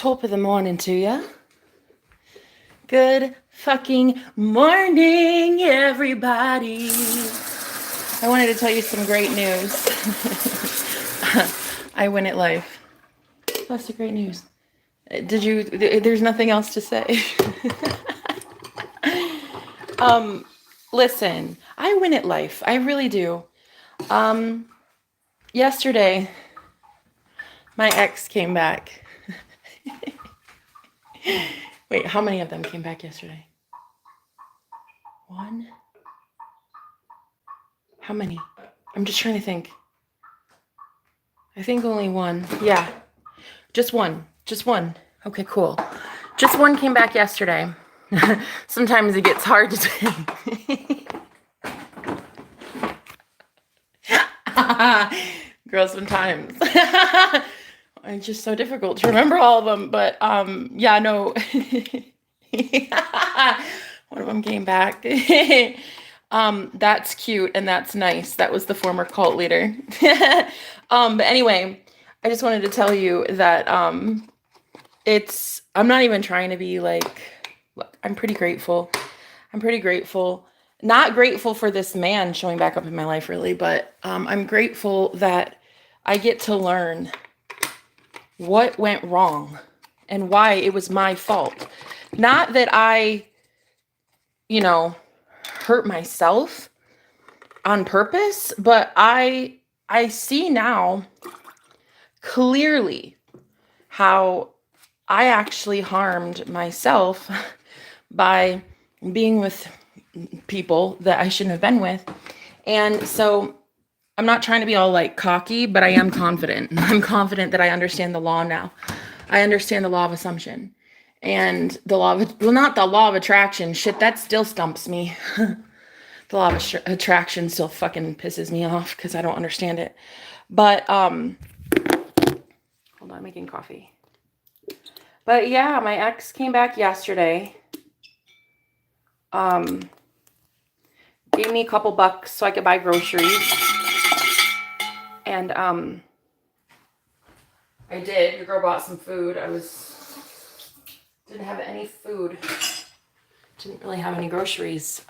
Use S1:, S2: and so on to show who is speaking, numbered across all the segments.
S1: top of the morning to you. Good fucking morning, everybody. I wanted to tell you some great news. I win at life. That's the great news. There's nothing else to say. Listen, I win at life. I really do. Yesterday, my ex came back. Wait, how many of them came back yesterday? One? How many? I'm just trying to think. I think only one. Yeah, just one. Just one. Okay, cool. Just one came back yesterday. Sometimes it gets hard to think. Girl, sometimes. It's just so difficult to remember all of them. But yeah, no. One of them came back. That's cute and that's nice. That was the former cult leader. But anyway, I just wanted to tell you that I'm not even trying to be like, look, I'm pretty grateful. I'm pretty grateful. Not grateful for this man showing back up in my life, really, but I'm grateful that I get to learn what went wrong and why it was my fault. Not that I, hurt myself on purpose, but I see now clearly how I actually harmed myself by being with people that I shouldn't have been with. And so I'm not trying to be all like cocky, but I am confident. I'm confident that I understand the law now. I understand the law of assumption and the law of, well, not the law of attraction. Shit, that still stumps me. The law of attraction still fucking pisses me off because I don't understand it. But, hold on, I'm making coffee. But yeah, my ex came back yesterday. Gave me a couple bucks so I could buy groceries. And I did. The girl bought some food. Didn't have any food. Didn't really have any groceries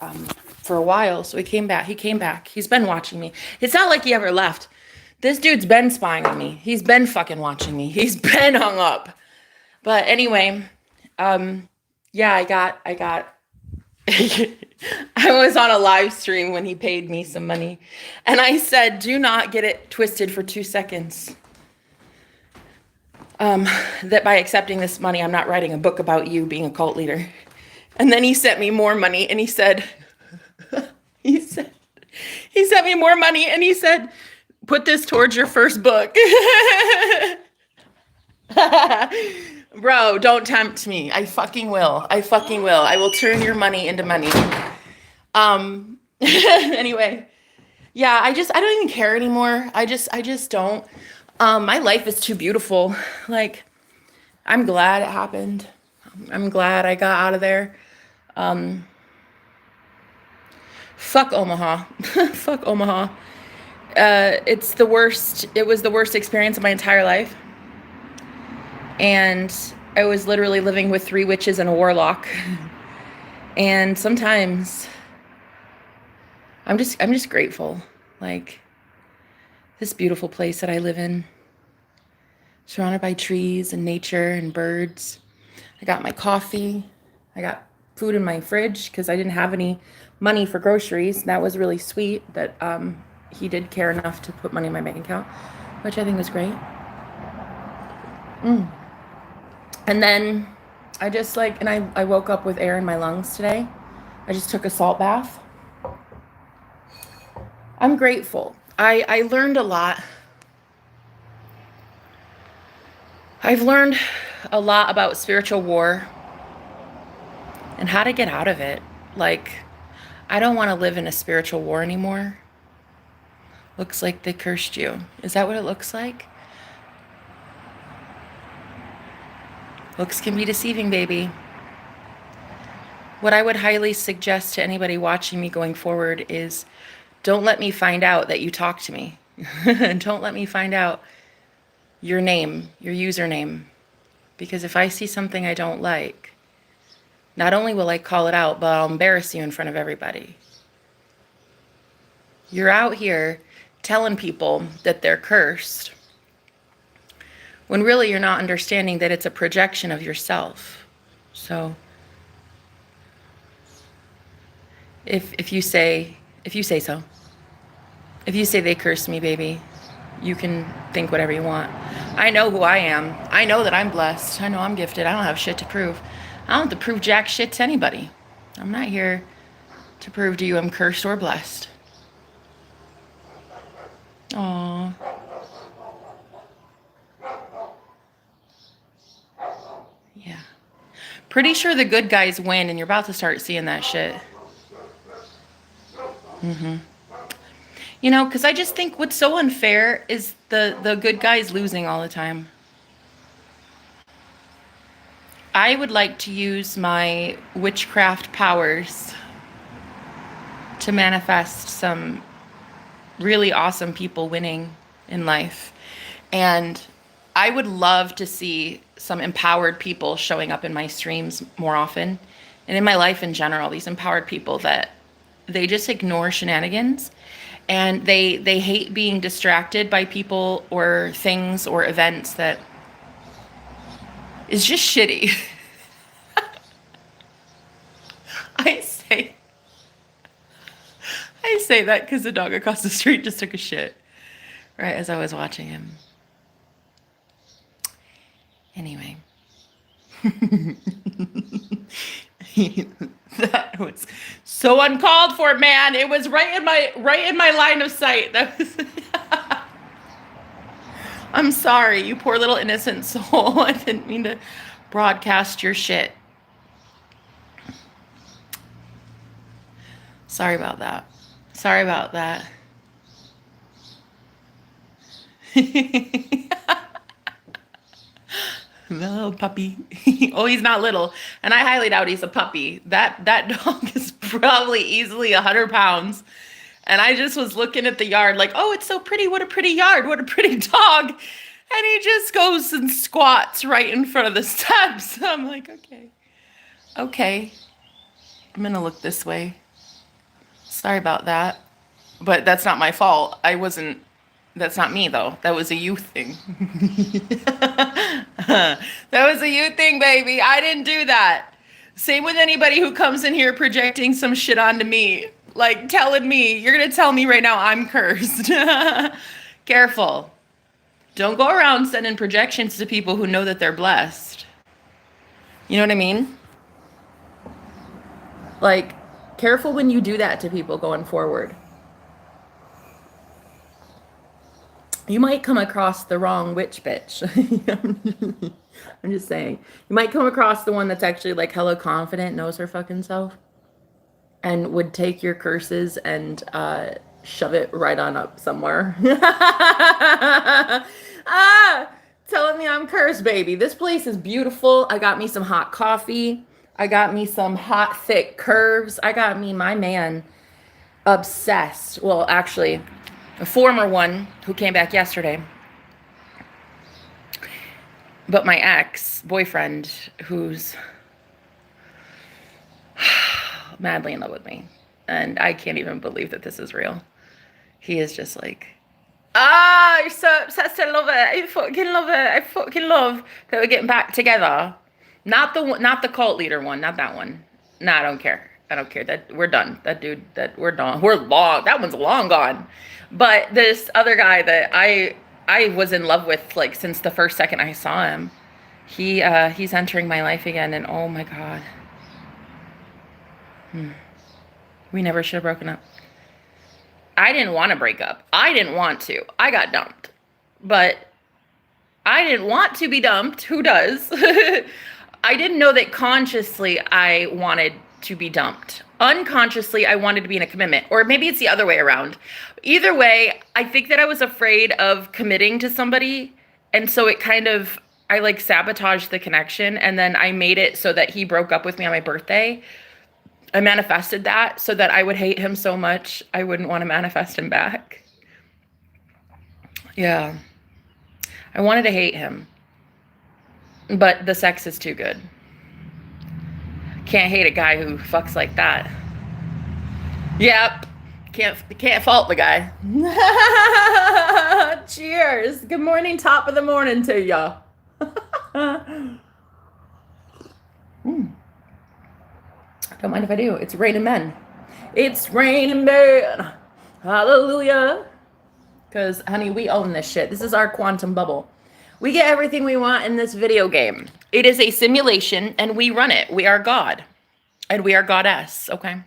S1: for a while. So he came back. He's been watching me. It's not like he ever left. This dude's been spying on me. He's been fucking watching me. He's been hung up. But anyway, yeah, I got I was on a live stream when he paid me some money. And I said, do not get it twisted for 2 seconds. That by accepting this money, I'm not writing a book about you being a cult leader. And then he sent me more money and he sent me more money and he said, put this towards your first book. Bro, don't tempt me. I fucking will. I will turn your money into money. Anyway, yeah, I don't even care anymore. I just don't. My life is too beautiful. Like, I'm glad it happened. I'm glad I got out of there. Fuck Omaha. Fuck Omaha. It was the worst experience of my entire life. And I was literally living with 3 witches and a warlock. And sometimes I'm just grateful. Like, this beautiful place that I live in, surrounded by trees and nature and birds. I got my coffee. I got food in my fridge because I didn't have any money for groceries. That was really sweet that he did care enough to put money in my bank account, which I think was great. And then I woke up with air in my lungs today. I just took a salt bath. I'm grateful. I learned a lot. I've learned a lot about spiritual war and how to get out of it. Like, I don't want to live in a spiritual war anymore. Looks like they cursed you. Is that what it looks like? Looks can be deceiving, baby. What I would highly suggest to anybody watching me going forward is don't let me find out that you talk to me. Don't let me find out your name, your username. Because if I see something I don't like, not only will I call it out, but I'll embarrass you in front of everybody. You're out here telling people that they're cursed, when really you're not understanding that it's a projection of yourself. So if you say so, if you say they cursed me, baby, you can think whatever you want. I know who I am. I know that I'm blessed. I know I'm gifted. I don't have shit to prove. I don't have to prove jack shit to anybody. I'm not here to prove to you I'm cursed or blessed. Aww. Yeah. Pretty sure the good guys win, and you're about to start seeing that shit. You know, because I just think what's so unfair is the good guys losing all the time. I would like to use my witchcraft powers to manifest some really awesome people winning in life. And I would love to see some empowered people showing up in my streams more often. And in my life in general, these empowered people that they just ignore shenanigans, and they hate being distracted by people or things or events that is just shitty. I say that because the dog across the street just took a shit right as I was watching him. Anyway. That was so uncalled for, man. It was right in my line of sight. That was I'm sorry, you poor little innocent soul. I didn't mean to broadcast your shit. Sorry about that. Sorry about that. Little puppy. Oh, he's not little. And I highly doubt he's a puppy. That dog is probably easily 100 pounds. And I just was looking at the yard like, oh, it's so pretty. What a pretty yard. What a pretty dog. And he just goes and squats right in front of the steps. I'm like, okay. I'm going to look this way. Sorry about that. But that's not my fault. That's not me, though. That was a you thing. That was a you thing, baby. I didn't do that. Same with anybody who comes in here projecting some shit onto me. Like telling me, you're going to tell me right now I'm cursed. Careful. Don't go around sending projections to people who know that they're blessed. You know what I mean? Like, careful when you do that to people going forward. You might come across the wrong witch bitch. I'm just saying. You might come across the one that's actually like hella confident, knows her fucking self, and would take your curses and shove it right on up somewhere. Telling me I'm cursed, baby. This place is beautiful. I got me some hot coffee. I got me some hot, thick curves. I got me my man obsessed. Well, actually, a former one who came back yesterday. But my ex-boyfriend, who's madly in love with me. And I can't even believe that this is real. He is just like, you're so obsessed. I love it. I fucking love it. I fucking love that we're getting back together. Not the cult leader one. Not that one. Nah, I don't care. That we're done. That dude, that we're done. That one's long gone. But this other guy that I was in love with, like, since the first second I saw him, he's entering my life again, and oh my God. We never should have broken up. I didn't want to break up. I didn't want to. I got dumped. But I didn't want to be dumped. Who does? I didn't know that consciously I wanted to be dumped. Unconsciously, I wanted to be in a commitment. Or maybe it's the other way around. Either way, I think that I was afraid of committing to somebody. And so it kind of, I like sabotaged the connection. And then I made it so that he broke up with me on my birthday. I manifested that so that I would hate him so much I wouldn't want to manifest him back. Yeah. I wanted to hate him. But the sex is too good. Can't hate a guy who fucks like that. Yep. Can't fault the guy. Cheers. Good morning, top of the morning to ya. Don't mind if I do. It's raining men. It's raining men. Hallelujah. Because, honey, we own this shit. This is our quantum bubble. We get everything we want in this video game. It is a simulation, and we run it. We are God. And we are goddess, okay?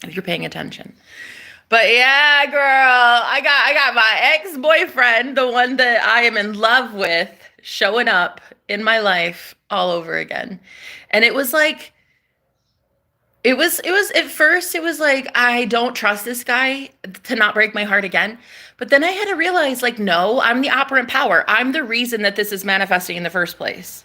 S1: If you're paying attention. But yeah, girl, I got my ex-boyfriend, the one that I am in love with, showing up in my life all over again. And it was like, it was at first it was like, I don't trust this guy to not break my heart again. But then I had to realize, like, no, I'm the operant power. I'm the reason that this is manifesting in the first place.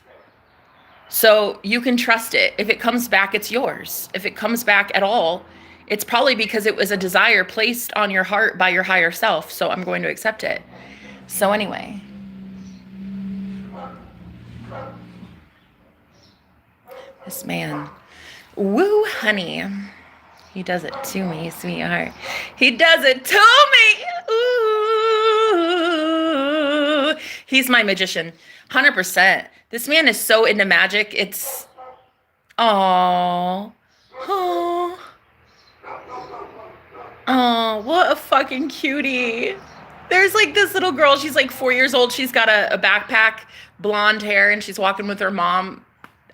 S1: So you can trust it. If it comes back, it's yours. If it comes back at all, it's probably because it was a desire placed on your heart by your higher self. So I'm going to accept it. So anyway. This man. Woo, honey. He does it to me, sweetheart. He does it to me. Ooh. He's my magician. 100%. This man is so into magic. It's... Oh. Oh. Oh, what a fucking cutie. There's like this little girl. She's like 4 years old. She's got a backpack, blonde hair, and she's walking with her mom,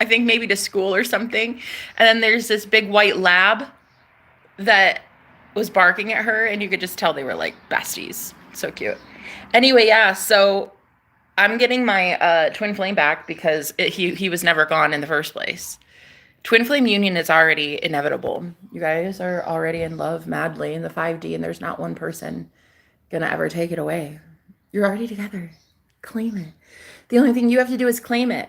S1: I think maybe to school or something. And then there's this big white lab that was barking at her, and you could just tell they were like besties. So cute. Anyway, yeah, so I'm getting my twin flame back because he was never gone in the first place. Twin flame union is already inevitable. You guys are already in love madly in the 5D, and there's not one person gonna ever take it away. You're already together. Claim it. The only thing you have to do is claim it.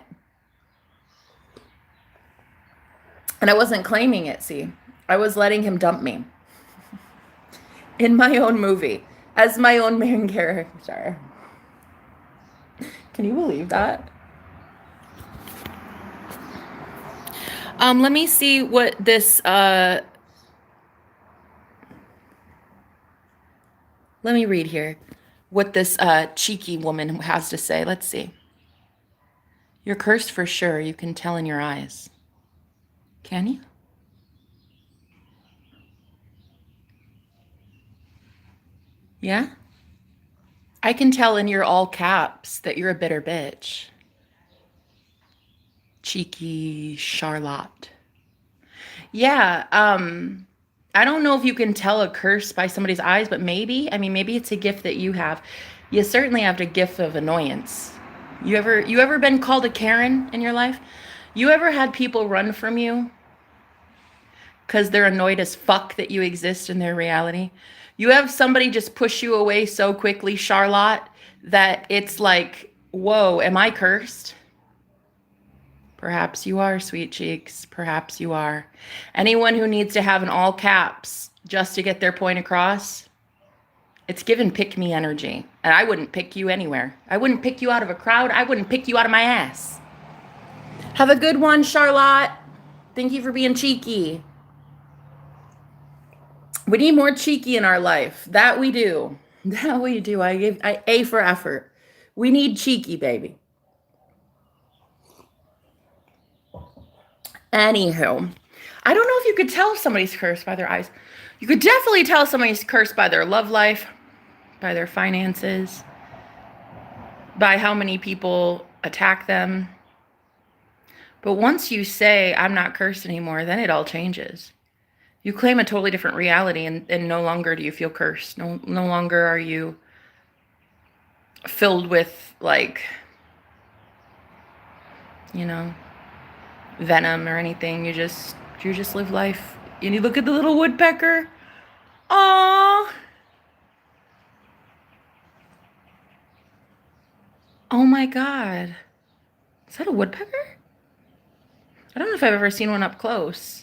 S1: And I wasn't claiming it, see. I was letting him dump me. In my own movie. As my own main character. Can you believe that? Let me see what this, let me read here what this cheeky woman has to say. Let's see. You're cursed for sure. You can tell in your eyes. Can you? Yeah? I can tell in your all caps that you're a bitter bitch. Cheeky Charlotte. Yeah, I don't know if you can tell a curse by somebody's eyes, but maybe, I mean, maybe it's a gift that you have. You certainly have the gift of annoyance. You ever been called a Karen in your life? You ever had people run from you because they're annoyed as fuck that you exist in their reality? You have somebody just push you away so quickly, Charlotte, that it's like, whoa, am I cursed? Perhaps you are, sweet cheeks. Perhaps you are. Anyone who needs to have an all caps just to get their point across, it's given pick me energy. And I wouldn't pick you anywhere. I wouldn't pick you out of a crowd. I wouldn't pick you out of my ass. Have a good one, Charlotte. Thank you for being cheeky. We need more cheeky in our life. That we do. That we do. I A for effort. We need cheeky, baby. Anywho, I don't know if you could tell if somebody's cursed by their eyes. You could definitely tell somebody's cursed by their love life, by their finances, by how many people attack them. But once you say, I'm not cursed anymore, then it all changes. You claim a totally different reality, and no longer do you feel cursed. No longer are you filled with, like, you know, venom or anything. You just live life. And you look at the little woodpecker. Aww. Oh my God. Is that a woodpecker? I don't know if I've ever seen one up close.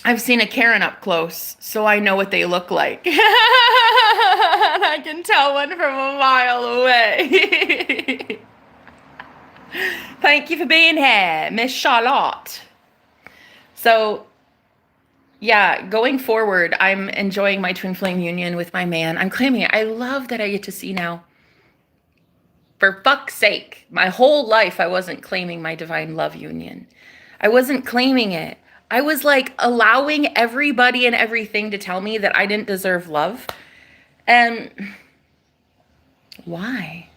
S1: I've seen a Karen up close, so I know what they look like. I can tell one from a mile away. Thank you for being here, Miss Charlotte. So, yeah, going forward, I'm enjoying my twin flame union with my man. I'm claiming it. I love that I get to see now. For fuck's sake, my whole life I wasn't claiming my divine love union. I wasn't claiming it. I was like allowing everybody and everything to tell me that I didn't deserve love. And why?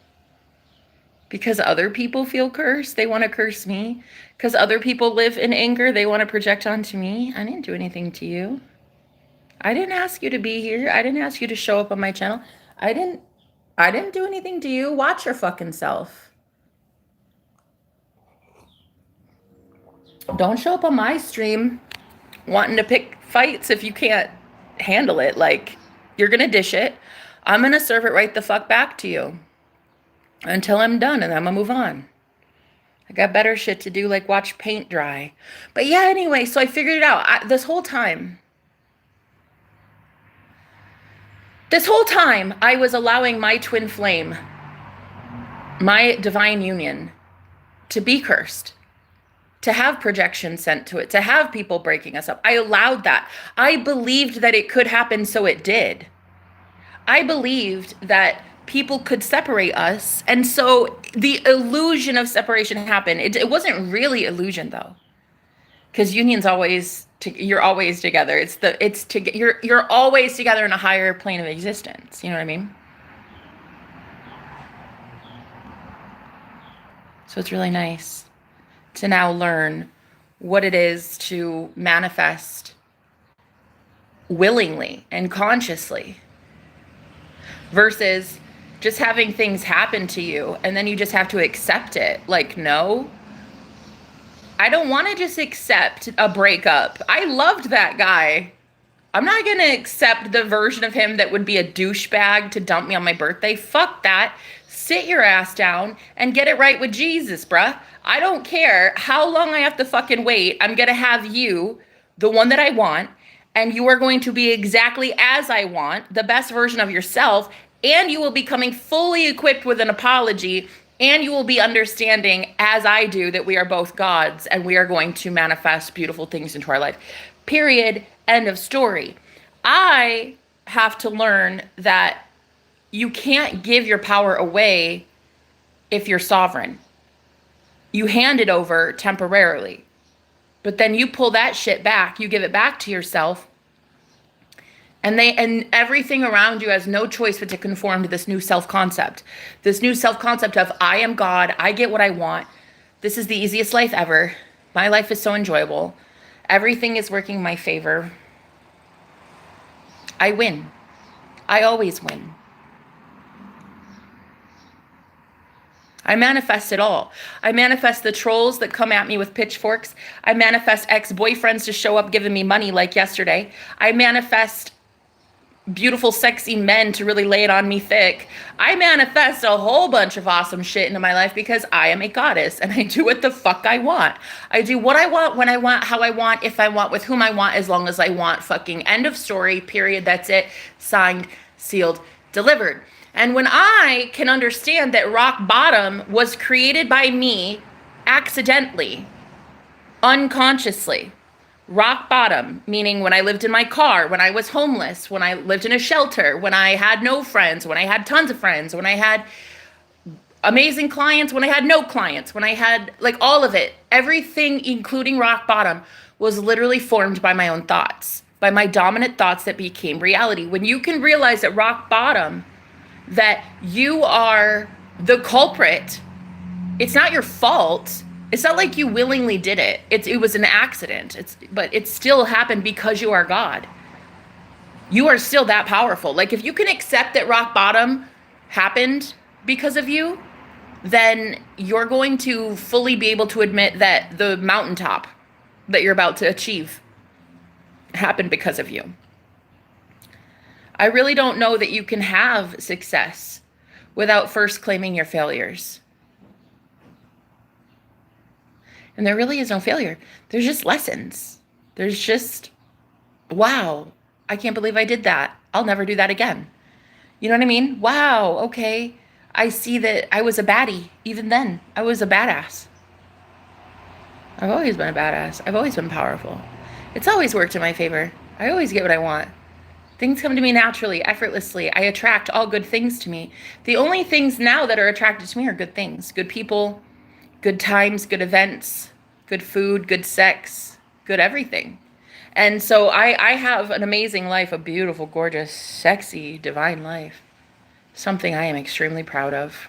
S1: Because other people feel cursed, they want to curse me. Because other people live in anger, they want to project onto me. I didn't do anything to you. I didn't ask you to be here. I didn't ask you to show up on my channel. I didn't do anything to you. Watch your fucking self. Don't show up on my stream wanting to pick fights if you can't handle it. Like, you're going to dish it. I'm going to serve it right the fuck back to you until I'm done, and I'm going to move on. I got better shit to do, like watch paint dry. But yeah, anyway, so I figured it out. This whole time, I was allowing my twin flame, my divine union, to be cursed, to have projection sent to it, to have people breaking us up. I allowed that. I believed that it could happen, so it did. I believed that people could separate us, and so the illusion of separation happened. It wasn't really illusion, though, because union's always you're always together. You're always together in a higher plane of existence. You know what I mean? So it's really nice to now learn what it is to manifest willingly and consciously versus just having things happen to you and then you just have to accept it. Like, no, I don't want to just accept a breakup. I loved that guy. I'm not going to accept the version of him that would be a douchebag to dump me on my birthday. Fuck that. Sit your ass down and get it right with Jesus, bruh. I don't care how long I have to fucking wait. I'm going to have you, the one that I want, and you are going to be exactly as I want, the best version of yourself, and you will be coming fully equipped with an apology, and you will be understanding, as I do, that we are both gods, and we are going to manifest beautiful things into our life. Period. End of story. I have to learn that you can't give your power away if you're sovereign. You hand it over temporarily, but then you pull that shit back, you give it back to yourself, and everything around you has no choice but to conform to this new self-concept. This new self-concept of I am God, I get what I want. This is the easiest life ever. My life is so enjoyable. Everything is working in my favor. I win. I always win. I manifest it all. I manifest the trolls that come at me with pitchforks. I manifest ex-boyfriends to show up giving me money like yesterday. I manifest beautiful, sexy men to really lay it on me thick. I manifest a whole bunch of awesome shit into my life because I am a goddess and I do what the fuck I want. I do what I want, when I want, how I want, if I want, with whom I want, as long as I want. Fucking end of story, period. That's it. Signed, sealed, delivered. And when I can understand that rock bottom was created by me accidentally, unconsciously, rock bottom, meaning when I lived in my car, when I was homeless, when I lived in a shelter, when I had no friends, when I had tons of friends, when I had amazing clients, when I had no clients, when I had like all of it, everything, including rock bottom, was literally formed by my own thoughts, by my dominant thoughts that became reality. When you can realize that rock bottom, that you are the culprit, it's not your fault. It's not like you willingly did it. It was an accident. But it still happened because you are God. You are still that powerful. Like, if you can accept that rock bottom happened because of you, then you're going to fully be able to admit that the mountaintop that you're about to achieve happened because of you. I really don't know that you can have success without first claiming your failures. And there really is no failure. There's just lessons. There's just wow, I can't believe I did that. I'll never do that again. You know what I mean? Wow, okay. I see that I was a baddie. Even then, I was a badass. I've always been a badass. I've always been powerful. It's always worked in my favor. I always get what I want. Things come to me naturally, effortlessly. I attract all good things to me. The only things now that are attracted to me are good things, good people, good times, good events, good food, good sex, good everything. And so I have an amazing life, a beautiful, gorgeous, sexy, divine life. Something I am extremely proud of.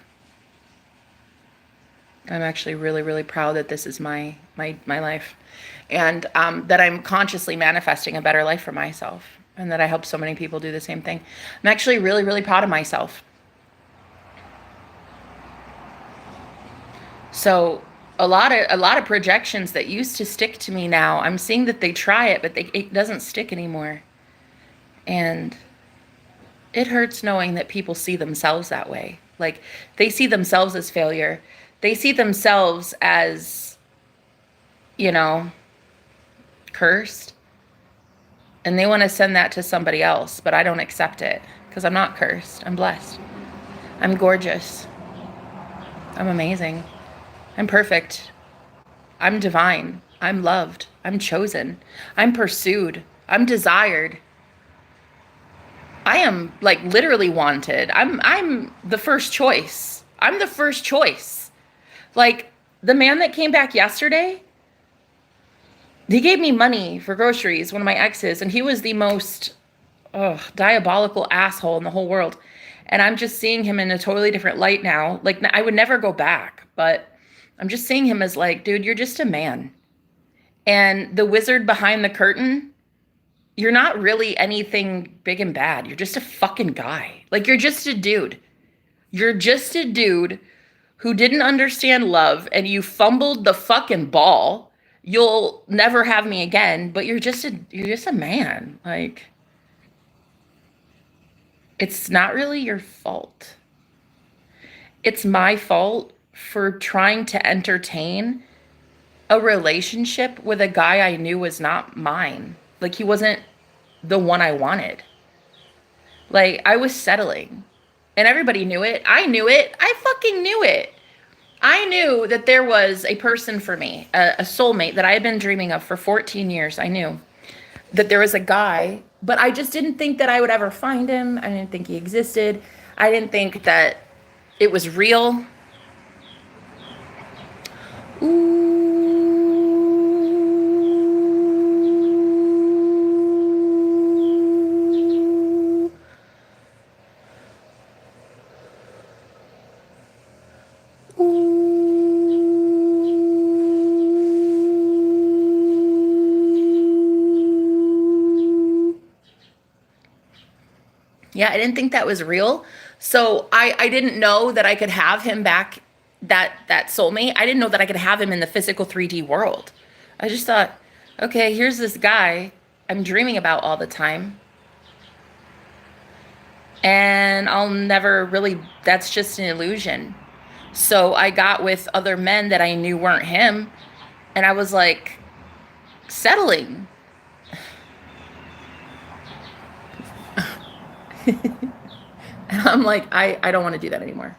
S1: I'm actually really, really proud that this is my life, and that I'm consciously manifesting a better life for myself, and that I help so many people do the same thing. I'm actually really, really proud of myself. So a lot of projections that used to stick to me now, I'm seeing that they try it, but it doesn't stick anymore, and it hurts knowing that people see themselves that way. Like they see themselves as failure. They see themselves as, you know, cursed. And they want to send that to somebody else, but I don't accept it because I'm not cursed. I'm blessed. I'm gorgeous. I'm amazing. I'm perfect. I'm divine. I'm loved. I'm chosen. I'm pursued. I'm desired. I am like literally wanted. I'm the first choice. I'm the first choice. Like the man that came back yesterday, he gave me money for groceries, one of my exes, and he was the most diabolical asshole in the whole world. And I'm just seeing him in a totally different light now. Like I would never go back, but I'm just seeing him as like, dude, you're just a man. And the wizard behind the curtain, you're not really anything big and bad. You're just a fucking guy. Like you're just a dude. You're just a dude who didn't understand love and you fumbled the fucking ball. You'll never have me again, but you're just a man. Like it's not really your fault. It's my fault for trying to entertain a relationship with a guy I knew was not mine. Like he wasn't the one I wanted. Like I was settling. And everybody knew it. I knew it. I fucking knew it. I knew that there was a person for me, a soulmate that I had been dreaming of for 14 years. I knew that there was a guy, but I just didn't think that I would ever find him. I didn't think he existed. I didn't think that it was real. Ooh. Yeah, I didn't think that was real. So I didn't know that I could have him back, that soulmate. I didn't know that I could have him in the physical 3D world. I just thought, okay, here's this guy I'm dreaming about all the time. And I'll never really, that's just an illusion. So I got with other men that I knew weren't him. And I was like, settling. And I'm like, I don't want to do that anymore.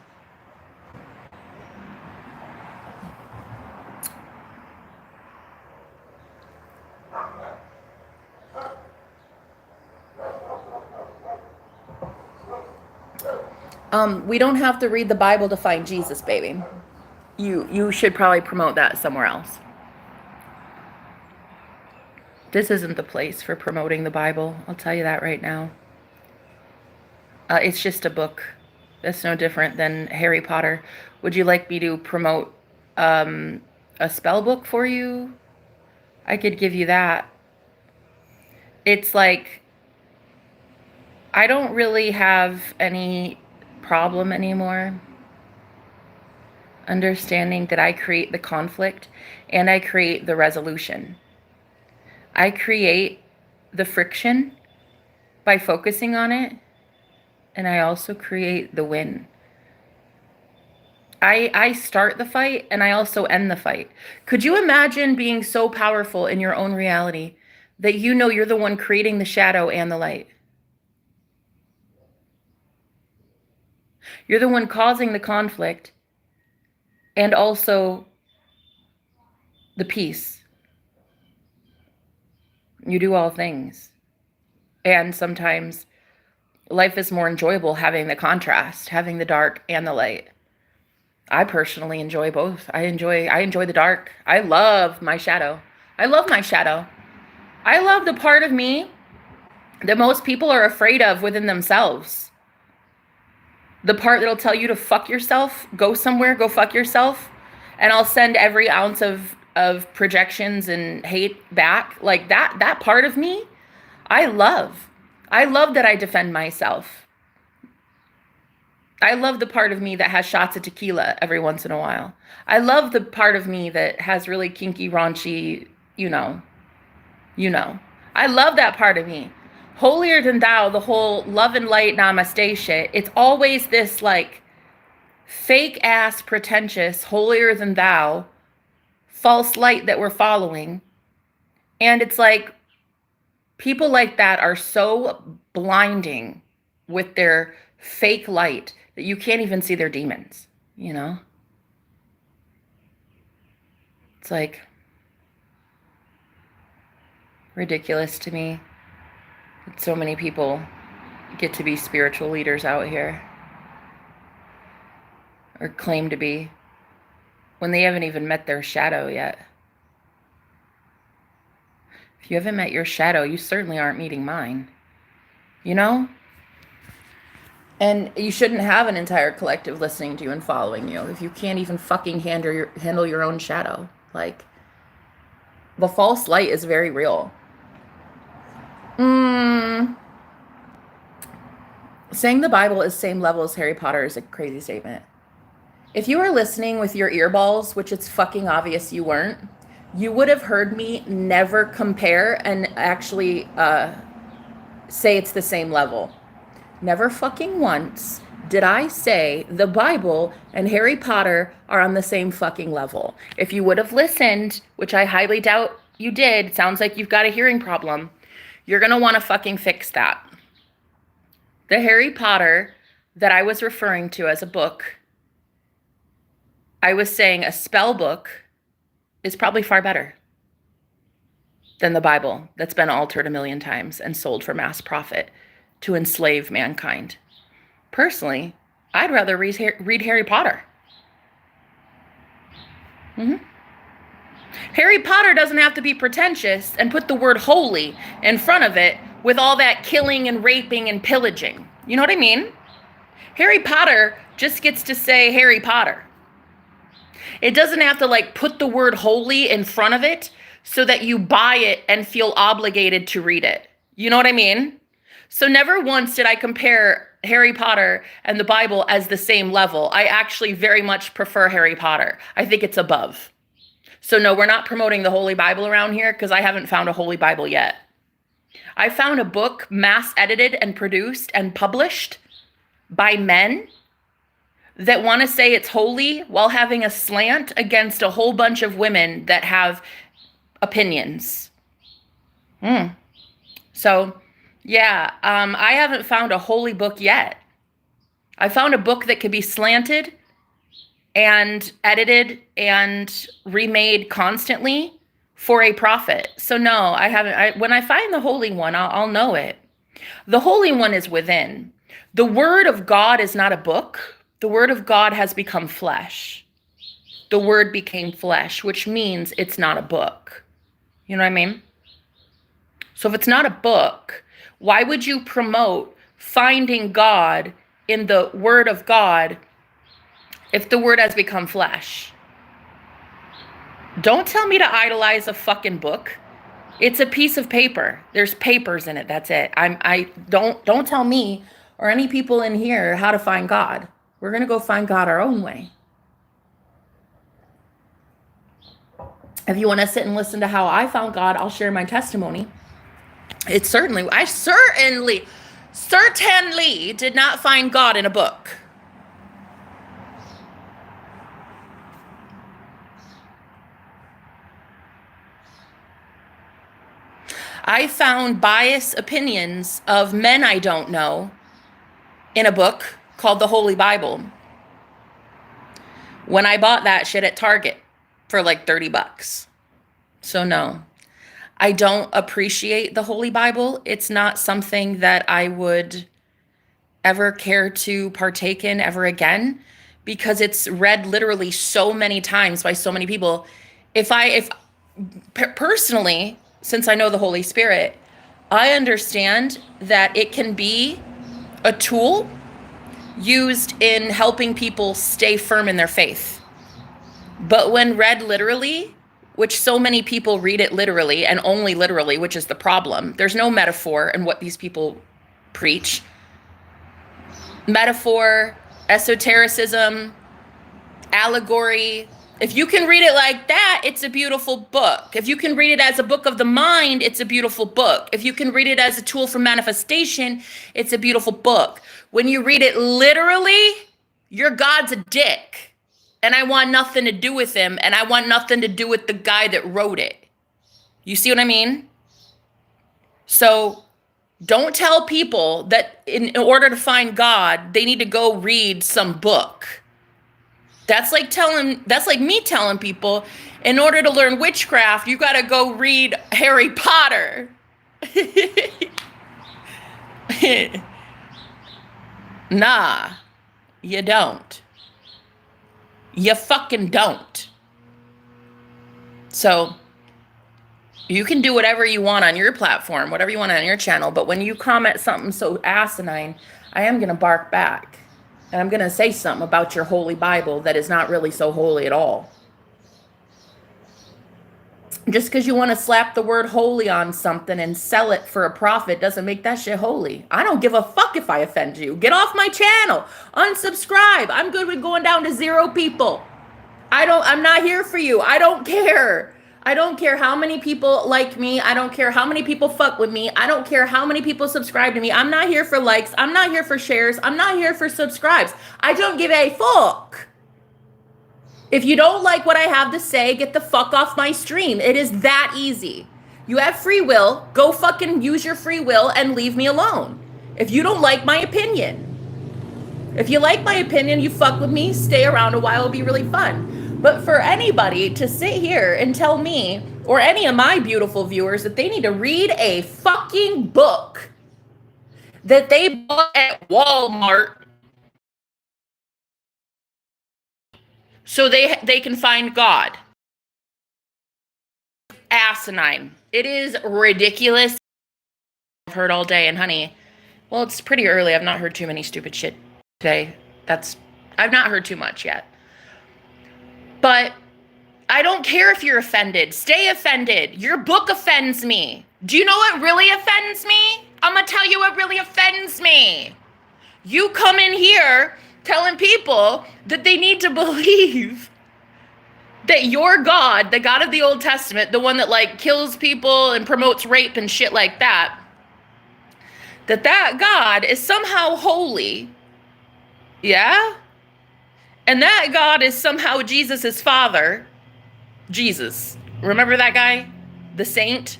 S1: We don't have to read the Bible to find Jesus, baby. You should probably promote that somewhere else. This isn't the place for promoting the Bible. I'll tell you that right now. It's just a book. That's no different than Harry Potter. Would you like me to promote a spell book for you? I could give you that. It's like, I don't really have any problem anymore understanding that I create the conflict and I create the resolution. I create the friction by focusing on it, and I also create the win. I start the fight and I also end the fight. Could you imagine being so powerful in your own reality that you know you're the one creating the shadow and the light. You're the one causing the conflict and also the peace. You do all things. And sometimes life is more enjoyable having the contrast, having the dark and the light. I personally enjoy both. I enjoy the dark. I love my shadow. I love my shadow. I love the part of me that most people are afraid of within themselves. The part that'll tell you to fuck yourself, go somewhere, go fuck yourself, and I'll send every ounce of projections and hate back. Like that part of me, I love. I love that I defend myself. I love the part of me that has shots of tequila every once in a while. I love the part of me that has really kinky, raunchy, you know. I love that part of me. Holier than thou, the whole love and light namaste shit. It's always this like fake ass pretentious holier than thou false light that we're following. And it's like people like that are so blinding with their fake light that you can't even see their demons, you know? It's like ridiculous to me that so many people get to be spiritual leaders out here or claim to be when they haven't even met their shadow yet. If you haven't met your shadow, you certainly aren't meeting mine, you know? And you shouldn't have an entire collective listening to you and following you if you can't even fucking handle your own shadow. Like, the false light is very real. Saying the Bible is same level as Harry Potter is a crazy statement. If you were listening with your earballs, which it's fucking obvious you weren't, you would have heard me never compare and actually say it's the same level. Never fucking once did I say the Bible and Harry Potter are on the same fucking level. If you would have listened, which I highly doubt you did, sounds like you've got a hearing problem, you're going to want to fucking fix that. The Harry Potter that I was referring to as a book, I was saying a spell book is probably far better than the Bible that's been altered a million times and sold for mass profit to enslave mankind. Personally, I'd rather read Harry Potter. Harry Potter doesn't have to be pretentious and put the word holy in front of it with all that killing and raping and pillaging. You know what I mean? Harry Potter just gets to say Harry Potter. It doesn't have to like put the word holy in front of it so that you buy it and feel obligated to read it. You know what I mean? So never once did I compare Harry Potter and the Bible as the same level. I actually very much prefer Harry Potter. I think it's above. So no, we're not promoting the Holy Bible around here because I haven't found a Holy Bible yet. I found a book mass edited and produced and published by men that want to say it's holy while having a slant against a whole bunch of women that have opinions. So, yeah, I haven't found a holy book yet. I found a book that could be slanted and edited and remade constantly for a profit. So no, I haven't. When I find the holy one, I'll know it. The holy one is within. The word of God is not a book. The word of God has become flesh. The word became flesh, which means it's not a book. You know what I mean? So if it's not a book, why would you promote finding God in the word of God if the word has become flesh? Don't tell me to idolize a fucking book. It's a piece of paper. There's papers in it. That's it. Don't tell me or any people in here how to find God. We're going to go find God our own way. If you want to sit and listen to how I found God, I'll share my testimony. I certainly did not find God in a book. I found biased opinions of men I don't know in a book called the Holy Bible when I bought that shit at Target for like $30. So no, I don't appreciate the Holy Bible. It's not something that I would ever care to partake in ever again because it's read literally so many times by so many people. If personally, since I know the Holy Spirit, I understand that it can be a tool used in helping people stay firm in their faith. But when read literally, which so many people read it literally and only literally, which is the problem, there's no metaphor in what these people preach. Metaphor, esotericism, allegory. If you can read it like that, it's a beautiful book. If you can read it as a book of the mind, it's a beautiful book. If you can read it as a tool for manifestation, it's a beautiful book. When you read it literally, your God's a dick. And I want nothing to do with him, and I want nothing to do with the guy that wrote it. You see what I mean? So don't tell people that in order to find God, they need to go read some book. That's like me telling people, in order to learn witchcraft, you got to go read Harry Potter. Nah, you don't. You fucking don't. So you can do whatever you want on your platform, whatever you want on your channel, but when you comment something so asinine, I am going to bark back. And I'm going to say something about your Holy Bible that is not really so holy at all. Just because you want to slap the word holy on something and sell it for a profit doesn't make that shit holy. I don't give a fuck if I offend you. Get off my channel. Unsubscribe. I'm good with going down to 0 people. I'm not here for you. I don't care. I don't care how many people like me. I don't care how many people fuck with me. I don't care how many people subscribe to me. I'm not here for likes. I'm not here for shares. I'm not here for subscribes. I don't give a fuck. If you don't like what I have to say, get the fuck off my stream. It is that easy. You have free will. Go fucking use your free will and leave me alone. If you don't like my opinion. If you like my opinion, you fuck with me, stay around a while, it'll be really fun. But for anybody to sit here and tell me, or any of my beautiful viewers, that they need to read a fucking book that they bought at Walmart so they can find God. Asinine. It is ridiculous. I've heard all day, and honey, well, it's pretty early. I've not heard too many stupid shit today. I've not heard too much yet. But I don't care if you're offended. Stay offended. Your book offends me. Do you know what really offends me? I'm going to tell you what really offends me. You come in here telling people that they need to believe that your God, the God of the Old Testament, the one that like kills people and promotes rape and shit like that, that God is somehow holy. Yeah? And that God is somehow Jesus' father. Jesus. Remember that guy? The saint?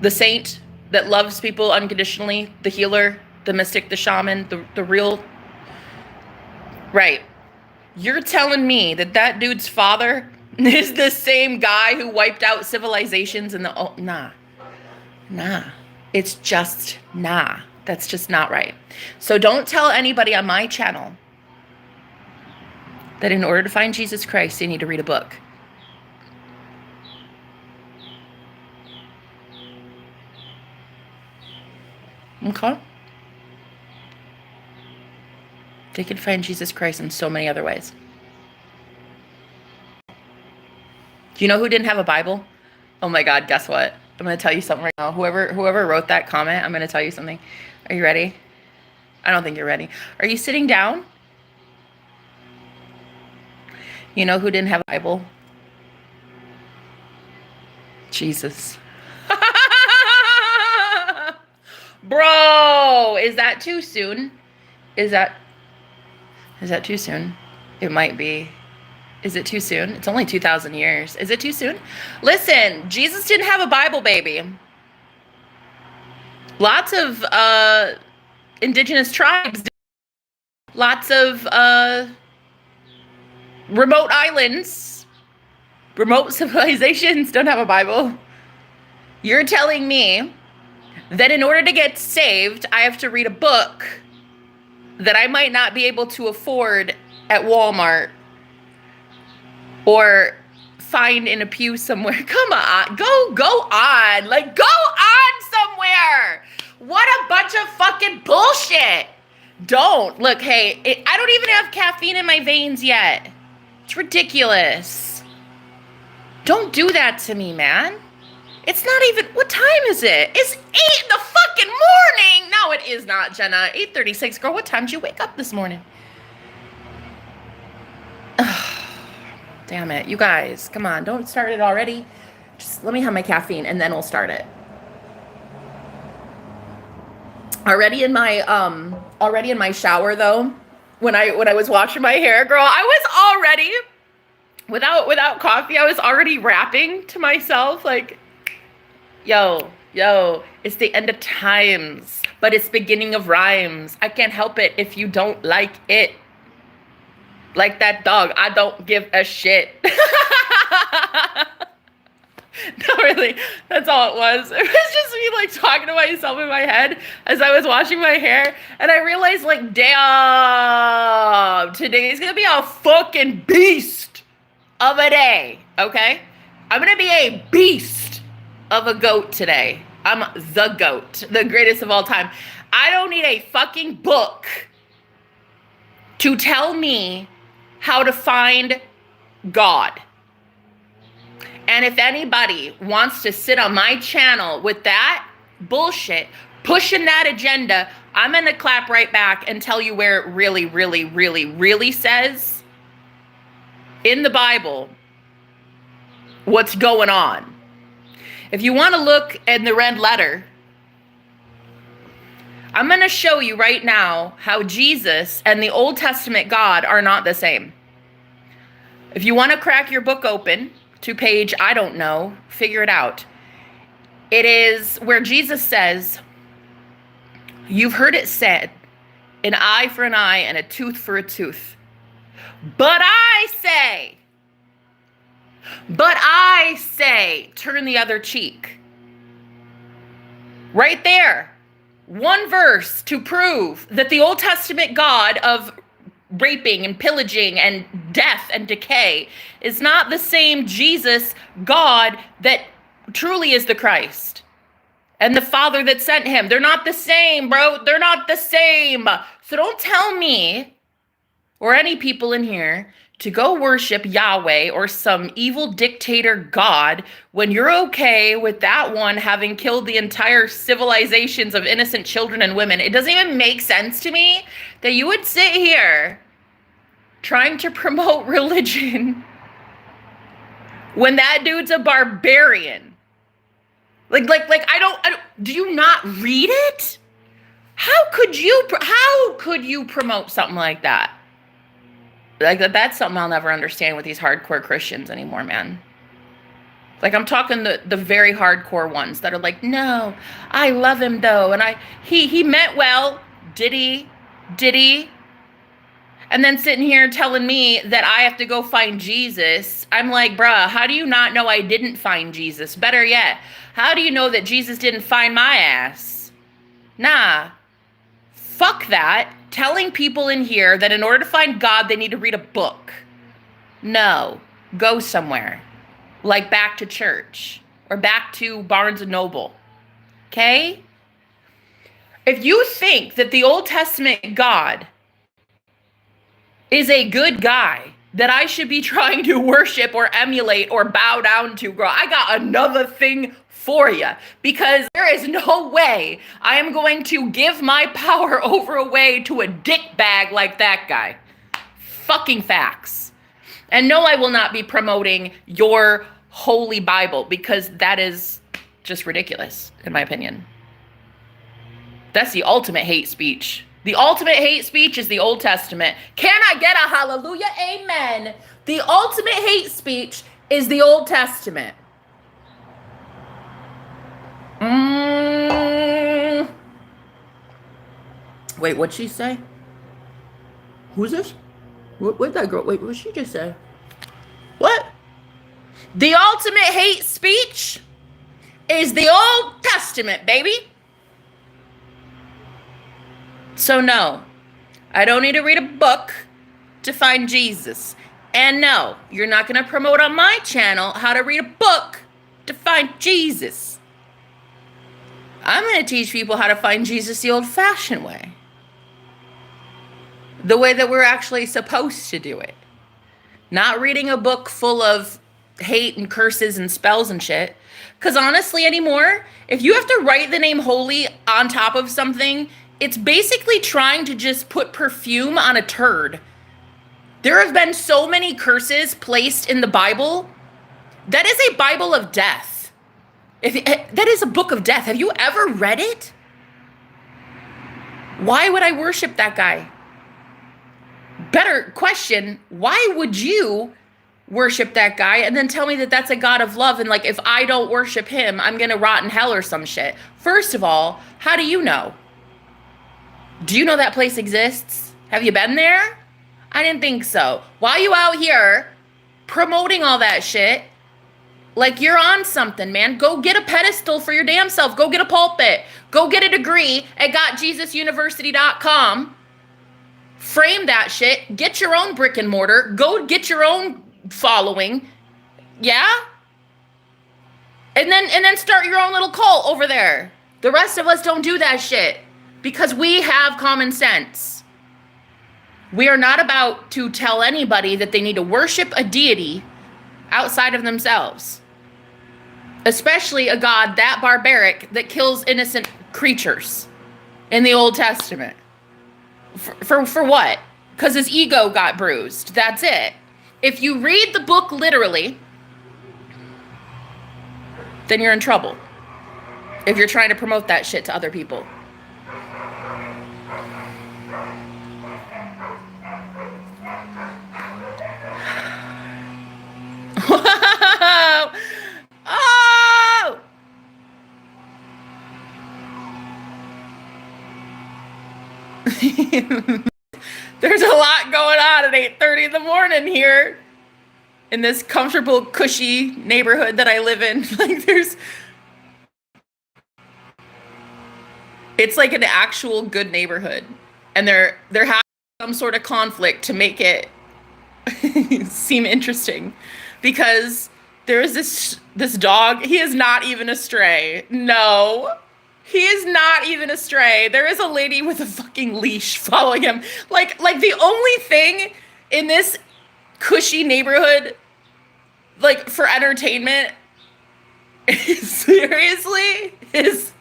S1: The saint that loves people unconditionally? The healer? The mystic? The shaman? The real? Right. You're telling me that dude's father is the same guy who wiped out civilizations in the... Oh, nah. It's just nah. That's just not right. So don't tell anybody on my channel that in order to find Jesus Christ, you need to read a book. Okay? They can find Jesus Christ in so many other ways. Do you know who didn't have a Bible? Oh my God, guess what? I'm going to tell you something right now. Whoever wrote that comment, I'm going to tell you something. Are you ready? I don't think you're ready. Are you sitting down? You know who didn't have a Bible? Jesus. Bro, is that too soon? Is that too soon? It might be. Is it too soon? It's only 2,000 years. Is it too soon? Listen, Jesus didn't have a Bible, baby. Lots of indigenous tribes, lots of remote islands, remote civilizations don't have a Bible. You're telling me that in order to get saved, I have to read a book that I might not be able to afford at Walmart or find in a pew somewhere. Come on, go on, like go on somewhere. What a bunch of fucking bullshit. Don't. Look, hey, I don't even have caffeine in my veins yet. It's ridiculous. Don't do that to me, man. It's not even, what time is it? It's 8 in the fucking morning. No, it is not, Jenna. 8:36. Girl, what time did you wake up this morning? Damn it. You guys, come on. Don't start it already. Just let me have my caffeine and then we'll start it. Already in my shower though, when I was washing my hair, girl, I was already without coffee, I was already rapping to myself like, yo, it's the end of times, but it's beginning of rhymes. I can't help it if you don't like it. Like that dog, I don't give a shit. Not really. That's all it was. It was just me like talking to myself in my head as I was washing my hair. And I realized like, damn, today's gonna be a fucking beast of a day, okay? I'm gonna be a beast of a goat today. I'm the goat, the greatest of all time. I don't need a fucking book to tell me how to find God. And if anybody wants to sit on my channel with that bullshit, pushing that agenda, I'm going to clap right back and tell you where it really, really, really, really says in the Bible what's going on. If you want to look in the red letter, I'm going to show you right now how Jesus and the Old Testament God are not the same. If you want to crack your book open to page, I don't know, figure it out. It is where Jesus says, you've heard it said, an eye for an eye and a tooth for a tooth. But I say, turn the other cheek. Right there. One verse to prove that the Old Testament God of raping and pillaging and death and decay is not the same Jesus God that truly is the Christ and the Father that sent him. They're not the same, bro. They're not the same. So don't tell me or any people in here to go worship Yahweh or some evil dictator God when you're okay with that one having killed the entire civilizations of innocent children and women. It doesn't even make sense to me that you would sit here trying to promote religion when that dude's a barbarian. Like I don't, do you not read it? How could you promote something like that? Like that's something I'll never understand with these hardcore Christians anymore, man. Like I'm talking the very hardcore ones that are like, no, I love him though. And he meant well. Did he? And then sitting here telling me that I have to go find Jesus. I'm like, bruh, how do you not know I didn't find Jesus? Better yet, how do you know that Jesus didn't find my ass? Nah, fuck that. Telling people in here that in order to find God, they need to read a book. No, go somewhere. Like back to church or back to Barnes and Noble. Okay? If you think that the Old Testament God is a good guy that I should be trying to worship or emulate or bow down to, girl, I got another thing for you, because there is no way I am going to give my power over away to a dick bag like that guy. Fucking facts. And no, I will not be promoting your holy Bible, because that is just ridiculous, in my opinion. That's the ultimate hate speech. The ultimate hate speech is the Old Testament. Can I get a hallelujah? Amen. The ultimate hate speech is the Old Testament. Wait, what'd she say? Who's this? What'd that girl? Wait, what did she just say? What? The ultimate hate speech is the Old Testament, baby. So no, I don't need to read a book to find Jesus. And no, you're not going to promote on my channel how to read a book to find Jesus. I'm going to teach people how to find Jesus the old-fashioned way. The way that we're actually supposed to do it. Not reading a book full of hate and curses and spells and shit. Because honestly anymore, if you have to write the name holy on top of something, it's basically trying to just put perfume on a turd. There have been so many curses placed in the Bible. That is a Bible of death. That is a book of death. Have you ever read it? Why would I worship that guy? Better question, why would you worship that guy and then tell me that that's a God of love and like if I don't worship him, I'm going to rot in hell or some shit? First of all, how do you know? Do you know that place exists? Have you been there? I didn't think so. Why are you out here promoting all that shit? Like you're on something, man. Go get a pedestal for your damn self. Go get a pulpit. Go get a degree at gotjesusuniversity.com. Frame that shit. Get your own brick and mortar. Go get your own following. Yeah? And then start your own little cult over there. The rest of us don't do that shit because we have common sense. We are not about to tell anybody that they need to worship a deity outside of themselves. Especially a God that barbaric that kills innocent creatures in the Old Testament. For what? Because his ego got bruised. That's it. If you read the book literally, then you're in trouble. If you're trying to promote that shit to other people. Wow! Oh! There's a lot going on at 8:30 in the morning here in this comfortable, cushy neighborhood that I live in. Like it's like an actual good neighborhood, and they're having some sort of conflict to make it seem interesting, because there is this dog. He is not even a stray. No. He is not even a stray. There is a lady with a fucking leash following him. Like the only thing in this cushy neighborhood, like for entertainment, seriously, is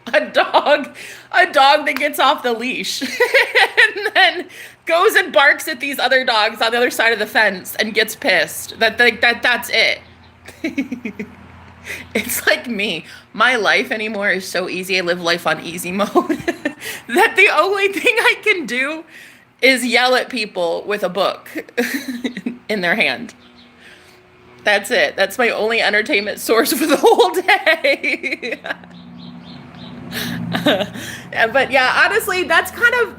S1: a dog that gets off the leash and then goes and barks at these other dogs on the other side of the fence and gets pissed. That's it. It's like me. My life anymore is so easy. I live life on easy mode. That the only thing I can do is yell at people with a book in their hand. That's it. That's my only entertainment source for the whole day. But yeah, honestly, that's kind of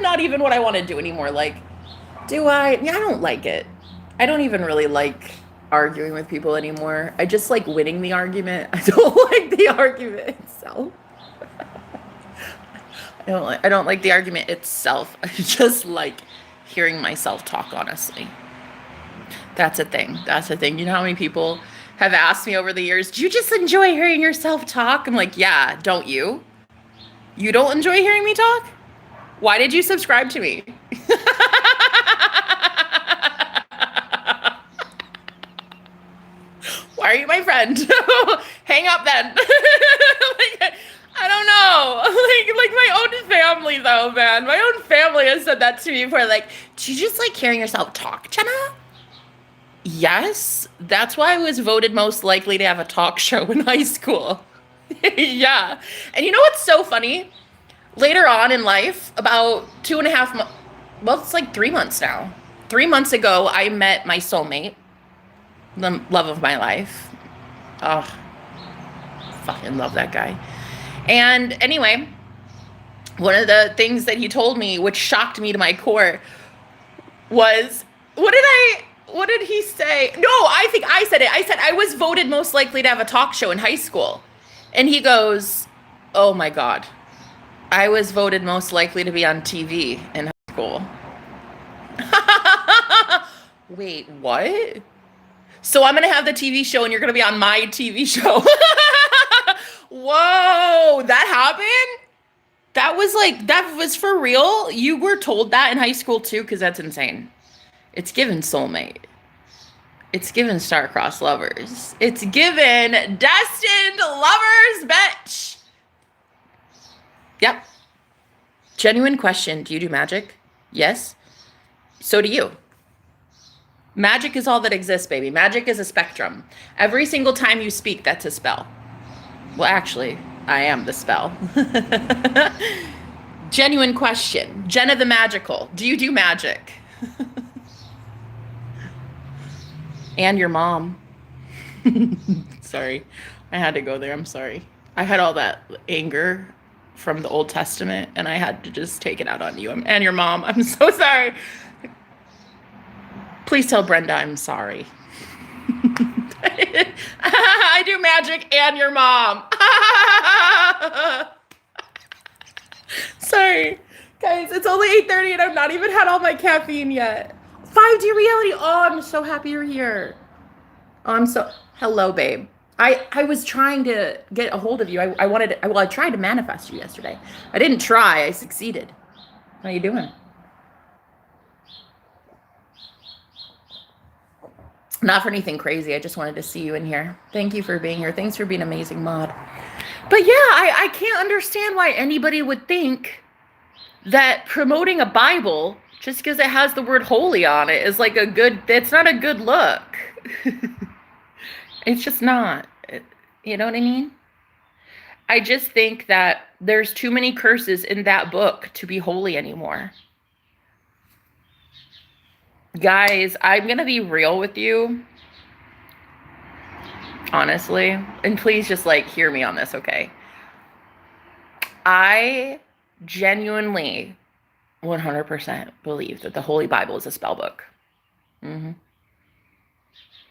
S1: not even what I want to do anymore. Like, do I? Yeah, I don't like it. I don't even really like arguing with people anymore. I just like winning the argument. I don't like the argument itself. I don't like the argument itself. I just like hearing myself talk, honestly. That's a thing. You know how many people have asked me over the years, do you just enjoy hearing yourself talk? I'm like, yeah, don't you? You don't enjoy hearing me talk? Why did you subscribe to me? Why are you my friend? Hang up then. Like, I don't know. Like my own family though, man. My own family has said that to me before. Like, do you just like hearing yourself talk, Jenna? Yes. That's why I was voted most likely to have a talk show in high school. Yeah. And you know what's so funny? Later on in life, about 2.5 months, well, it's like 3 months now. 3 months ago, I met my soulmate. The love of my life. Oh, fucking love that guy. And anyway, One of the things that he told me, which shocked me to my core, was, what did he say? No, I think I said it. I said I was voted most likely to have a talk show in high school. And he goes, "Oh my God. I was voted most likely to be on TV in high school." Wait, what? So I'm going to have the TV show and you're going to be on my TV show. Whoa, that happened? That was for real? You were told that in high school too? Because that's insane. It's given soulmate. It's given star-crossed lovers. It's given destined lovers, bitch. Yep. Genuine question. Do you do magic? Yes. So do you. Magic is all that exists, baby. Magic is a spectrum. Every single time you speak, that's a spell. Well, actually, I am the spell. Genuine question. Jenna the Magical. Do you do magic? And your mom. Sorry. I had to go there. I'm sorry. I had all that anger from the Old Testament, and I had to just take it out on you and your mom. I'm so sorry. Please tell Brenda I'm sorry. I do magic and your mom. Sorry. Guys, it's only 8:30 and I've not even had all my caffeine yet. 5D reality. Oh, I'm so happy you're here. Oh, hello, babe. I was trying to get a hold of you. I tried to manifest you yesterday. I didn't try. I succeeded. How you doing? Not for anything crazy. I just wanted to see you in here. Thank you for being here. Thanks for being an amazing mod. But yeah, I can't understand why anybody would think that promoting a Bible just because it has the word holy on it is like it's not a good look. It's just not. You know what I mean? I just think that there's too many curses in that book to be holy anymore. Guys, I'm going to be real with you. Honestly. And please just hear me on this, okay? I genuinely 100% believe that the Holy Bible is a spell book. Mm-hmm.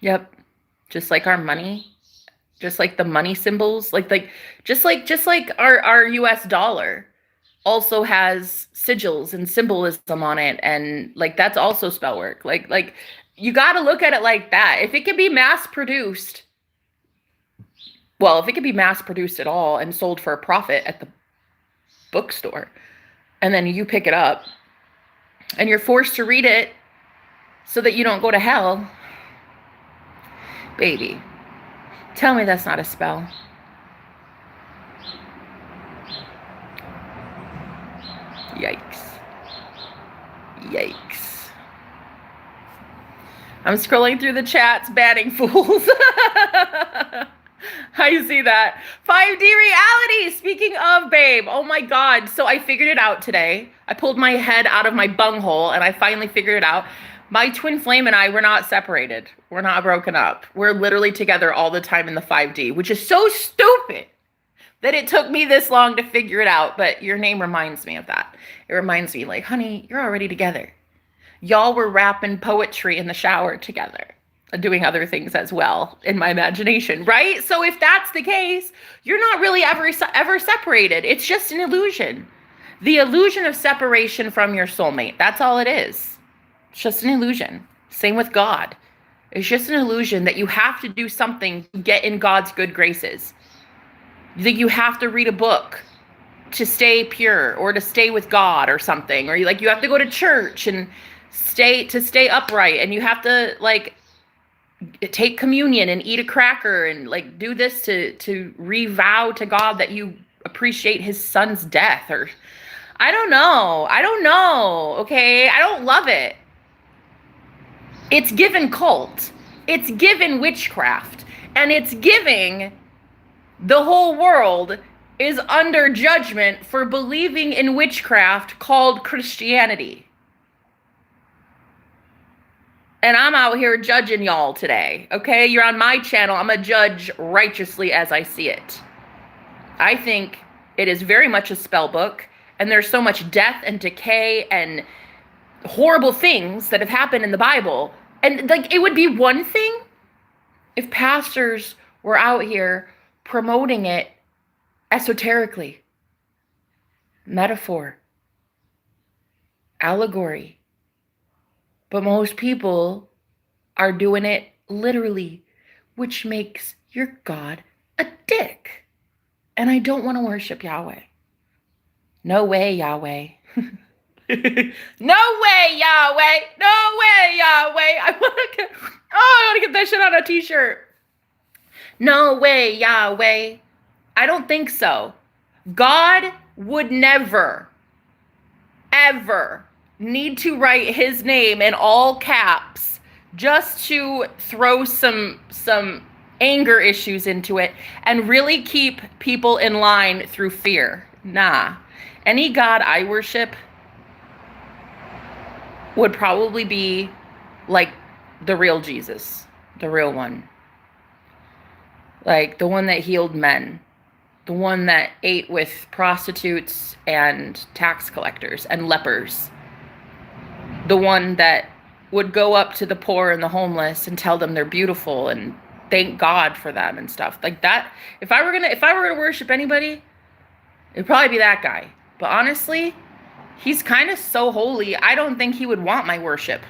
S1: Yep. Just like our money. Just like the money symbols. Just like our US dollar also has sigils and symbolism on it, and that's also spell work. You got to look at it like that. If it can be mass produced, if it can be mass produced at all and sold for a profit at the bookstore, and then you pick it up and you're forced to read it so that you don't go to hell, baby, tell me that's not a spell. Yikes. Yikes. I'm scrolling through the chats, banning fools. I see that. 5D reality. Speaking of, babe. Oh my God. So I figured it out today. I pulled my head out of my bunghole and I finally figured it out. My twin flame and I, we're not separated. We're not broken up. We're literally together all the time in the 5D, which is so stupid that it took me this long to figure it out. But your name reminds me of that. It reminds me honey, you're already together. Y'all were rapping poetry in the shower together, doing other things as well in my imagination, right? So if that's the case, you're not really ever separated. It's just an illusion. The illusion of separation from your soulmate. That's all it is. It's just an illusion. Same with God. It's just an illusion that you have to do something to get in God's good graces. You think you have to read a book to stay pure or to stay with God or something, or you have to go to church and stay upright, and you have to take communion and eat a cracker and do this to revow to God that you appreciate his son's death, or I don't know. Okay. I don't love it. It's given cult. It's given witchcraft, and it's giving the whole world is under judgment for believing in witchcraft called Christianity. And I'm out here judging y'all today, okay? You're on my channel. I'm a judge righteously as I see it. I think it is very much a spell book, And there's so much death and decay and horrible things that have happened in the Bible. And like, it would be one thing if pastors were out here promoting it esoterically, metaphor, allegory. But most people are doing it literally, which makes your God a dick. And I don't want to worship Yahweh. No way, Yahweh. No way, Yahweh. No way, Yahweh. I want to get that shit on a t-shirt. No way, Yahweh. I don't think so. God would never, ever need to write his name in all caps just to throw some anger issues into it and really keep people in line through fear. Nah. Any God I worship would probably be like the real Jesus, the real one. Like the one that healed men, the one that ate with prostitutes and tax collectors and lepers, the one that would go up to the poor and the homeless and tell them they're beautiful and thank God for them and stuff like that. If I were gonna worship anybody, it'd probably be that guy. But honestly, he's kind of so holy, I don't think he would want my worship.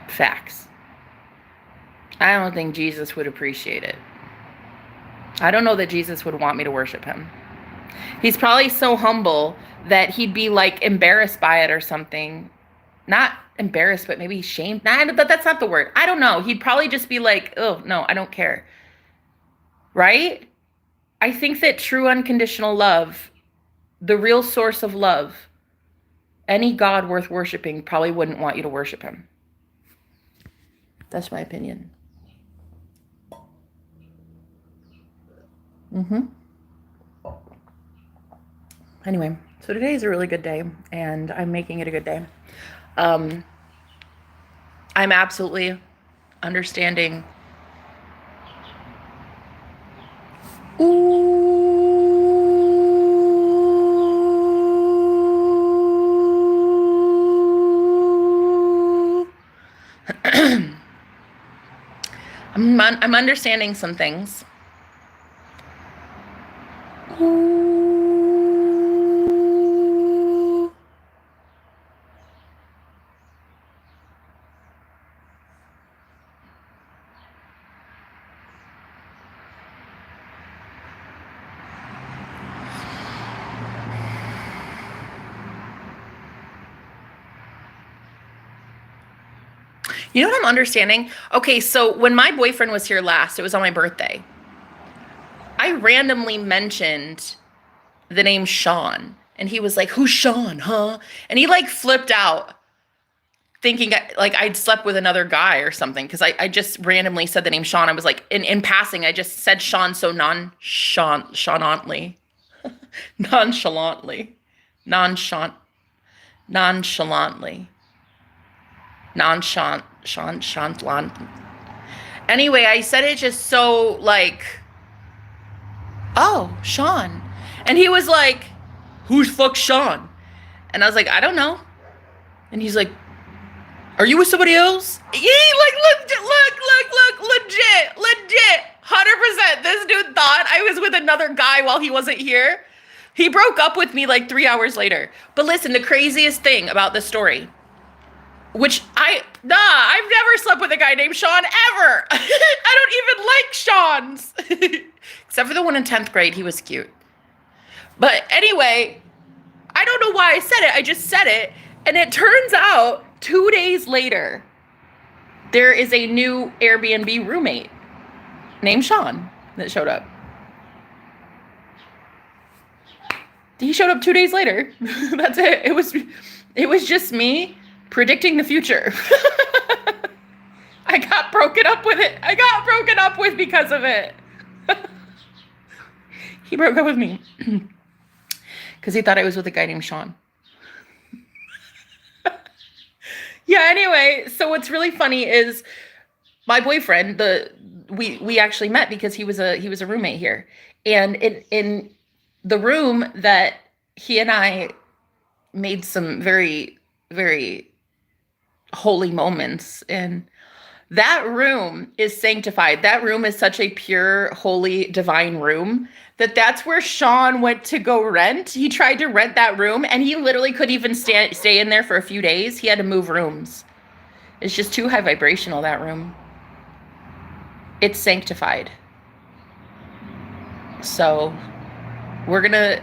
S1: Facts. I don't think Jesus would appreciate it. I don't know that Jesus would want me to worship him. He's probably so humble that he'd be like embarrassed by it or something. Not embarrassed, but maybe shamed. Nah, but that's not the word. I don't know. He'd probably just be like, oh, no, I don't care. Right? I think that true unconditional love, the real source of love, any God worth worshiping probably wouldn't want you to worship him. That's my opinion. Anyway, so today is a really good day, and I'm making it a good day. I'm absolutely understanding. I'm understanding some things. You know what I'm understanding? Okay, so when my boyfriend was here last, it was on my birthday. I randomly mentioned the name Sean, and he was like, "Who's Sean, huh?" And he like flipped out, thinking like I'd slept with another guy or something, because I just randomly said the name Sean. I was like, in passing, I just said Sean so nonchalantly, nonchalantly. Anyway, I said it just so like, oh, Sean. And he was like, "Who's fuck Sean?" And I was like, "I don't know." And he's like, "Are you with somebody else?" Look, legit, 100%. This dude thought I was with another guy while he wasn't here. He broke up with me like 3 hours later. But listen, the craziest thing about this story, which I've never slept with a guy named Sean ever. I don't even like Sean's. Except for the one in 10th grade, he was cute. But anyway, I don't know why I said it. I just said it. And it turns out 2 days later, there is a new Airbnb roommate named Sean that showed up. He showed up 2 days later. That's it. It was just me predicting the future. I got broken up with it. I got broken up with because of it. He broke up with me because he thought I was with a guy named Sean. Yeah, anyway, so what's really funny is my boyfriend, we actually met because he was a roommate here. And the room that he and I made some very, very holy moments in, that room is sanctified. That room is such a pure, holy, divine room that's where Sean went to go rent. He tried to rent that room, and he literally couldn't even stay in there for a few days. He had to move rooms. It's just too high vibrational, that room. It's sanctified. So we're gonna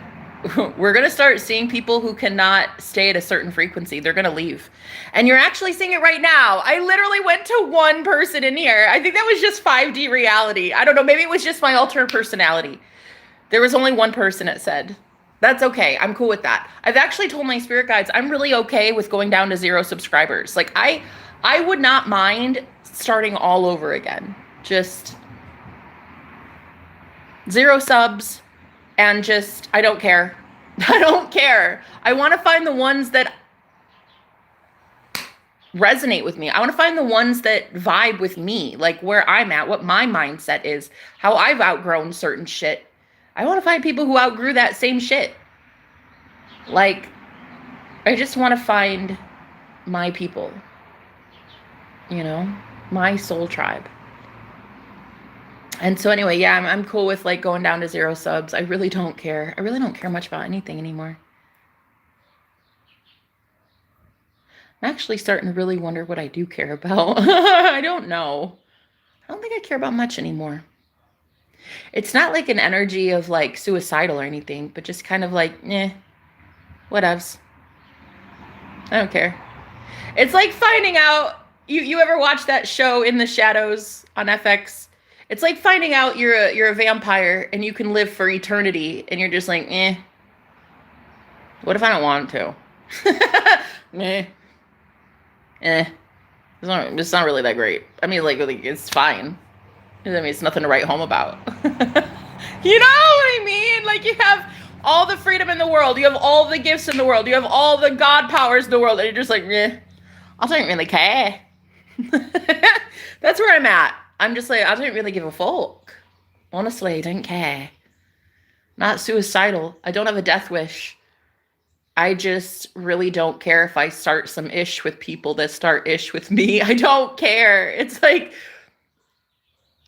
S1: start seeing people who cannot stay at a certain frequency. They're gonna leave. And you're actually seeing it right now. I literally went to one person in here. I think that was just 5D reality. I don't know, maybe it was just my alternate personality. There was only one person that said. That's okay. I'm cool with that. I've actually told my spirit guides I'm really okay with going down to 0 subscribers. Like I would not mind starting all over again. Just 0 subs. And just, I don't care. I don't care. I want to find the ones that resonate with me. I want to find the ones that vibe with me, like where I'm at, what my mindset is, how I've outgrown certain shit. I want to find people who outgrew that same shit. Like, I just want to find my people, you know, my soul tribe. And so anyway, yeah, I'm cool with like going down to 0 subs. I really don't care. I really don't care much about anything anymore. I'm actually starting to really wonder what I do care about. I don't know. I don't think I care about much anymore. It's not like an energy of like suicidal or anything, but just kind of like, whatevs. I don't care. It's like finding out, you ever watch that show In the Shadows on FX? It's like finding out you're a vampire and you can live for eternity, and you're just like, what if I don't want to? It's not really that great. I mean, like it's fine. I mean, it's nothing to write home about. You know what I mean? Like, you have all the freedom in the world. You have all the gifts in the world. You have all the God powers in the world. And you're just like, I don't really care. That's where I'm at. I'm just like, I don't really give a fuck. Honestly, I don't care. Not suicidal. I don't have a death wish. I just really don't care if I start some ish with people that start ish with me. I don't care. It's like,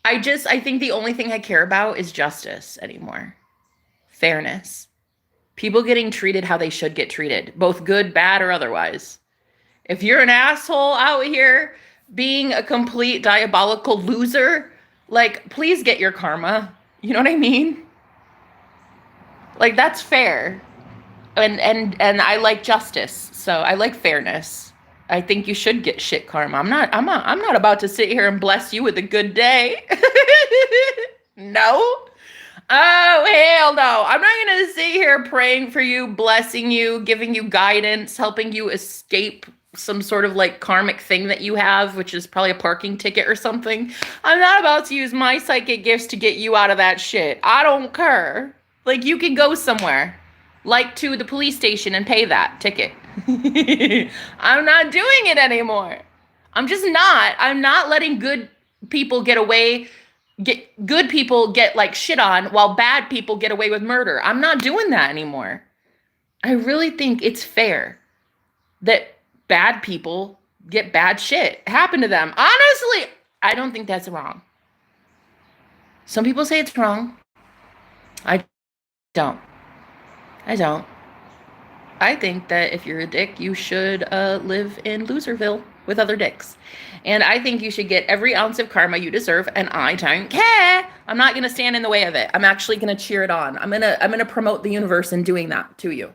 S1: I think the only thing I care about is justice anymore. Fairness. People getting treated how they should get treated, both good, bad, or otherwise. If you're an asshole out here being a complete diabolical loser, like, please get your karma. You know what I mean? Like, that's fair. And I like justice, so I like fairness. I think you should get shit karma. I'm not about to sit here and bless you with a good day. No. Oh, hell no. I'm not going to sit here praying for you, blessing you, giving you guidance, helping you escape some sort of like karmic thing that you have, which is probably a parking ticket or something. I'm not about to use my psychic gifts to get you out of that shit. I don't care. Like, you can go somewhere, like to the police station, and pay that ticket. I'm not doing it anymore. I'm not letting good people get like shit on while bad people get away with murder. I'm not doing that anymore. I really think it's fair that bad people get bad shit happen to them. Honestly, I don't think that's wrong. Some people say it's wrong. I don't. I think that if you're a dick, you should live in Loserville with other dicks. And I think you should get every ounce of karma you deserve, and I don't care. I'm not going to stand in the way of it. I'm actually going to cheer it on. I'm going to promote the universe in doing that to you.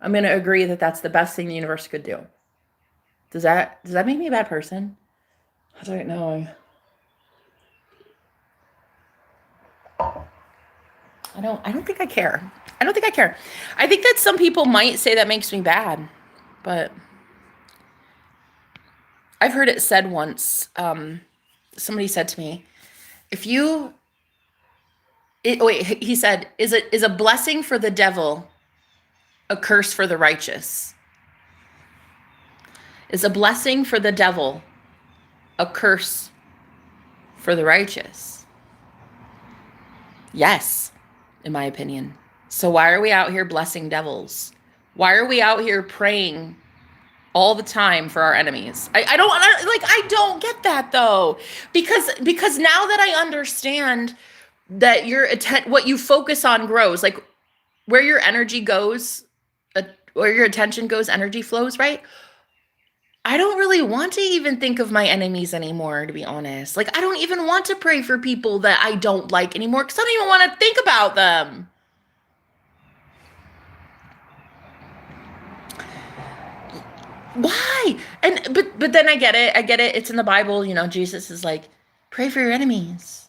S1: I'm going to agree that that's the best thing the universe could do. Does that make me a bad person? I don't know. I don't think I care. I don't think I care. I think that some people might say that makes me bad, but I've heard it said once. Somebody said to me, he said, is a blessing for the devil a curse for the righteous? Is a blessing for the devil a curse for the righteous? Yes, in my opinion. So why are we out here blessing devils? Why are we out here praying all the time for our enemies? I don't get that though. Because now that I understand that what you focus on grows, like where your energy goes, where your attention goes, energy flows, right? I don't really want to even think of my enemies anymore, to be honest. Like, I don't even want to pray for people that I don't like anymore because I don't even want to think about them. Why? But then I get it. I get it. It's in the Bible. Jesus is like, pray for your enemies.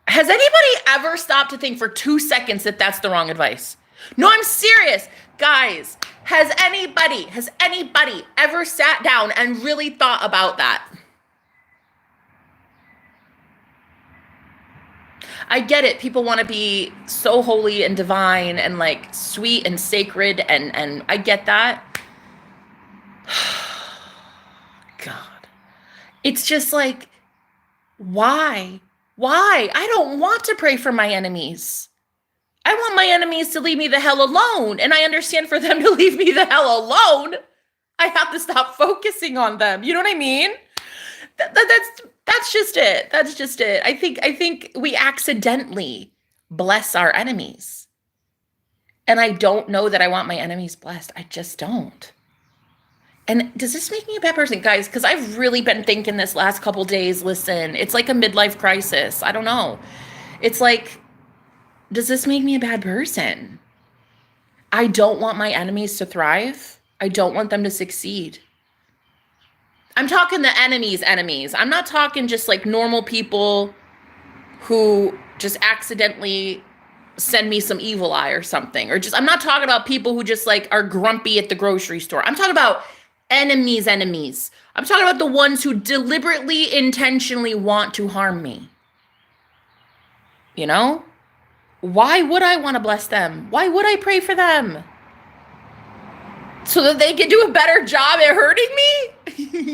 S1: Has anybody ever stopped to think for 2 seconds that that's the wrong advice? No, I'm serious. Guys, has anybody ever sat down and really thought about that? I get it. People want to be so holy and divine and like sweet and sacred and I get that. God. It's just like, why? Why? I don't want to pray for my enemies. I want my enemies to leave me the hell alone. And I understand for them to leave me the hell alone, I have to stop focusing on them. You know what I mean? That's just it. That's just it. I think we accidentally bless our enemies. And I don't know that I want my enemies blessed. I just don't. And does this make me a bad person, guys? Because I've really been thinking this last couple days. Listen, it's like a midlife crisis. I don't know. It's like, does this make me a bad person? I don't want my enemies to thrive. I don't want them to succeed. I'm talking the enemies. I'm not talking just like normal people who just accidentally send me some evil eye or something. I'm not talking about people who just like are grumpy at the grocery store. I'm talking about enemies. I'm talking about the ones who deliberately, intentionally want to harm me. You know? Why would I want to bless them? Why would I pray for them? So that they can do a better job at hurting me?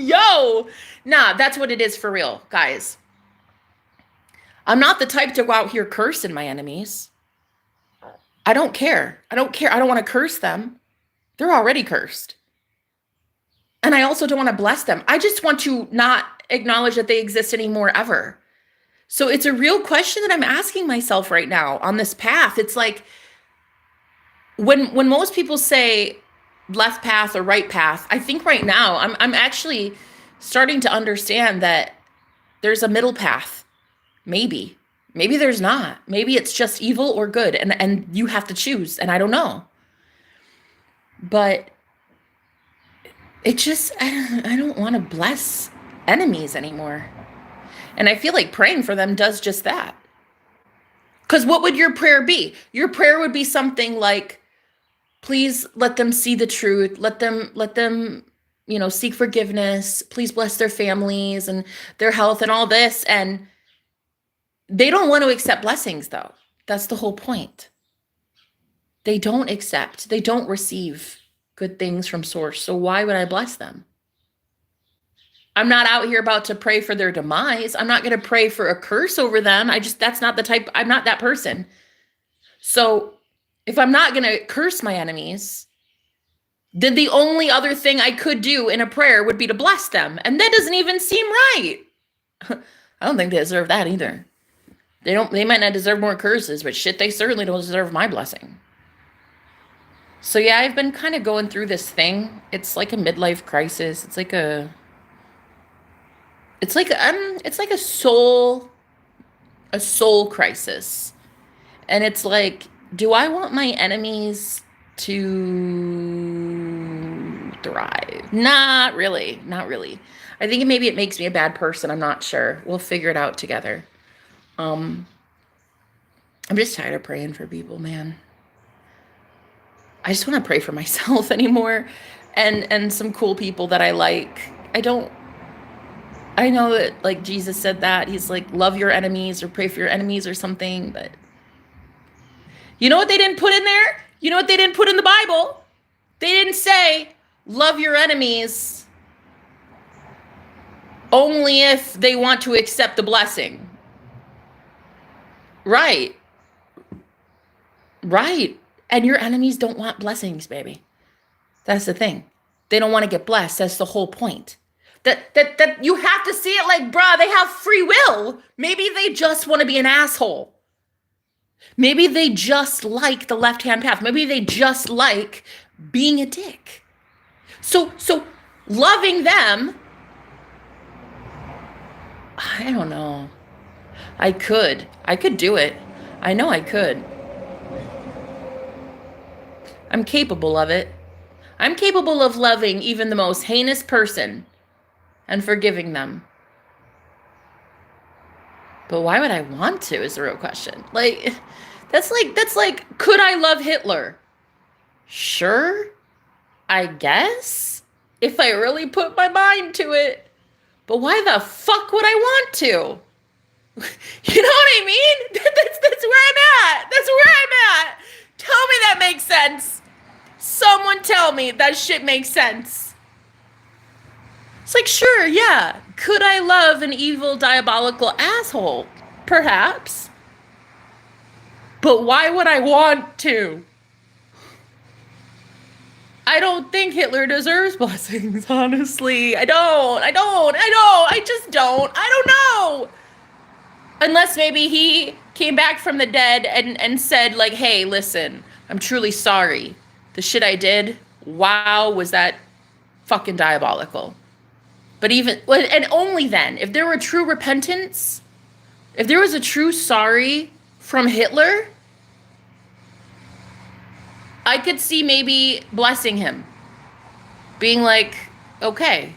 S1: Yo, nah, that's what it is for real, guys. I'm not the type to go out here cursing my enemies. I don't care. I don't want to curse them. They're already cursed. And I also don't want to bless them. I just want to not acknowledge that they exist anymore ever. So it's a real question that I'm asking myself right now on this path. It's like when most people say left path or right path, I think right now I'm actually starting to understand that there's a middle path. Maybe there's not. Maybe it's just evil or good and you have to choose, and I don't know. But it just I don't want to bless enemies anymore. And I feel like praying for them does just that. Because what would your prayer be? Your prayer would be something like, please let them see the truth. Let them, seek forgiveness. Please bless their families and their health and all this. And they don't want to accept blessings, though. That's the whole point. They don't accept. They don't receive good things from source. So why would I bless them? I'm not out here about to pray for their demise. I'm not going to pray for a curse over them. That's not the type, I'm not that person. So if I'm not going to curse my enemies, then the only other thing I could do in a prayer would be to bless them. And that doesn't even seem right. I don't think they deserve that either. They might not deserve more curses, but shit, they certainly don't deserve my blessing. So yeah, I've been kind of going through this thing. It's like a midlife crisis. It's like a soul crisis. And it's like, do I want my enemies to thrive? Not really. I think maybe it makes me a bad person. I'm not sure. We'll figure it out together. I'm just tired of praying for people, man. I just want to pray for myself anymore and some cool people that I like. I know that like Jesus said that. He's like, love your enemies or pray for your enemies or something, but you know what they didn't put in there? You know what they didn't put in the Bible? They didn't say, love your enemies only if they want to accept the blessing. Right. Right. And your enemies don't want blessings, baby. That's the thing. They don't want to get blessed. That's the whole point. That you have to see it like, bruh, they have free will. Maybe they just want to be an asshole. Maybe they just like the left-hand path. Maybe they just like being a dick. So loving them, I don't know. I could do it. I know I could. I'm capable of it. I'm capable of loving even the most heinous person and forgiving them. But why would I want to is the real question. That's like, could I love Hitler? Sure, I guess, if I really put my mind to it. But why the fuck would I want to? You know what I mean? That's where I'm at. That's where I'm at. Tell me that makes sense. Someone tell me that shit makes sense. It's like, sure, yeah. Could I love an evil, diabolical asshole? Perhaps. But why would I want to? I don't think Hitler deserves blessings, honestly. I just don't. I don't know. Unless maybe he came back from the dead and said, like, hey, listen, I'm truly sorry. The shit I did, wow, was that fucking diabolical. But even, and only then, if there were true repentance, if there was a true sorry from Hitler, I could see maybe blessing him. Being like, okay,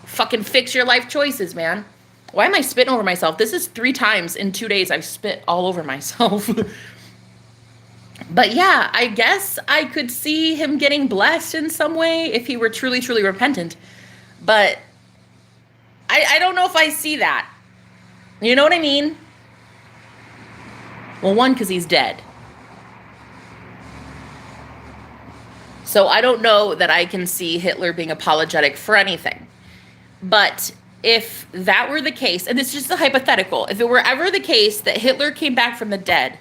S1: fucking fix your life choices, man. Why am I spitting over myself? This is 3 times in 2 days I've spit all over myself. But yeah, I guess I could see him getting blessed in some way if he were truly, truly repentant. But I don't know if I see that. You know what I mean? Well, one, because he's dead. So I don't know that I can see Hitler being apologetic for anything. But if that were the case, and it's just a hypothetical, if it were ever the case that Hitler came back from the dead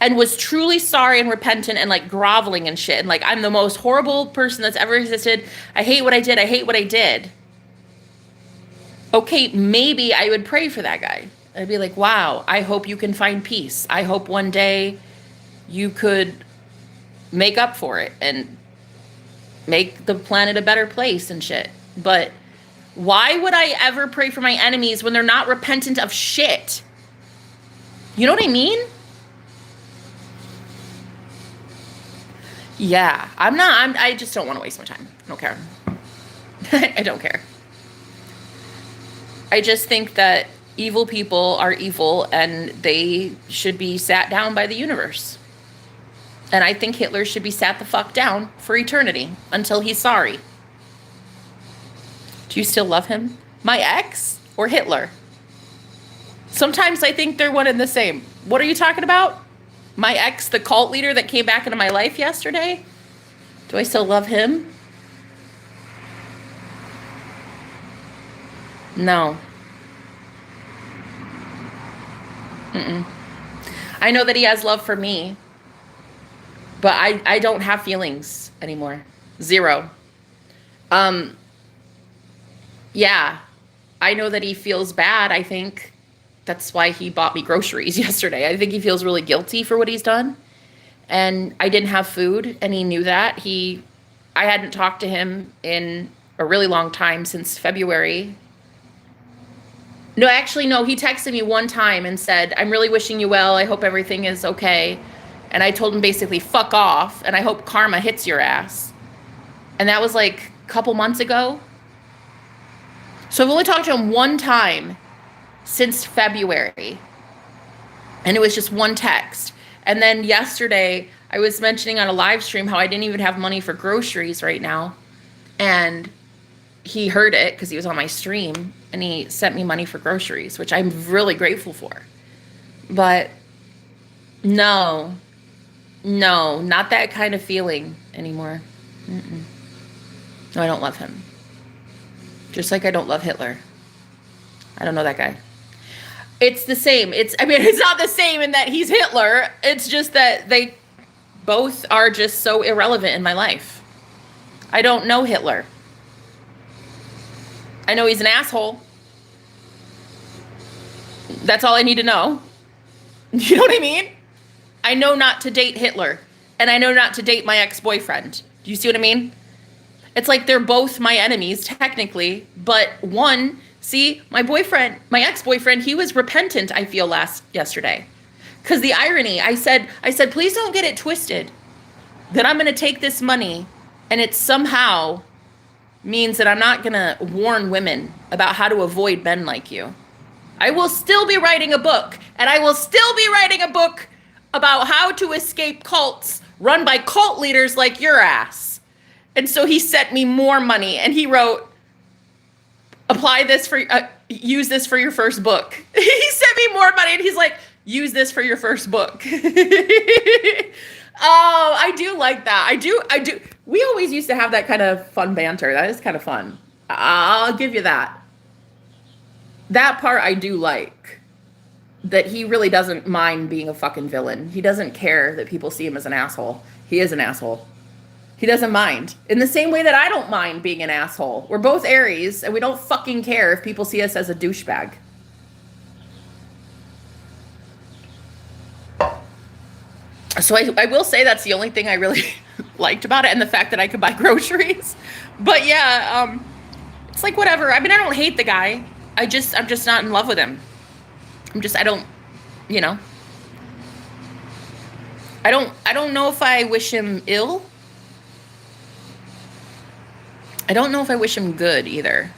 S1: and was truly sorry and repentant and like groveling and shit, and like, I'm the most horrible person that's ever existed, I hate what I did, I hate what I did. Okay, maybe I would pray for that guy. I'd be like, wow, I hope you can find peace. I hope one day you could make up for it and make the planet a better place and shit. But why would I ever pray for my enemies when they're not repentant of shit? You know what I mean? Yeah, I just don't want to waste my time. I don't care. I don't care. I just think that evil people are evil and they should be sat down by the universe. And I think Hitler should be sat the fuck down for eternity until he's sorry. Do you still love him? My ex or Hitler? Sometimes I think they're one and the same. What are you talking about? My ex, the cult leader that came back into my life yesterday? Do I still love him? No. I know that he has love for me, but I don't have feelings anymore. Zero. Yeah, I know that he feels bad. I think that's why he bought me groceries yesterday. I think he feels really guilty for what he's done. And I didn't have food, and he knew that. I hadn't talked to him in a really long time, since February. No, actually, no, he texted me one time and said, I'm really wishing you well. I hope everything is okay. And I told him basically, fuck off, and I hope karma hits your ass. And that was like a couple months ago. So I've only talked to him one time since February. And it was just one text. And then yesterday, I was mentioning on a live stream how I didn't even have money for groceries right now. And he heard it because he was on my stream, and he sent me money for groceries, which I'm really grateful for. But no, not that kind of feeling anymore. No, I don't love him. Just like I don't love Hitler. I don't know that guy. It's the same. I mean, it's not the same in that he's Hitler. It's just that they both are just so irrelevant in my life. I don't know Hitler. I know he's an asshole. That's all I need to know. You know what I mean? I know not to date Hitler. And I know not to date my ex-boyfriend. Do you see what I mean? It's like they're both my enemies, technically. But one, see, my ex-boyfriend, he was repentant, I feel, yesterday. Because the irony, I said, please don't get it twisted that I'm going to take this money and it somehow means that I'm not going to warn women about how to avoid men like you. I will still be writing a book, and I will still be writing a book about how to escape cults run by cult leaders like your ass. And so he sent me more money, and he wrote, use this for your first book. He sent me more money, and he's like, use this for your first book. Oh, I do like that. I do. We always used to have that kind of fun banter. That is kind of fun. I'll give you that. That part I do like. That he really doesn't mind being a fucking villain. He doesn't care that people see him as an asshole. He is an asshole. He doesn't mind. In the same way that I don't mind being an asshole. We're both Aries, and we don't fucking care if people see us as a douchebag. So I will say that's the only thing I really liked about it, and the fact that I could buy groceries. But yeah, it's like whatever. I mean, I don't hate the guy. I'm just not in love with him. I don't know if I wish him ill. I don't know if I wish him good either.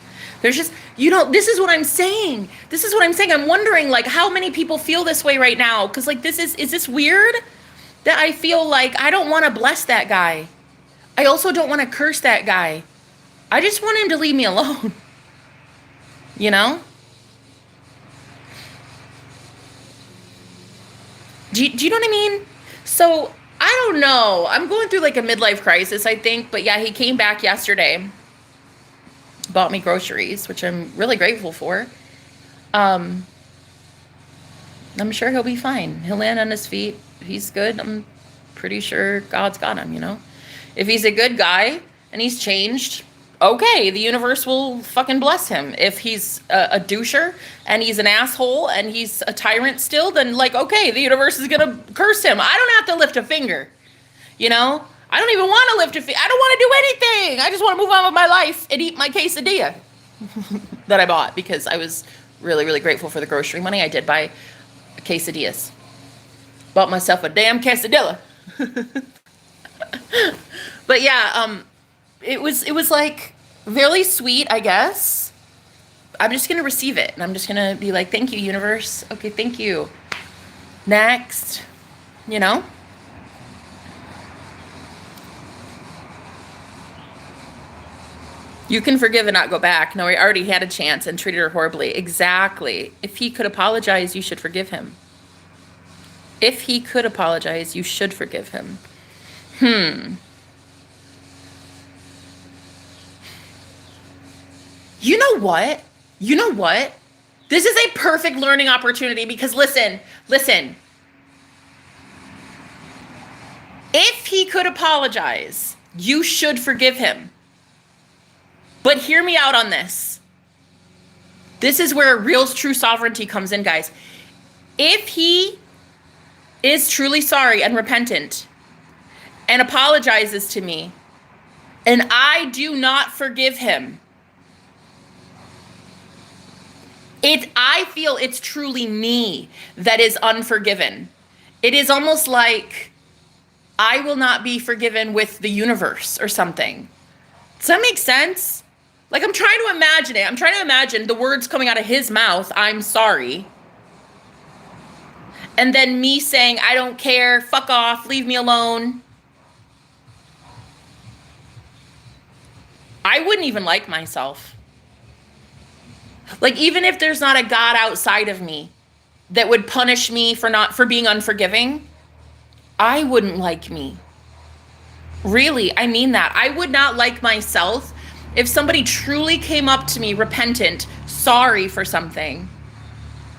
S1: There's just, this is what I'm saying. I'm wondering, like, how many people feel this way right now? Because, like, is this weird? That I feel like I don't want to bless that guy. I also don't want to curse that guy. I just want him to leave me alone. You know? Do you know what I mean? So, I don't know. I'm going through like a midlife crisis, I think. But yeah, he came back yesterday. Bought me groceries, which I'm really grateful for. I'm sure he'll be fine. He'll land on his feet. He's good. I'm pretty sure God's got him, If he's a good guy and he's changed, okay, the universe will fucking bless him. If he's a doucher and he's an asshole and he's a tyrant still, then like, okay, the universe is going to curse him. I don't have to lift a finger, I don't even want to lift a finger. I don't want to do anything. I just want to move on with my life and eat my quesadilla that I bought because I was really, really grateful for the grocery money. I did buy quesadillas. Bought myself a damn quesadilla. But yeah, it was like really sweet, I guess. I'm just going to receive it. And I'm just going to be like, thank you, universe. Okay, thank you. Next, You can forgive and not go back. No, he already had a chance and treated her horribly. Exactly. If he could apologize, you should forgive him. If he could apologize, you should forgive him. You know what? This is a perfect learning opportunity because listen. If he could apologize, you should forgive him. But hear me out on this. This is where real true sovereignty comes in, guys. If he is truly sorry and repentant and apologizes to me and I do not forgive him, I feel it's truly me that is unforgiven. It is almost like I will not be forgiven with the universe or something. Does that make sense? Like, I'm trying to imagine it. I'm trying to imagine the words coming out of his mouth, I'm sorry. And then me saying, I don't care, fuck off, leave me alone. I wouldn't even like myself. Like, even if there's not a God outside of me that would punish me for being unforgiving, I wouldn't like me. Really, I mean that. I would not like myself if somebody truly came up to me repentant, sorry for something,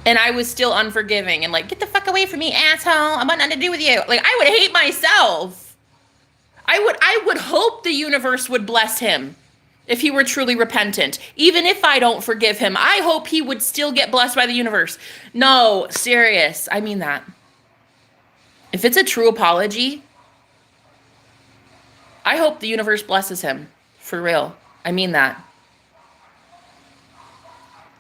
S1: and I was still unforgiving and like, get the fuck away from me, asshole. I want nothing to do with you. Like, I would hate myself. I would hope the universe would bless him if he were truly repentant. Even if I don't forgive him, I hope he would still get blessed by the universe. No, serious. I mean that. If it's a true apology, I hope the universe blesses him. For real. I mean that.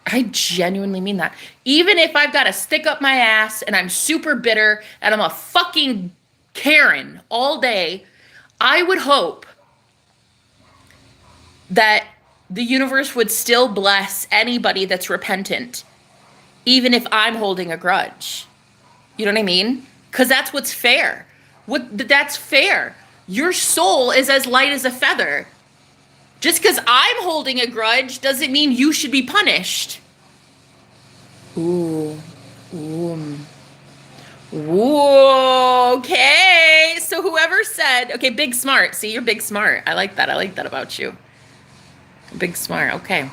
S1: I genuinely mean that. Even if I've got to stick up my ass and I'm super bitter and I'm a fucking Karen all day, I would hope that the universe would still bless anybody that's repentant, even if I'm holding a grudge. You know what I mean? Because that's what's fair. That's fair. Your soul is as light as a feather. Just because I'm holding a grudge doesn't mean you should be punished. Ooh. Okay. So whoever said, okay, big smart. See, you're big smart. I like that. I like that about you. Big smart. Okay.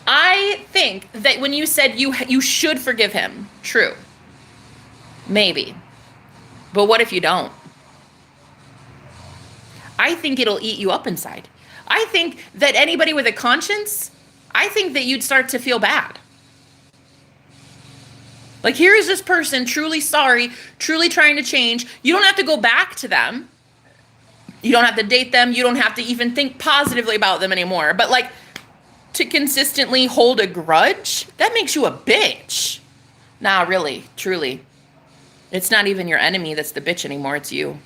S1: I think that when you said you should forgive him, true. Maybe. But what if you don't? I think it'll eat you up inside. I think that anybody with a conscience, I think that you'd start to feel bad. Like, here is this person truly sorry, truly trying to change. You don't have to go back to them. You don't have to date them. You don't have to even think positively about them anymore. But like, to consistently hold a grudge, that makes you a bitch. Nah, really, truly. It's not even your enemy that's the bitch anymore. It's you.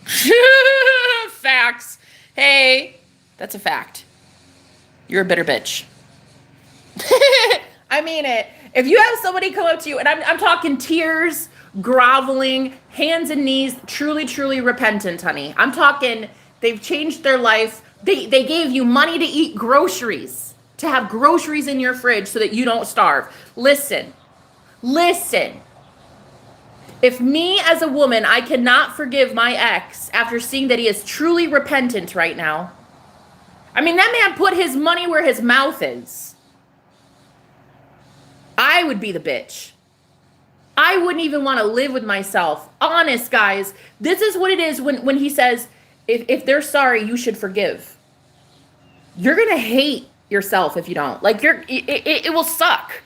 S1: Facts. Hey, that's a fact. You're a bitter bitch. I mean it. If you have somebody come up to you, and I'm talking tears, groveling, hands and knees, truly, truly repentant, honey. I'm talking they've changed their life. They gave you money to eat groceries, to have groceries in your fridge so that you don't starve. Listen. If me as a woman, I cannot forgive my ex after seeing that he is truly repentant right now. I mean, that man put his money where his mouth is. I would be the bitch. I wouldn't even want to live with myself. Honest, guys, this is what it is when he says, if they're sorry, you should forgive. You're going to hate yourself if you don't. Like, it will suck.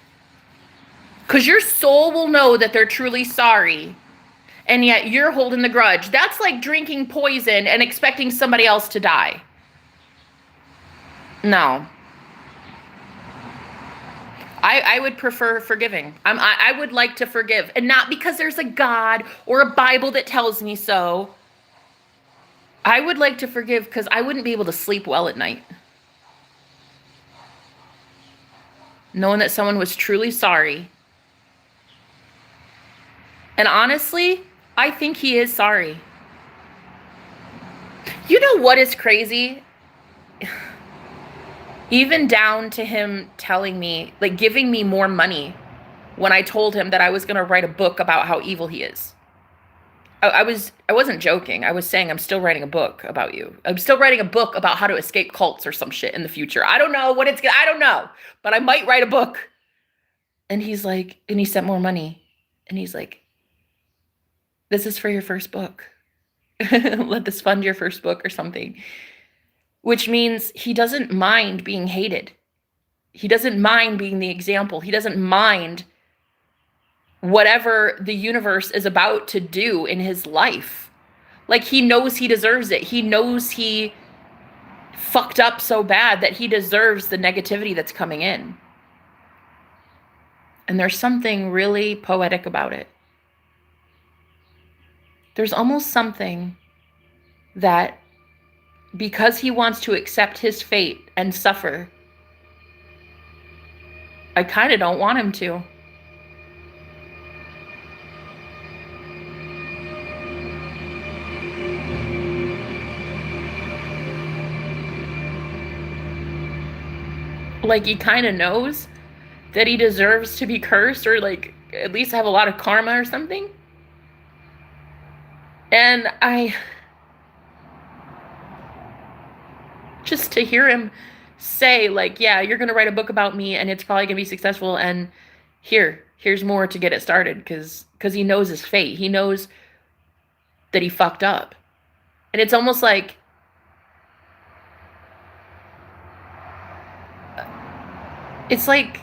S1: Because your soul will know that they're truly sorry, and yet you're holding the grudge. That's like drinking poison and expecting somebody else to die. No. I would prefer forgiving. I would like to forgive. And not because there's a God or a Bible that tells me so. I would like to forgive because I wouldn't be able to sleep well at night. Knowing that someone was truly sorry. And honestly, I think he is sorry. You know what is crazy? Even down to him telling me, like giving me more money when I told him that I was going to write a book about how evil he is. I wasn't joking. I was saying I'm still writing a book about you. I'm still writing a book about how to escape cults or some shit in the future. I don't know what I don't know, but I might write a book. And he's like, and he sent more money. And he's like, this is for your first book. Let this fund your first book or something. Which means he doesn't mind being hated. He doesn't mind being the example. He doesn't mind whatever the universe is about to do in his life. Like, he knows he deserves it. He knows he fucked up so bad that he deserves the negativity that's coming in. And there's something really poetic about it. There's almost something that, because he wants to accept his fate and suffer, I kind of don't want him to. Like, he kind of knows that he deserves to be cursed, or like at least have a lot of karma or something. And just to hear him say, like, yeah, you're going to write a book about me and it's probably going to be successful, and here here's more to get it started, because he knows his fate. He knows that he fucked up. And it's almost like it's like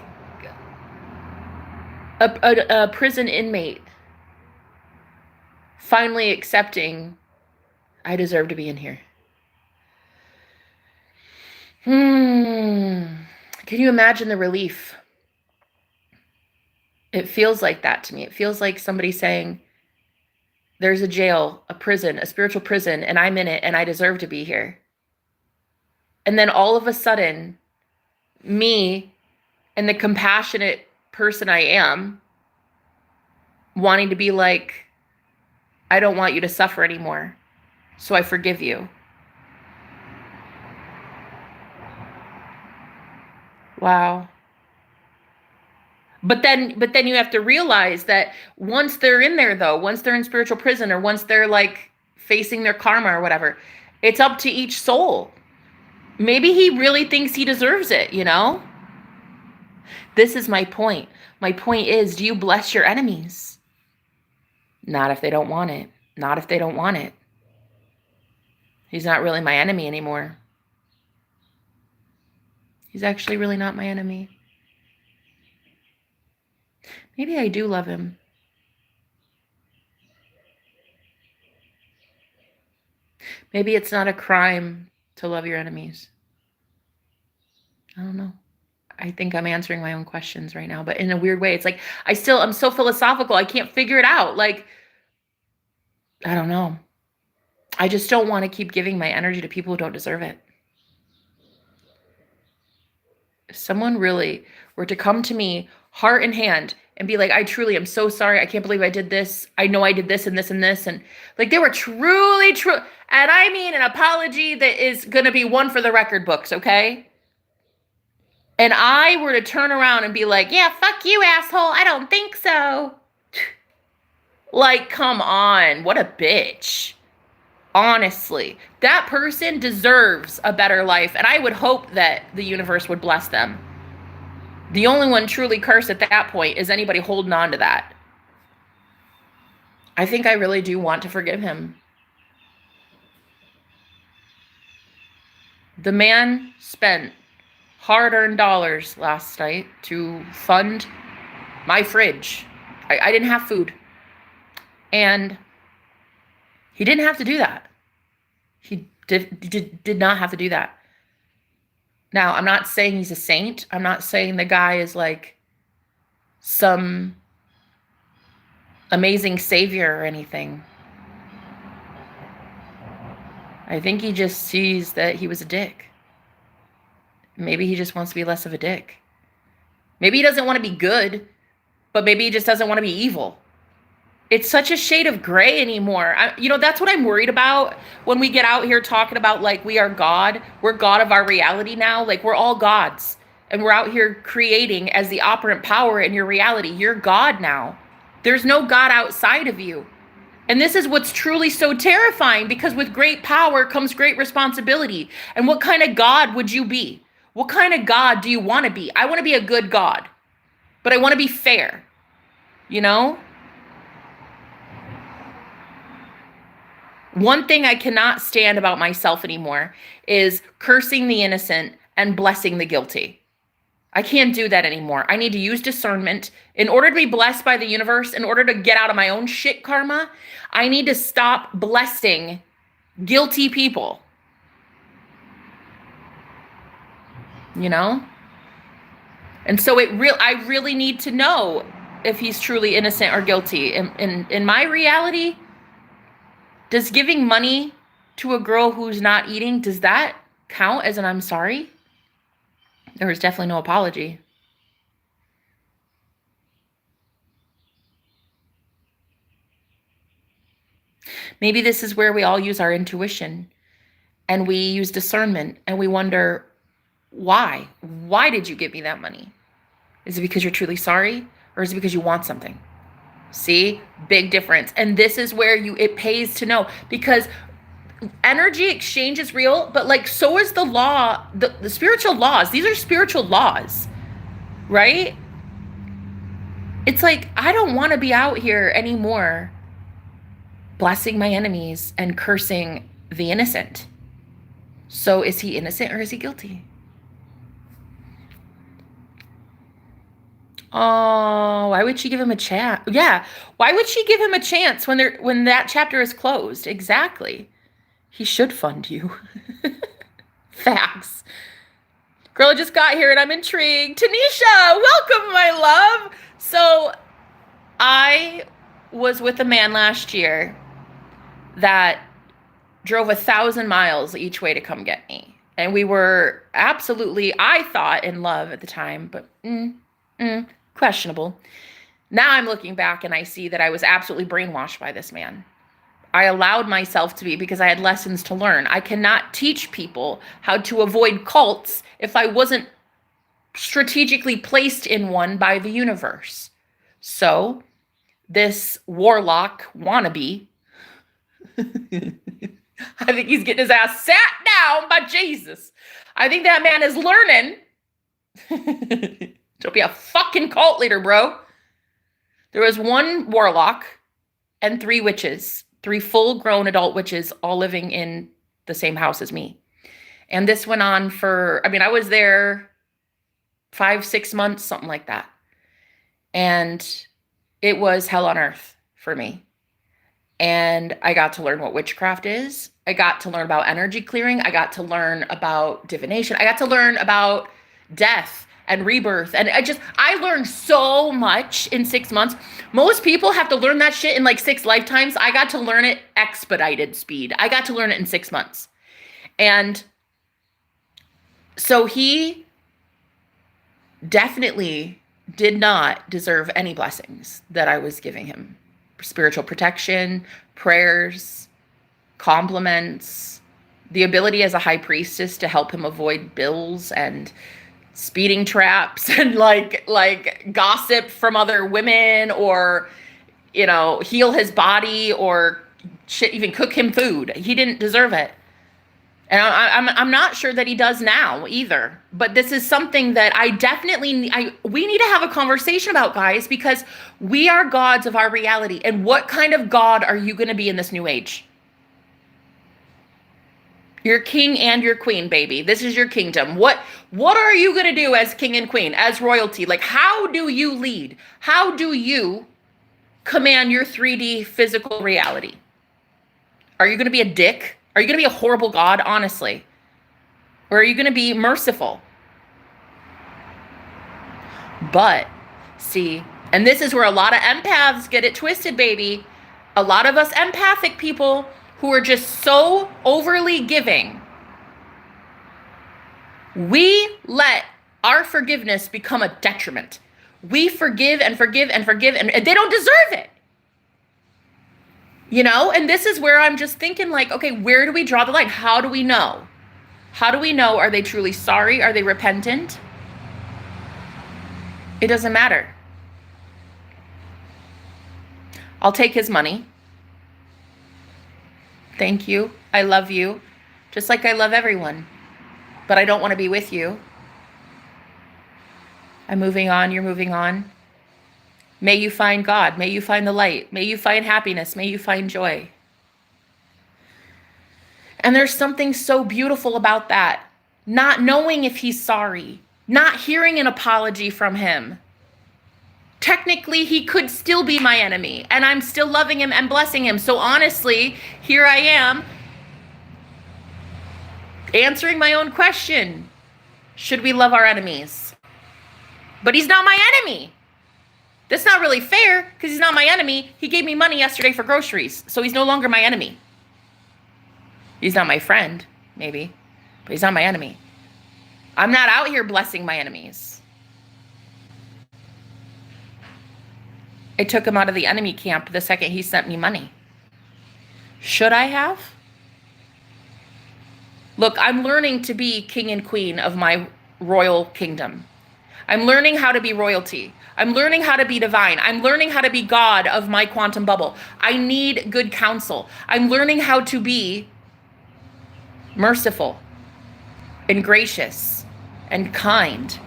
S1: a prison inmate finally accepting, I deserve to be in here. Can you imagine the relief? It feels like that to me. It feels like somebody saying, there's a jail, a prison, a spiritual prison, and I'm in it, and I deserve to be here. And then all of a sudden, me and the compassionate person I am, wanting to be like, I don't want you to suffer anymore, so I forgive you. Wow. But then you have to realize that once they're in there, though, once they're in spiritual prison, or once they're like facing their karma or whatever, it's up to each soul. Maybe he really thinks he deserves it, you know? This is my point. My point is, do you bless your enemies? Not if they don't want it. Not if they don't want it. He's not really my enemy anymore. He's actually really not my enemy. Maybe I do love him. Maybe it's not a crime to love your enemies. I don't know. I think I'm answering my own questions right now, but in a weird way. It's like, I'm so philosophical. I can't figure it out. Like, I don't know. I just don't want to keep giving my energy to people who don't deserve it. If someone really were to come to me heart in hand and be like, I truly am so sorry. I can't believe I did this. I know I did this and this and this. And like, they were truly true. And I mean an apology that is going to be one for the record books, okay? And I were to turn around and be like, yeah, fuck you, asshole. I don't think so. Like, come on. What a bitch. Honestly, that person deserves a better life. And I would hope that the universe would bless them. The only one truly cursed at that point is anybody holding on to that. I think I really do want to forgive him. The man spent hard-earned dollars last night to fund my fridge. I didn't have food. And he didn't have to do that. He did not have to do that. Now, I'm not saying he's a saint. I'm not saying the guy is like some amazing savior or anything. I think he just sees that he was a dick. Maybe he just wants to be less of a dick. Maybe he doesn't want to be good, but maybe he just doesn't want to be evil. It's such a shade of gray anymore. That's what I'm worried about when we get out here talking about, like, we are God. We're God of our reality now. Like, we're all gods. And we're out here creating as the operant power in your reality. You're God now. There's no God outside of you. And this is what's truly so terrifying, because with great power comes great responsibility. And what kind of God would you be? What kind of God do you want to be? I want to be a good God, but I want to be fair, you know? One thing I cannot stand about myself anymore is cursing the innocent and blessing the guilty. I can't do that anymore. I need to use discernment. In order to be blessed by the universe, in order to get out of my own shit karma, I need to stop blessing guilty people. You know? And so I really need to know if he's truly innocent or guilty. In my reality, does giving money to a girl who's not eating, does that count as an I'm sorry? There was definitely no apology. Maybe this is where we all use our intuition and we use discernment and we wonder, why? Why did you give me that money? Is it because you're truly sorry, or is it because you want something? See, big difference. And this is where it pays to know, because energy exchange is real, but like, so is the law, the spiritual laws. These are spiritual laws, right? It's like, I don't want to be out here anymore blessing my enemies and cursing the innocent. So is he innocent or is he guilty? Oh, why would she give him a chance? Yeah, why would she give him a chance when that chapter is closed? Exactly. He should fund you. Facts. Girl, I just got here and I'm intrigued. Tanisha, welcome, my love. So I was with a man last year that drove 1,000 miles each way to come get me. And we were absolutely, I thought, in love at the time, but questionable. Now I'm looking back and I see that I was absolutely brainwashed by this man. I allowed myself to be because I had lessons to learn. I cannot teach people how to avoid cults if I wasn't strategically placed in one by the universe. So this warlock wannabe, I think he's getting his ass sat down by Jesus. I think that man is learning. Don't be a fucking cult leader, bro. There was one warlock and 3 witches, 3 full-grown adult witches, all living in the same house as me. And this went on for, I was there 5-6 months, something like that. And it was hell on earth for me. And I got to learn what witchcraft is. I got to learn about energy clearing. I got to learn about divination. I got to learn about death and rebirth. And I learned so much in 6 months. Most people have to learn that shit in like 6 lifetimes. I got to learn it expedited speed. I got to learn it in 6 months. And so he definitely did not deserve any blessings that I was giving him. Spiritual protection, prayers, compliments, the ability as a high priestess to help him avoid bills and speeding traps and like gossip from other women, or heal his body, or shit, even cook him food. He didn't deserve it. And I'm not sure that he does now either. But this is something that we need to have a conversation about, guys, because we are gods of our reality. And what kind of God are you going to be in this new age? You're king and you're queen, baby. This is your kingdom. What are you going to do as king and queen, as royalty? Like, how do you lead? How do you command your 3D physical reality? Are you going to be a dick? Are you going to be a horrible God, honestly? Or are you going to be merciful? But, see, and this is where a lot of empaths get it twisted, baby. A lot of us empathic people who are just so overly giving, we let our forgiveness become a detriment. We forgive and forgive and forgive, and they don't deserve it. And this is where I'm just thinking, like, okay, where do we draw the line? How do we know? How do we know? Are they truly sorry? Are they repentant? It doesn't matter. I'll take his money. Thank you. I love you. Just like I love everyone. But I don't want to be with you. I'm moving on. You're moving on. May you find God. May you find the light. May you find happiness. May you find joy. And there's something so beautiful about that. Not knowing if he's sorry. Not hearing an apology from him. Technically, he could still be my enemy. And I'm still loving him and blessing him. So honestly, here I am answering my own question. Should we love our enemies? But he's not my enemy. That's not really fair because he's not my enemy. He gave me money yesterday for groceries, so he's no longer my enemy. He's not my friend, maybe, but he's not my enemy. I'm not out here blessing my enemies. I took him out of the enemy camp the second he sent me money. Should I have? Look, I'm learning to be king and queen of my royal kingdom. I'm learning how to be royalty. I'm learning how to be divine. I'm learning how to be God of my quantum bubble. I need good counsel. I'm learning how to be merciful and gracious and kind.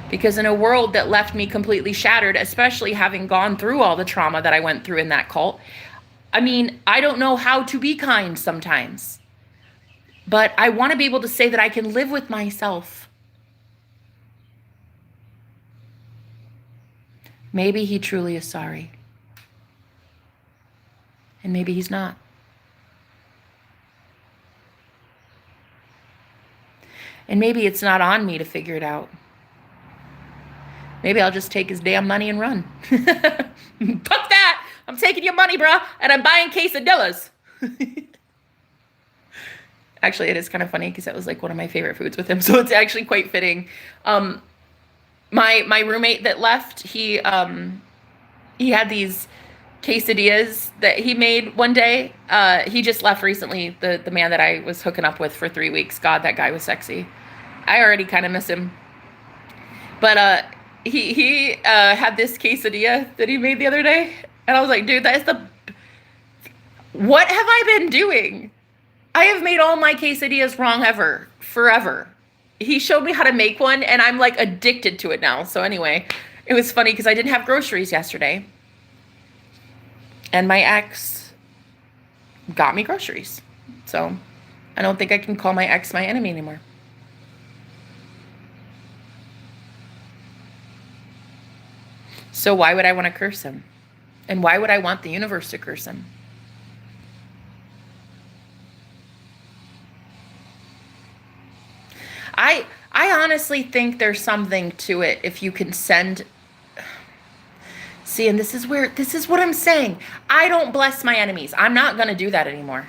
S1: Because in a world that left me completely shattered, especially having gone through all the trauma that I went through in that cult, I mean, I don't know how to be kind sometimes. But I want to be able to say that I can live with myself. Maybe he truly is sorry. And maybe he's not. And maybe it's not on me to figure it out. Maybe I'll just take his damn money and run. Fuck that! I'm taking your money, bruh, and I'm buying quesadillas. Actually, it is kind of funny because that was like one of my favorite foods with him, so it's actually quite fitting. My roommate that left, he had these quesadillas that he made one day. He just left recently, the man that I was hooking up with for 3 weeks. God, that guy was sexy. I already kind of miss him. But he had this quesadilla that he made the other day, and I was like, dude, that is what have I been doing? I have made all my quesadillas wrong forever. He showed me how to make one, and I'm like addicted to it now. So anyway, it was funny because I didn't have groceries yesterday, and my ex got me groceries. So I don't think I can call my ex my enemy anymore. So why would I want to curse him? And why would I want the universe to curse him? I honestly think there's something to it if you can send. See, and this is what I'm saying. I don't bless my enemies. I'm not going to do that anymore.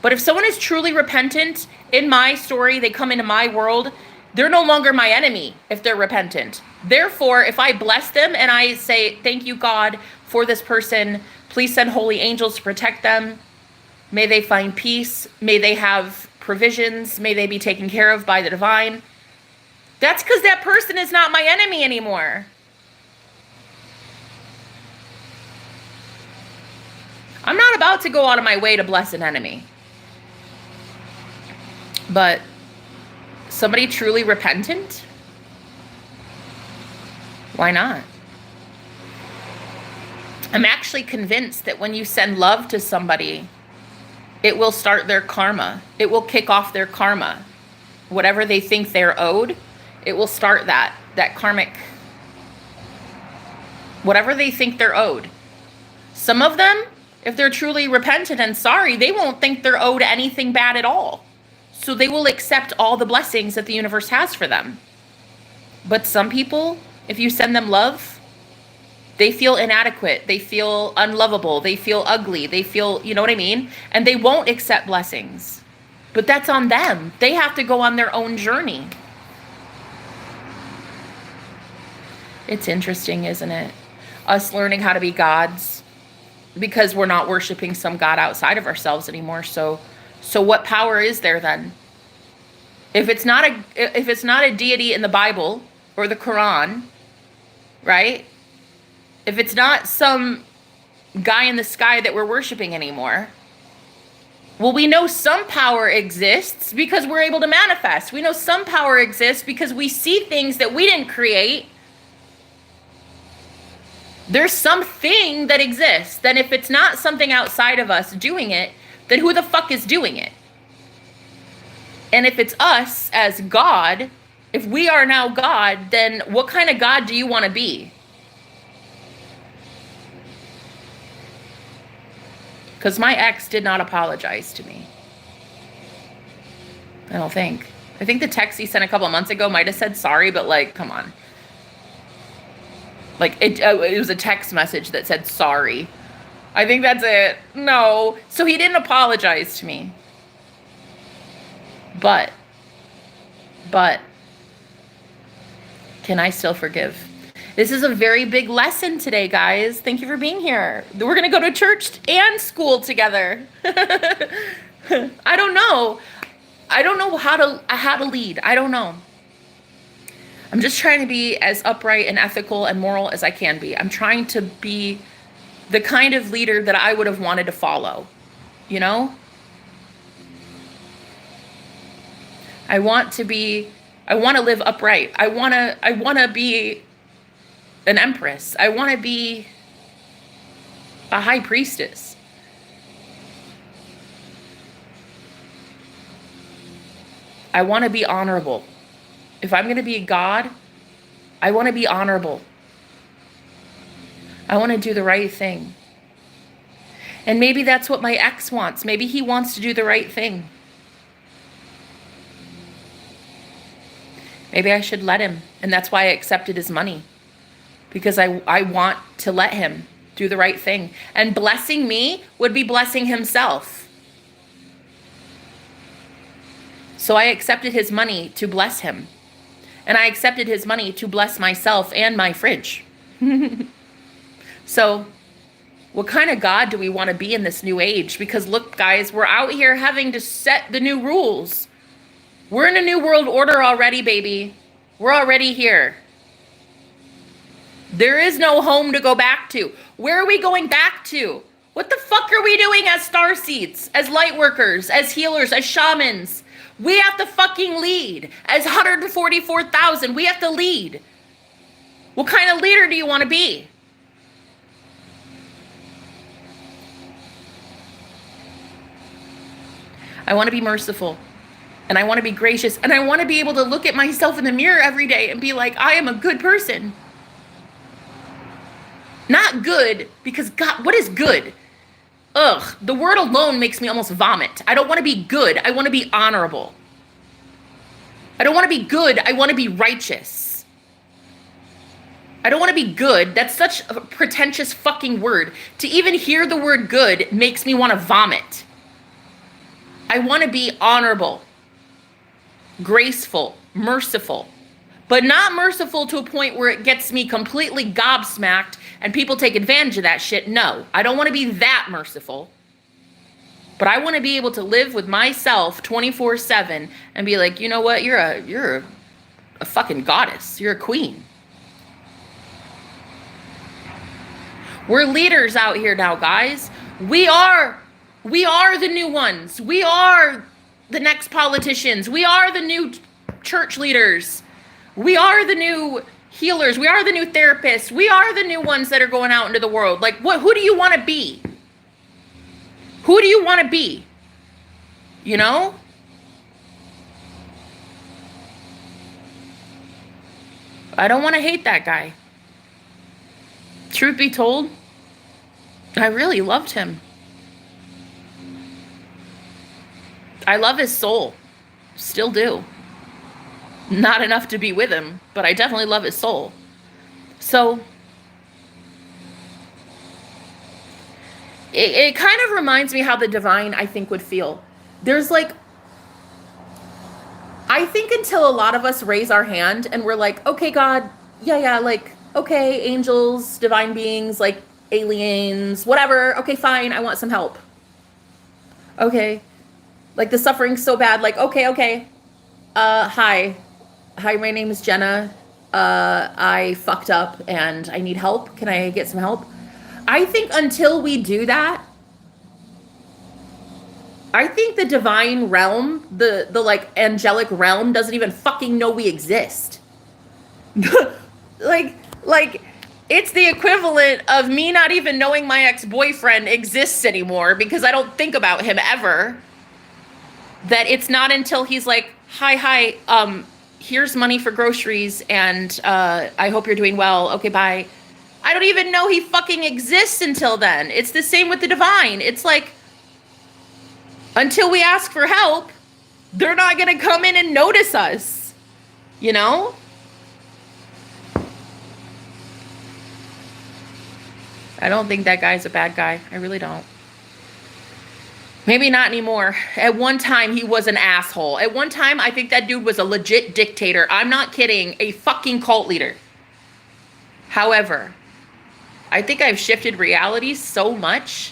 S1: But if someone is truly repentant, in my story, they come into my world, they're no longer my enemy if they're repentant. Therefore, if I bless them and I say, thank you, God, for this person, please send holy angels to protect them. May they find peace. May they have provisions. May they be taken care of by the divine. That's because that person is not my enemy anymore. I'm not about to go out of my way to bless an enemy. But somebody truly repentant? Why not? I'm actually convinced that when you send love to somebody, it will start their karma. It will kick off their karma. Whatever they think they're owed, it will start that karmic, whatever they think they're owed. Some of them, if they're truly repentant and sorry, they won't think they're owed anything bad at all. So they will accept all the blessings that the universe has for them. But some people, if you send them love, they feel inadequate. They feel unlovable. They feel ugly. They feel, you know what I mean? And they won't accept blessings. But that's on them. They have to go on their own journey. It's interesting, isn't it? Us learning how to be gods because we're not worshiping some god outside of ourselves anymore. So what power is there then? If it's not a deity in the Bible or the Quran, right? If it's not some guy in the sky that we're worshiping anymore, well, we know some power exists because we're able to manifest. We know some power exists because we see things that we didn't create. There's something that exists. Then if it's not something outside of us doing it, then who the fuck is doing it? And if it's us as God, if we are now God, then what kind of God do you want to be? Because my ex did not apologize to me. I don't think. I think the text he sent a couple of months ago might have said sorry, but like, come on. Like, it was a text message that said sorry. I think that's it. No. So he didn't apologize to me. But, can I still forgive? This is a very big lesson today, guys. Thank you for being here. We're going to go to church and school together. I don't know. I don't know how to lead. I don't know. I'm just trying to be as upright and ethical and moral as I can be. I'm trying to be the kind of leader that I would have wanted to follow, you know? I want to be I want to live upright. I want to be an empress. I want to be a high priestess. I want to be honorable. If I'm going to be a god, I want to be honorable. I want to do the right thing. And maybe that's what my ex wants. Maybe he wants to do the right thing. Maybe I should let him. And that's why I accepted his money. Because I want to let him do the right thing. And blessing me would be blessing himself. So I accepted his money to bless him. And I accepted his money to bless myself and my fridge. So what kind of God do we want to be in this new age? Because look, guys, we're out here having to set the new rules. We're in a new world order already, baby. We're already here. There is no home to go back to. Where are we going back to? What the fuck are we doing as starseeds, as light workers, as healers, as shamans? We have to fucking lead. As 144,000, we have to lead. What kind of leader do you want to be? I want to be merciful. And I want to be gracious. And I want to be able to look at myself in the mirror every day and be like, I am a good person. Not good, because God, what is good? Ugh, the word alone makes me almost vomit. I don't want to be good. I want to be honorable. I don't want to be good. I want to be righteous. I don't want to be good. That's such a pretentious fucking word. To even hear the word good makes me want to vomit. I want to be honorable, graceful, merciful, but not merciful to a point where it gets me completely gobsmacked and people take advantage of that shit. No, I don't want to be that merciful. But I want to be able to live with myself 24/7 and be like, you know what? You're a fucking goddess. You're a queen. We're leaders out here now, guys. We are the new ones. We are the next politicians. We are the new church leaders. We are the new healers. We are the new therapists. We are the new ones that are going out into the world. Like, who do you want to be? Who do you want to be? You know? I don't want to hate that guy. Truth be told, I really loved him. I love his soul. Still do. Not enough to be with him, but I definitely love his soul. So it kind of reminds me how the divine, I think, would feel. There's like, I think until a lot of us raise our hand and we're like, okay, God, yeah, like, okay, angels, divine beings, like aliens, whatever. Okay, fine. I want some help. Okay. Like the suffering's so bad. Like, okay. Hi, my name is Jenna. I fucked up and I need help. Can I get some help? I think until we do that, I think the divine realm, the like angelic realm doesn't even fucking know we exist. like it's the equivalent of me not even knowing my ex-boyfriend exists anymore because I don't think about him ever. That it's not until he's like, hi, here's money for groceries and I hope you're doing well. Okay, bye. I don't even know he fucking exists until then. It's the same with the divine. It's like, until we ask for help, they're not going to come in and notice us. You know? I don't think that guy's a bad guy. I really don't. Maybe not anymore. At one time, he was an asshole. At one time, I think that dude was a legit dictator. I'm not kidding. A fucking cult leader. However, I think I've shifted reality so much.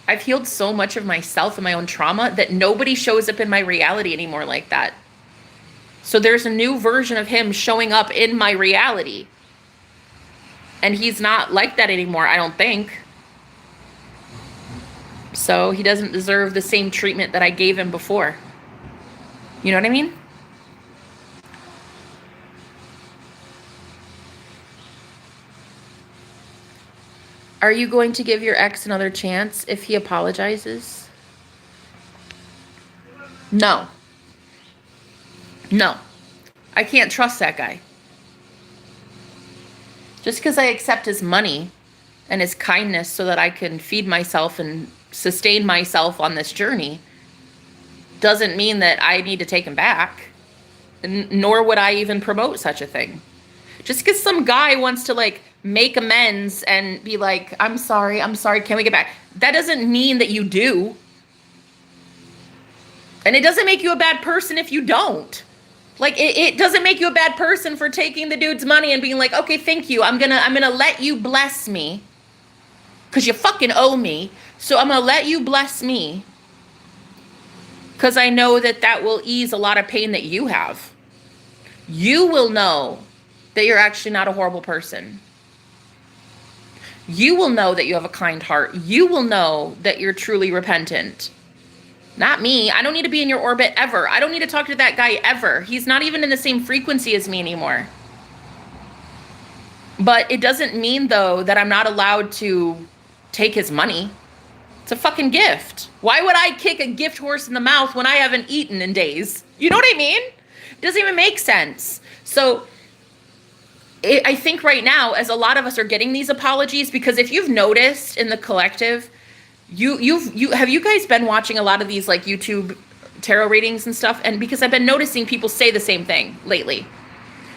S1: I've healed so much of myself and my own trauma that nobody shows up in my reality anymore like that. So there's a new version of him showing up in my reality. And he's not like that anymore, I don't think. So he doesn't deserve the same treatment that I gave him before. You know what I mean? Are you going to give your ex another chance if he apologizes? No. No. I can't trust that guy. Just because I accept his money and his kindness so that I can feed myself and sustain myself on this journey doesn't mean that I need to take him back. Nor would I even promote such a thing. Just because some guy wants to like make amends and be like, I'm sorry, can we get back? That doesn't mean that you do. And it doesn't make you a bad person if you don't. Like it doesn't make you a bad person for taking the dude's money and being like, okay, thank you. I'm gonna let you bless me. Cause you fucking owe me. So I'm gonna let you bless me. Cause I know that will ease a lot of pain that you have. You will know that you're actually not a horrible person. You will know that you have a kind heart. You will know that you're truly repentant. Not me. I don't need to be in your orbit ever. I don't need to talk to that guy ever. He's not even in the same frequency as me anymore. But it doesn't mean, though, that I'm not allowed to take his money. It's a fucking gift. Why would I kick a gift horse in the mouth when I haven't eaten in days? You know what I mean? It doesn't even make sense. So I think right now, as a lot of us are getting these apologies, because if you've noticed in the collective, have you guys been watching a lot of these like YouTube tarot readings and stuff? And because I've been noticing people say the same thing lately.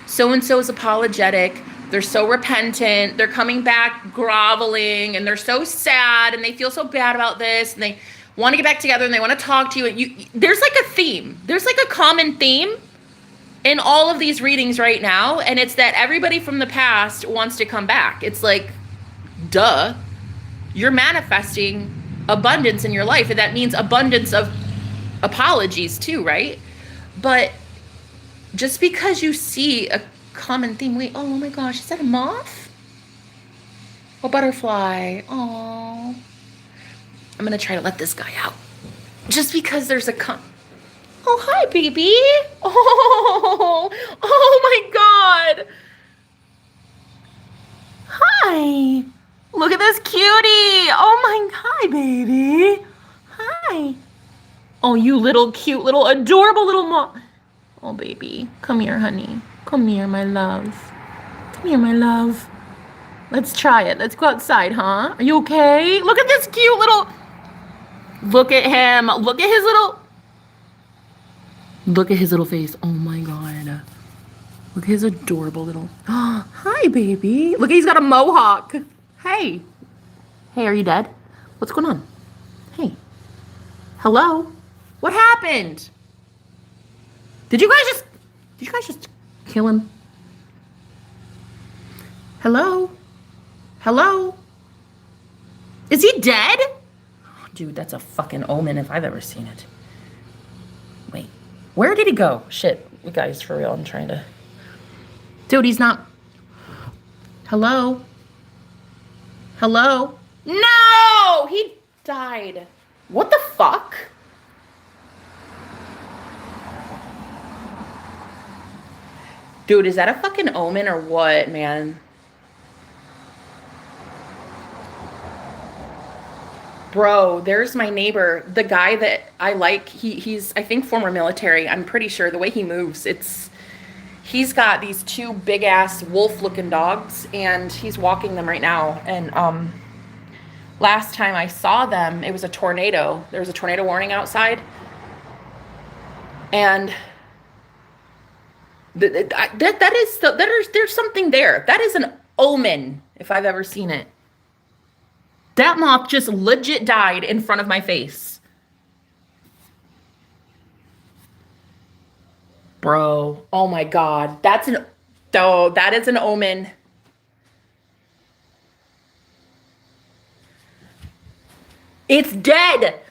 S1: So-and-so is apologetic. They're so repentant. They're coming back groveling and they're so sad and they feel so bad about this and they want to get back together and they want to talk to you. And there's like a theme. There's like a common theme in all of these readings right now. And it's that everybody from the past wants to come back. It's like, duh. You're manifesting abundance in your life, and that means abundance of apologies too, right? But just because you see a common theme, wait, oh my gosh, is that a moth? A butterfly. Oh, I'm gonna try to let this guy out. Just because there's oh, hi, baby. Oh my God. Hi. Look at this cutie. Oh my, hi, baby. Hi. Oh, you little cute, little adorable little mom. Oh, baby. Come here, honey. Come here, my love. Come here, my love. Let's try it. Let's go outside, huh? Are you okay? Look at this cute little... Look at him. Look at his little... Look at his little face. Oh, my God. Look at his adorable little... Oh, hi, baby. Look, he's got a mohawk. Hey. Hey, are you dead? What's going on? Hey. Hello? What happened? Did you guys just kill him? Hello? Hello? Is he dead? Oh, dude, that's a fucking omen if I've ever seen it. Wait. Where did he go? Shit. You guys, for real, I'm trying to... Dude, he's not... Hello? Hello? No! He died. What the fuck? Dude, is that a fucking omen or what, man? Bro, there's my neighbor. The guy that I like, he's, I think, former military. I'm pretty sure the way he moves, he's got these two big ass wolf looking dogs and he's walking them right now. And last time I saw them, it was a tornado. There was a tornado warning outside. And there's something there. That is an omen if I've ever seen it. That moth just legit died in front of my face. Bro, oh my God. That is an omen. It's dead.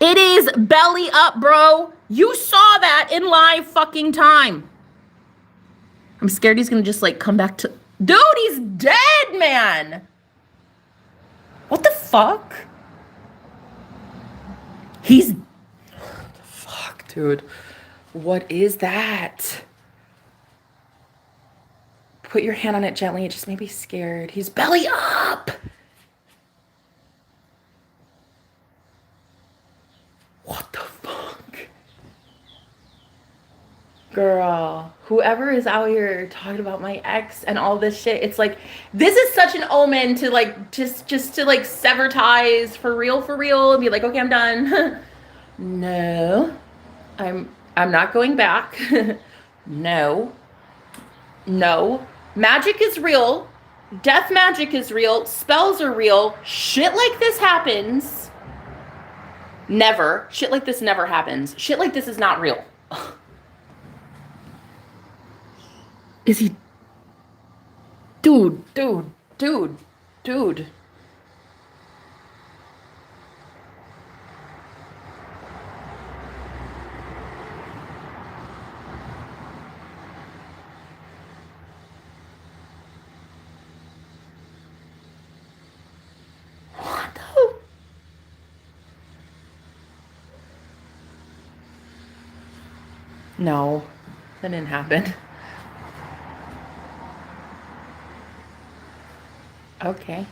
S1: It is belly up, bro. You saw that in live fucking time. I'm scared he's gonna just like come back to... Dude, he's dead, man. What the fuck? He's... What the fuck, dude? What is that? Put your hand on it gently. It just made me scared. He's belly up. What the fuck? Girl, whoever is out here talking about my ex and all this shit, it's like, this is such an omen to like, just to like sever ties for real, and be like, okay, I'm done. No, I'm not going back. No. Magic is real. Death magic is real. Spells are real. Shit like this happens. Never. Shit like this never happens. Shit like this is not real. Is he? Dude. What the? No, that didn't happen. Okay.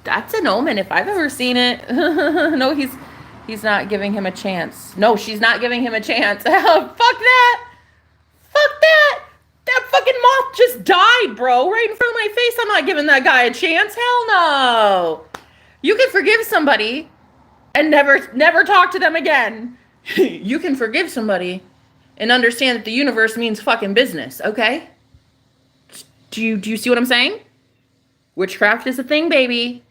S1: That's an omen if I've ever seen it. No, he's not giving him a chance. No, she's not giving him a chance. Fuck that. That fucking moth just died, bro. Right in front of my face. I'm not giving that guy a chance. Hell no. You can forgive somebody and never talk to them again. You can forgive somebody and understand that the universe means fucking business, okay? Do you see what I'm saying? Witchcraft is a thing, baby.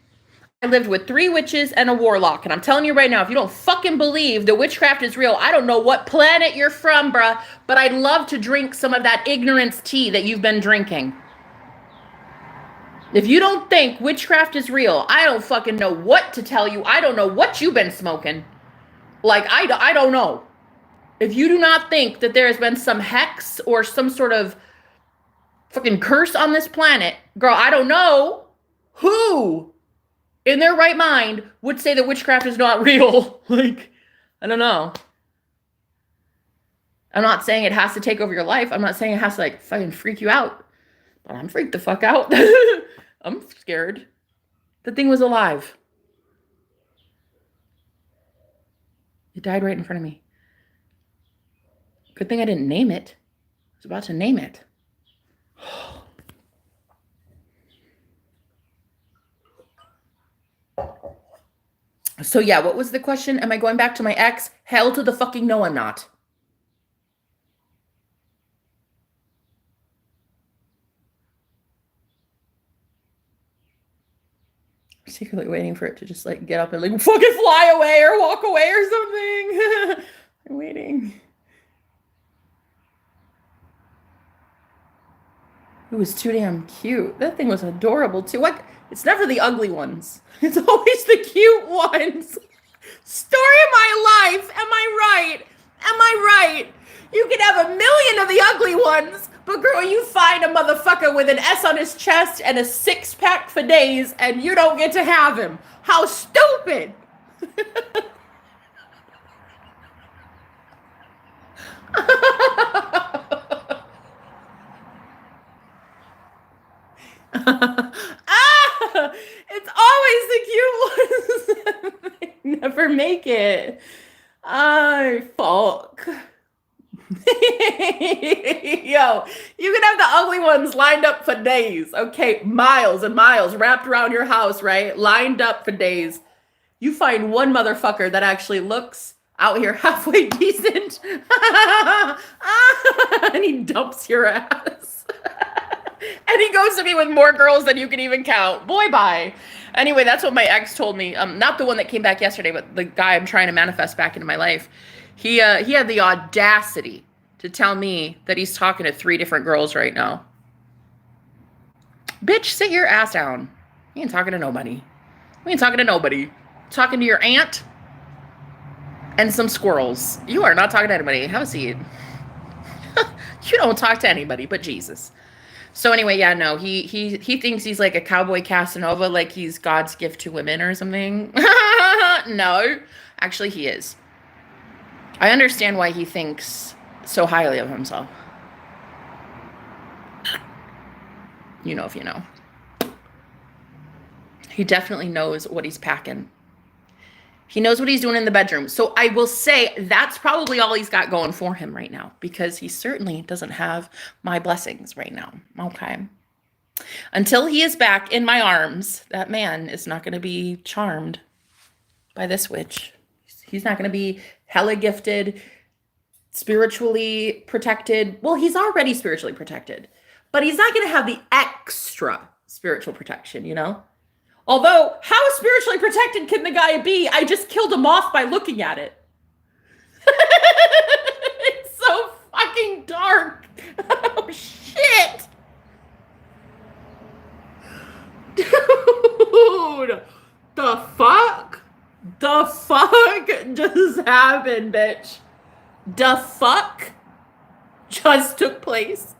S1: I lived with 3 witches and a warlock, and I'm telling you right now, if you don't fucking believe that witchcraft is real, I don't know what planet you're from, bruh, but I'd love to drink some of that ignorance tea that you've been drinking. If you don't think witchcraft is real, I don't fucking know what to tell you. I don't know what you've been smoking. Like, I don't know. If you do not think that there has been some hex or some sort of fucking curse on this planet, girl, I don't know who in their right mind would say that witchcraft is not real. Like, I don't know. I'm not saying it has to take over your life. I'm not saying it has to like fucking freak you out, but I'm freaked the fuck out. I'm scared. The thing was alive. It died right in front of me. Good thing I didn't name it. I was about to name it. So yeah, what was the question? Am I going back to my ex? Hell to the fucking no, I'm not. I'm secretly waiting for it to just like get up and like fucking fly away or walk away or something. I'm waiting. It was too damn cute. That thing was adorable too. What? It's never the ugly ones. It's always the cute ones. Story of my life. Am I right? You can have a million of the ugly ones, but girl, you find a motherfucker with an S on his chest and a 6-pack for days, and you don't get to have him. How stupid. It's always the cute ones. They never make it. I fuck. Yo, you can have the ugly ones lined up for days, okay? Miles and miles wrapped around your house, right? Lined up for days. You find one motherfucker that actually looks out here halfway decent, and he dumps your ass. And he goes to be with more girls than you can even count. Boy, bye. Anyway, that's what my ex told me. Not the one that came back yesterday, but the guy I'm trying to manifest back into my life. He had the audacity to tell me that he's talking to 3 different girls right now. Bitch, sit your ass down. You ain't talking to nobody. We ain't talking to nobody. Talking to your aunt and some squirrels. You are not talking to anybody. Have a seat. You don't talk to anybody but Jesus. So anyway, yeah, no, he thinks he's like a cowboy Casanova, like he's God's gift to women or something. No, actually he is. I understand why he thinks so highly of himself. You know if you know. He definitely knows what he's packing. He knows what he's doing in the bedroom. So I will say that's probably all he's got going for him right now, because he certainly doesn't have my blessings right now. Okay. Until he is back in my arms, that man is not going to be charmed by this witch. He's not going to be hella gifted, spiritually protected. Well, he's already spiritually protected, but he's not going to have the extra spiritual protection, you know? Although, how spiritually protected can the guy be? I just killed a moth by looking at it. It's so fucking dark. Oh, shit. Dude, the fuck? The fuck just happened, bitch? The fuck just took place?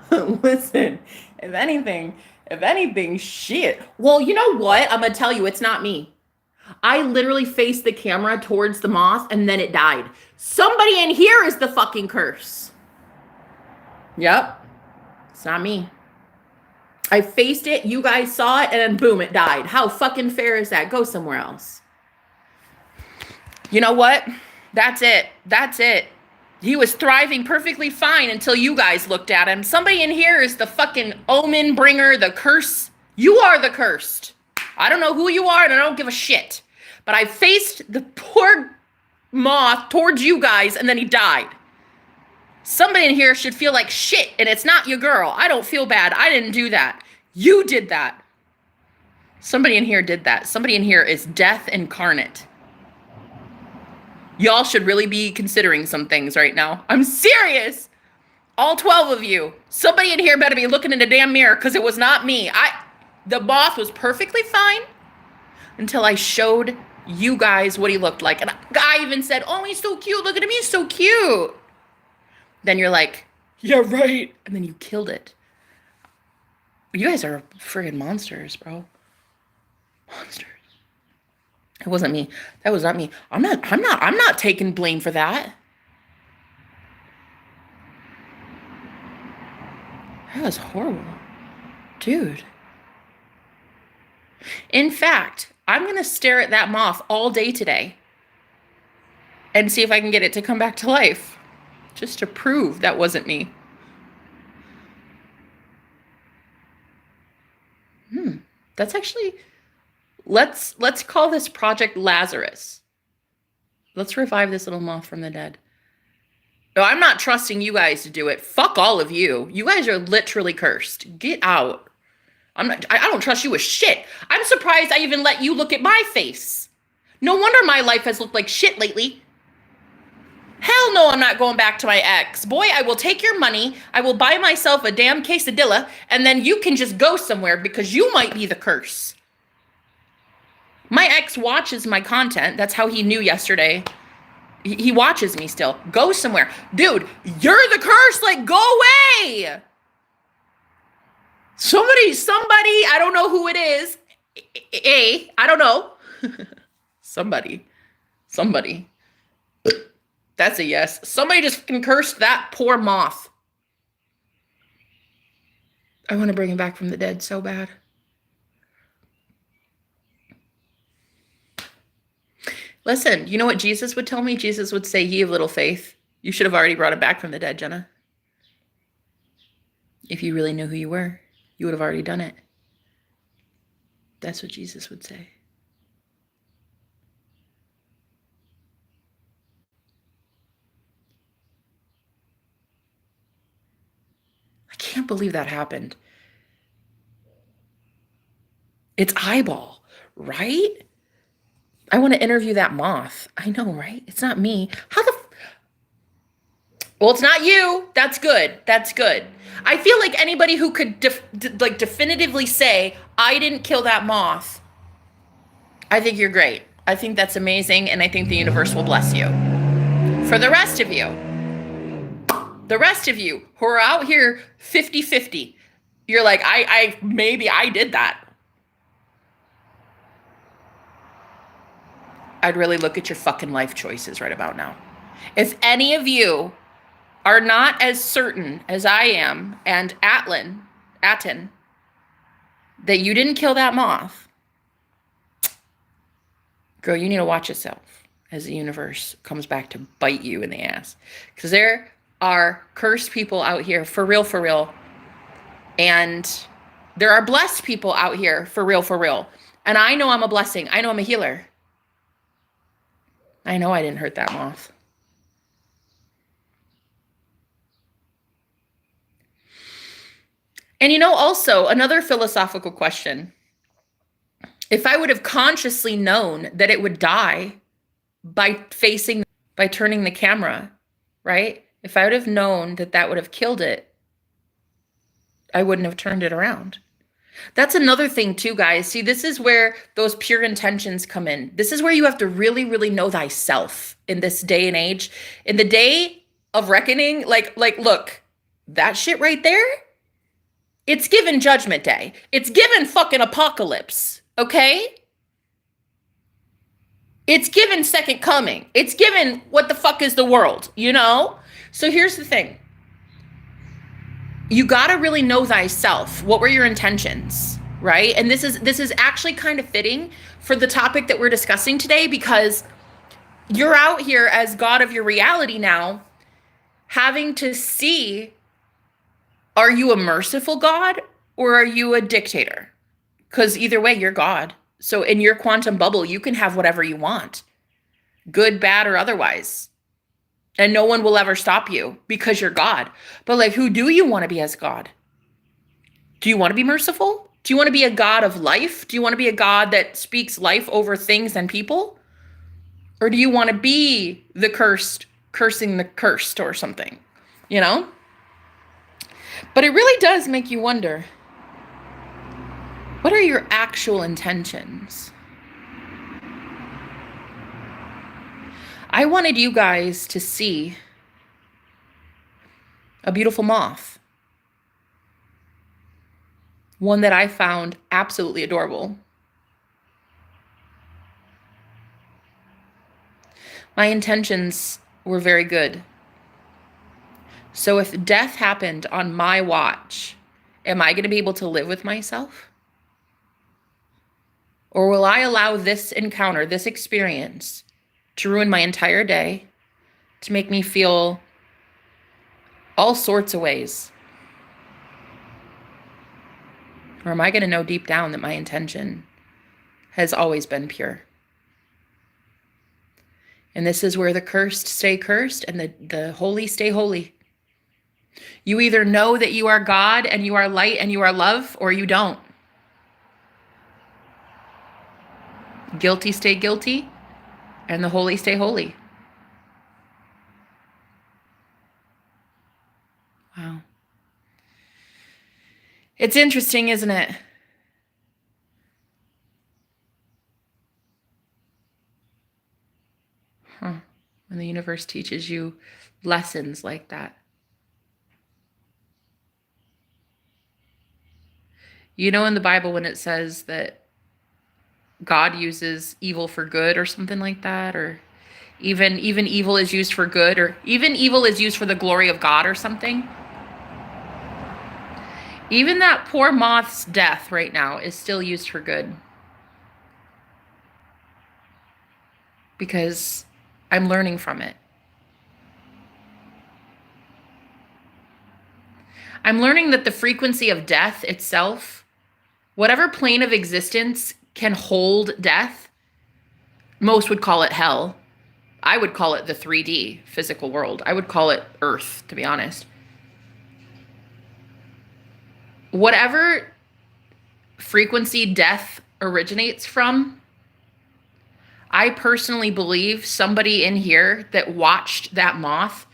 S1: Listen, if anything, shit. Well, you know what? I'm gonna tell you, it's not me. I literally faced the camera towards the moth and then it died. Somebody in here is the fucking curse. Yep. It's not me. I faced it, you guys saw it, and then boom, it died. How fucking fair is that? Go somewhere else. You know what? That's it. That's it. He was thriving perfectly fine until you guys looked at him. Somebody in here is the fucking omen bringer, the curse. You are the cursed. I don't know who you are, and I don't give a shit. But I faced the poor moth towards you guys, and then he died. Somebody in here should feel like shit, and it's not your girl. I don't feel bad. I didn't do that. You did that. Somebody in here did that. Somebody in here is death incarnate. Y'all should really be considering some things right now. I'm serious. All 12 of you. Somebody in here better be looking in the damn mirror, because it was not me. The moth was perfectly fine until I showed you guys what he looked like. And I even said, oh, he's so cute. Look at him. He's so cute. Then you're like, yeah, right. And then you killed it. You guys are friggin' monsters, bro. Monsters. It wasn't me. That was not me. I'm not taking blame for that. That was horrible. Dude. In fact, I'm going to stare at that moth all day today and see if I can get it to come back to life, just to prove that wasn't me. That's actually, let's call this Project Lazarus. Let's revive this little moth from the dead. No, I'm not trusting you guys to do it. Fuck all of you. You guys are literally cursed. Get out. I don't trust you with shit. I'm surprised I even let you look at my face. No wonder my life has looked like shit lately. Hell no, I'm not going back to my ex. Boy, I will take your money. I will buy myself a damn quesadilla, and then you can just go somewhere because you might be the curse. My ex watches my content. That's how he knew yesterday. He watches me still. Go somewhere. Dude, you're the curse. Like, go away. Somebody, I don't know who it is. I don't know. Somebody. That's a yes. Somebody just cursed that poor moth. I want to bring him back from the dead so bad. Listen, you know what Jesus would tell me? Jesus would say, ye of little faith. You should have already brought him back from the dead, Jenna. If you really knew who you were, you would have already done it. That's what Jesus would say. I can't believe that happened. It's eyeball, right? I want to interview that moth. I know, right? It's not me. Well, it's not you. That's good. That's good. I feel like anybody who could definitively say, I didn't kill that moth, I think you're great. I think that's amazing, and I think the universe will bless you. For the rest of you who are out here 50-50, you're like, maybe I did that. I'd really look at your fucking life choices right about now. If any of you are not as certain as I am and Atlan Aten, that you didn't kill that moth, girl, you need to watch yourself as the universe comes back to bite you in the ass. Because there are cursed people out here, for real, for real. And there are blessed people out here, for real, for real. And I know I'm a blessing. I know I'm a healer. I know I didn't hurt that moth. And you know, also, another philosophical question. If I would have consciously known that it would die by turning the camera, right? If I would have known that that would have killed it, I wouldn't have turned it around. That's another thing too, guys. See, this is where those pure intentions come in. This is where you have to really, really know thyself in this day and age. In the day of reckoning, like, look, that shit right there, it's given Judgment Day. It's given fucking apocalypse, okay? It's given Second Coming. It's given what the fuck is the world, you know? So here's the thing. You got to really know thyself. What were your intentions, right? And this is actually kind of fitting for the topic that we're discussing today, because you're out here as God of your reality now, having to see, are you a merciful God or are you a dictator? Because either way, you're God. So in your quantum bubble, you can have whatever you want, good, bad, or otherwise. And no one will ever stop you because you're God. But like, who do you want to be as God? Do you want to be merciful? Do you want to be a God of life? Do you want to be a God that speaks life over things and people? Or do you want to be the cursed, cursing the cursed or something, you know? But it really does make you wonder, what are your actual intentions? I wanted you guys to see a beautiful moth. One that I found absolutely adorable. My intentions were very good. So if death happened on my watch, am I going to be able to live with myself? Or will I allow this encounter, this experience, to ruin my entire day, to make me feel all sorts of ways? Or am I going to know deep down that my intention has always been pure? And this is where the cursed stay cursed and the holy stay holy. You either know that you are God and you are light and you are love, or you don't. Guilty stay guilty, and the holy stay holy. Wow. It's interesting, isn't it? When the universe teaches you lessons like that. You know, in the Bible, when it says that God uses evil for good or something like that, or even evil is used for good, or even evil is used for the glory of God or something. Even that poor moth's death right now is still used for good. Because I'm learning from it. I'm learning that the frequency of death itself, whatever plane of existence can hold death, most would call it hell. I would call it the 3D physical world. I would call it Earth, to be honest. Whatever frequency death originates from, I personally believe somebody in here that watched that moth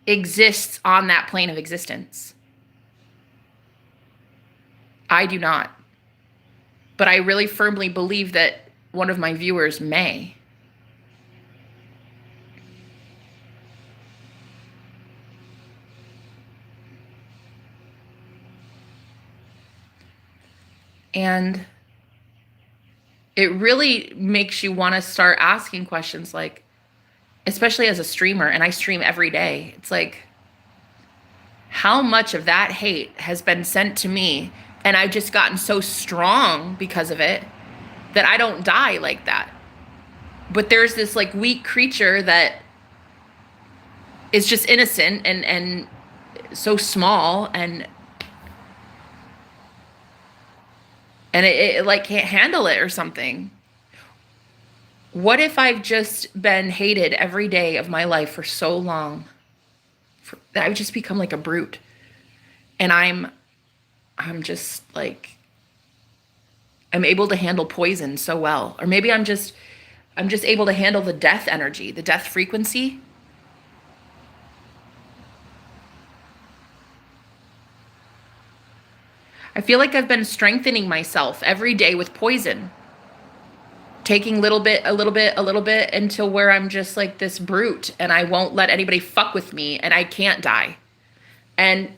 S1: exists on that plane of existence. I do not. But I really firmly believe that one of my viewers may. And it really makes you want to start asking questions, like, especially as a streamer, and I stream every day. It's like, how much of that hate has been sent to me, and I've just gotten so strong because of it that I don't die like that. But there's this like weak creature that is just innocent and so small, and it like can't handle it or something. What if I've just been hated every day of my life for so long that I've just become like a brute, and I'm just like, I'm able to handle poison so well. Or maybe I'm just able to handle the death energy, the death frequency. I feel like I've been strengthening myself every day with poison, taking a little bit until where I'm just like this brute, and I won't let anybody fuck with me, and I can't die. And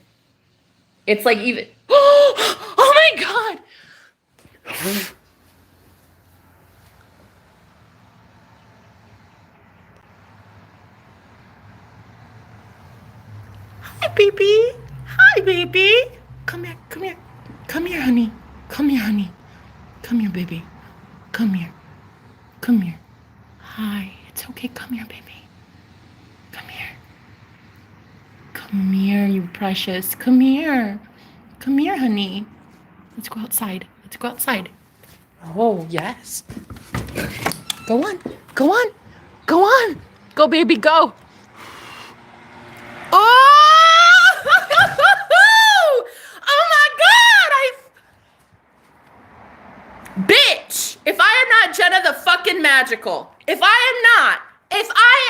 S1: it's like even, oh my God. Hi, baby. Hi, baby. Come here, come here. Come here, honey. Come here, honey. Come here, baby. Come here. Come here. Hi. It's okay. Come here, baby. Come here. Come here, you precious. Come here. Come here, honey. Let's go outside. Let's go outside. Oh, yes. Go on. Go on. Go on. Go, baby, go. Oh! Oh my God! Bitch! If I am not Jenna the fucking magical, if I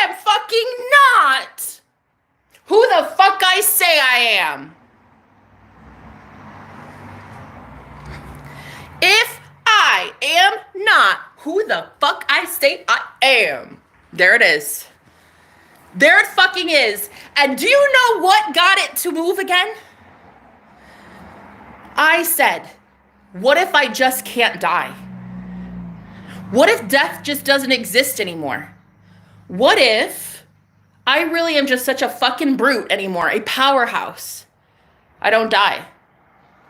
S1: am fucking not who the fuck I say I am. If I am not who the fuck I say I am. There it is. There it fucking is. And do you know what got it to move again? I said, what if I just can't die? What if death just doesn't exist anymore? What if I really am just such a fucking brute anymore, a powerhouse? I don't die.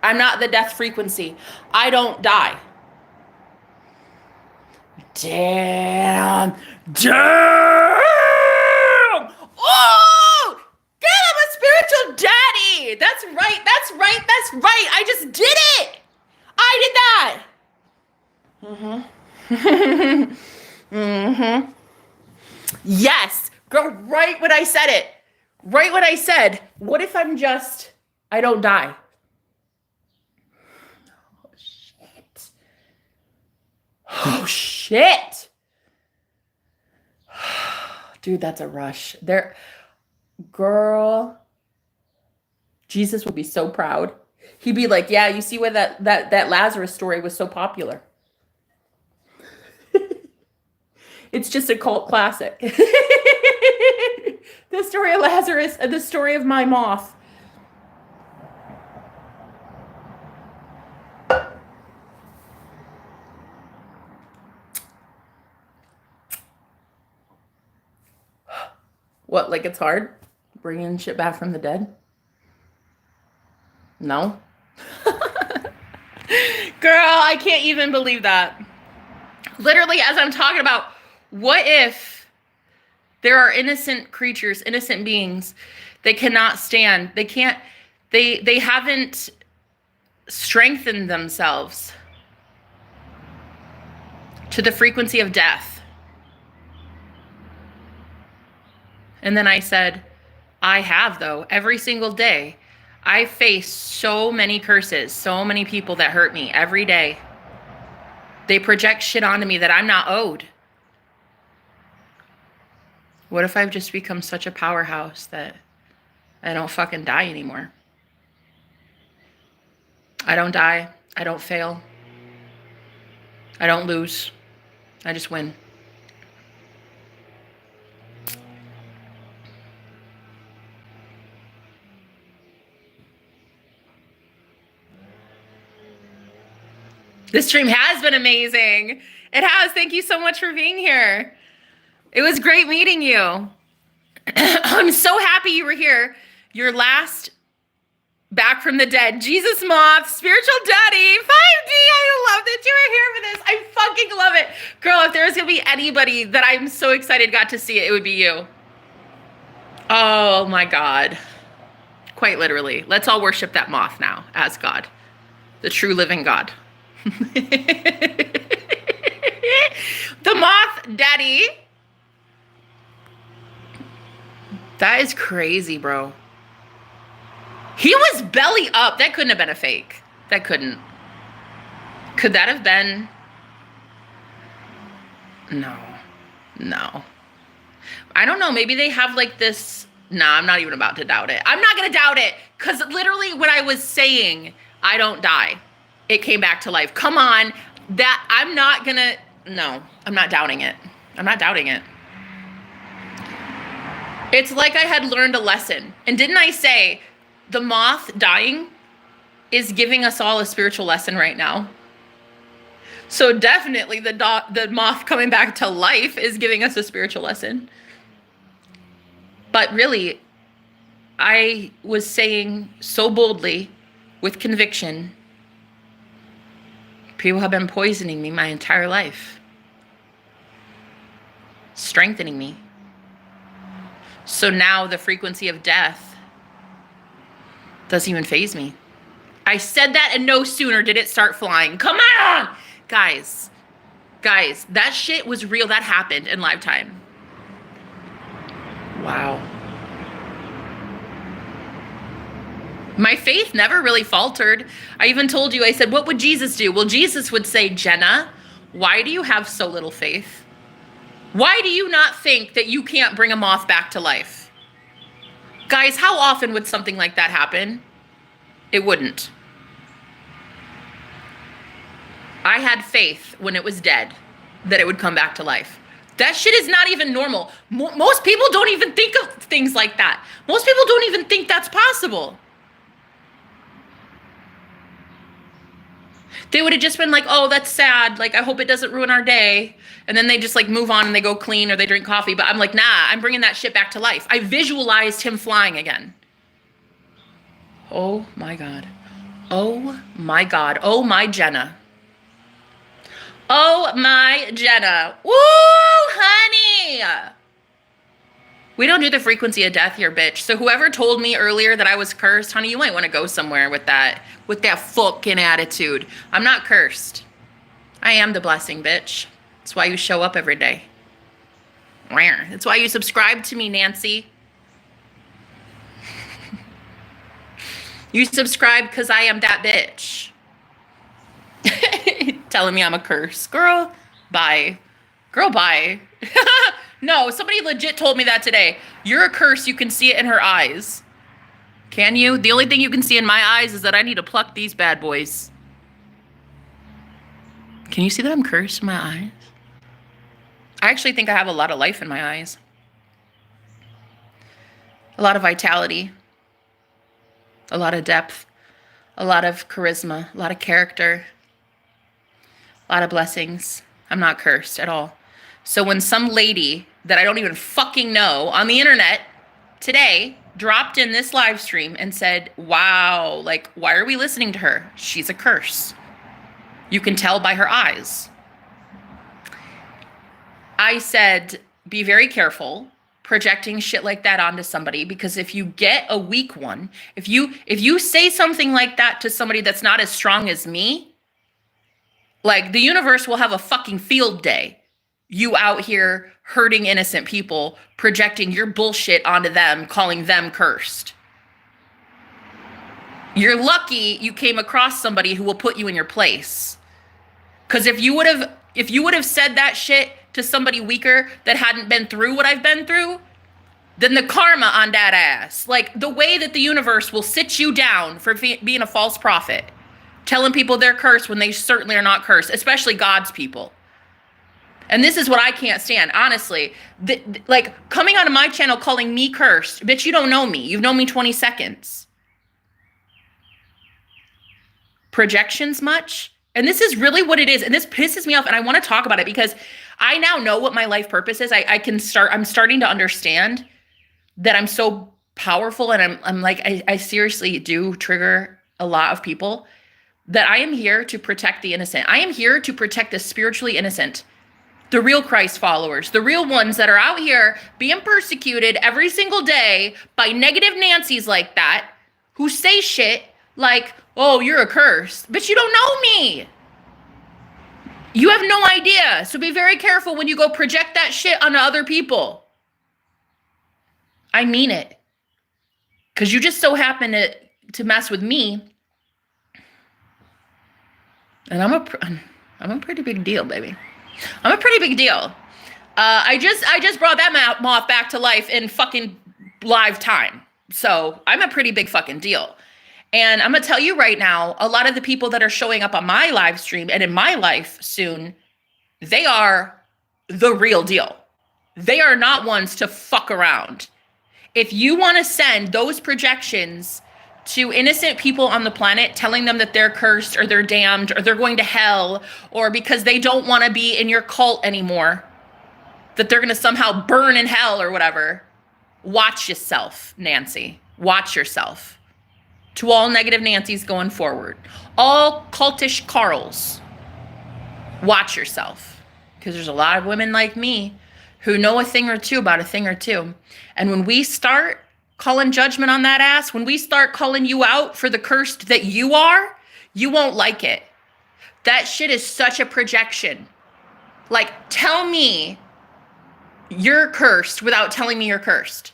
S1: I'm not the death frequency. I don't die. Damn. Damn. Oh, damn, I'm a spiritual daddy. That's right. That's right. That's right. I just did it. I did that. Yes. Girl, right when I said it. Right when I said, what if I don't die? Oh, shit. Dude, that's a rush. Girl, Jesus would be so proud. He'd be like, yeah, you see why that Lazarus story was so popular. It's just a cult classic. The story of Lazarus and the story of my moth. What, like it's hard bringing shit back from the dead? No. Girl, I can't even believe that. Literally, as I'm talking about, what if there are innocent creatures, innocent beings that cannot stand, they haven't strengthened themselves to the frequency of death. And then I said, I have, though, every single day. I face so many curses, so many people that hurt me every day. They project shit onto me that I'm not owed. What if I've just become such a powerhouse that I don't fucking die anymore? I don't die. I don't fail. I don't lose. I just win. This stream has been amazing. It has. Thank you so much for being here. It was great meeting you. I'm so happy you were here. Your last Back from the dead. Jesus Moth, spiritual daddy, 5D. I love that you are here for this. I fucking love it. Girl, if there's going to be anybody that I'm so excited got to see it, it would be you. Oh my God. Quite literally. Let's all worship that moth now as God, the true living God. The moth daddy. That is crazy, bro. He was belly up. That couldn't have been a fake. That couldn't. Could that have been? No. No. I don't know. Maybe they have like this. Nah, I'm not even about to doubt it. I'm not going to doubt it. Because literally when I was saying I don't die, it came back to life. Come on. That I'm not going to. No, I'm not doubting it. I'm not doubting it. It's like I had learned a lesson. And didn't I say the moth dying is giving us all a spiritual lesson right now? So definitely the moth coming back to life is giving us a spiritual lesson. But really, I was saying so boldly with conviction, people have been poisoning me my entire life, strengthening me. So now the frequency of death doesn't even faze me. I said that and no sooner did it start flying. Come on! Guys, that shit was real. That happened in live time. Wow. My faith never really faltered. I even told you, I said, what would Jesus do? Well, Jesus would say, Jenna, why do you have so little faith? Why do you not think that you can't bring a moth back to life? Guys, how often would something like that happen? It wouldn't. I had faith when it was dead that it would come back to life. That shit is not even normal. Most people don't even think of things like that. Most people don't even think that's possible. They would have just been like, oh, that's sad. Like, I hope it doesn't ruin our day. And then they just like move on and they go clean or they drink coffee. But I'm like, nah, I'm bringing that shit back to life. I visualized him flying again. Oh my God. Oh my God. Oh my Jenna. Oh my Jenna. Woo, honey. We don't do the frequency of death here, bitch. So whoever told me earlier that I was cursed, honey, you might want to go somewhere with that fucking attitude. I'm not cursed. I am the blessing, bitch. That's why you show up every day. That's why you subscribe to me, Nancy. You subscribe because I am that bitch. Telling me I'm a curse. Girl, bye. Girl, bye. No, somebody legit told me that today. You're a curse. You can see it in her eyes. Can you? The only thing you can see in my eyes is that I need to pluck these bad boys. Can you see that I'm cursed in my eyes? I actually think I have a lot of life in my eyes. A lot of vitality. A lot of depth. A lot of charisma. A lot of character. A lot of blessings. I'm not cursed at all. So when some lady that I don't even fucking know on the internet today dropped in this live stream and said, wow, like, why are we listening to her? She's a curse. You can tell by her eyes. I said, be very careful projecting shit like that onto somebody, because if you get a weak one, if you say something like that to somebody that's not as strong as me, like, the universe will have a fucking field day. You out here hurting innocent people, projecting your bullshit onto them, calling them cursed. You're lucky you came across somebody who will put you in your place. Because if you would have said that shit to somebody weaker that hadn't been through what I've been through, then the karma on that ass, like the way that the universe will sit you down for being a false prophet, telling people they're cursed when they certainly are not cursed, especially God's people. And this is what I can't stand, honestly. Like, coming onto my channel calling me cursed. Bitch, you don't know me. You've known me 20 seconds. Projections much? And this is really what it is. And this pisses me off. And I want to talk about it because I now know what my life purpose is. I'm starting to understand that I'm so powerful, and I'm like, I seriously do trigger a lot of people, that I am here to protect the innocent. I am here to protect the spiritually innocent, the real Christ followers, the real ones that are out here being persecuted every single day by negative Nancy's like that, who say shit like, oh, you're a curse. But you don't know me. You have no idea. So be very careful when you go project that shit onto other people. I mean it. Because you just so happen to mess with me. And I'm a pretty big deal, baby. I'm a pretty big deal. I just brought that moth back to life in fucking live time. So I'm a pretty big fucking deal. And I'm going to tell you right now, a lot of the people that are showing up on my live stream and in my life soon, they are the real deal. They are not ones to fuck around. If you want to send those projections to innocent people on the planet, telling them that they're cursed or they're damned or they're going to hell, or because they don't want to be in your cult anymore, that they're going to somehow burn in hell or whatever, watch yourself, Nancy. Watch yourself. To all negative Nancys going forward, all cultish Carls, watch yourself. Because there's a lot of women like me who know a thing or two about a thing or two. And when we start calling judgment on that ass, when we start calling you out for the cursed that you are, you won't like it. That shit is such a projection. Like, tell me you're cursed without telling me you're cursed.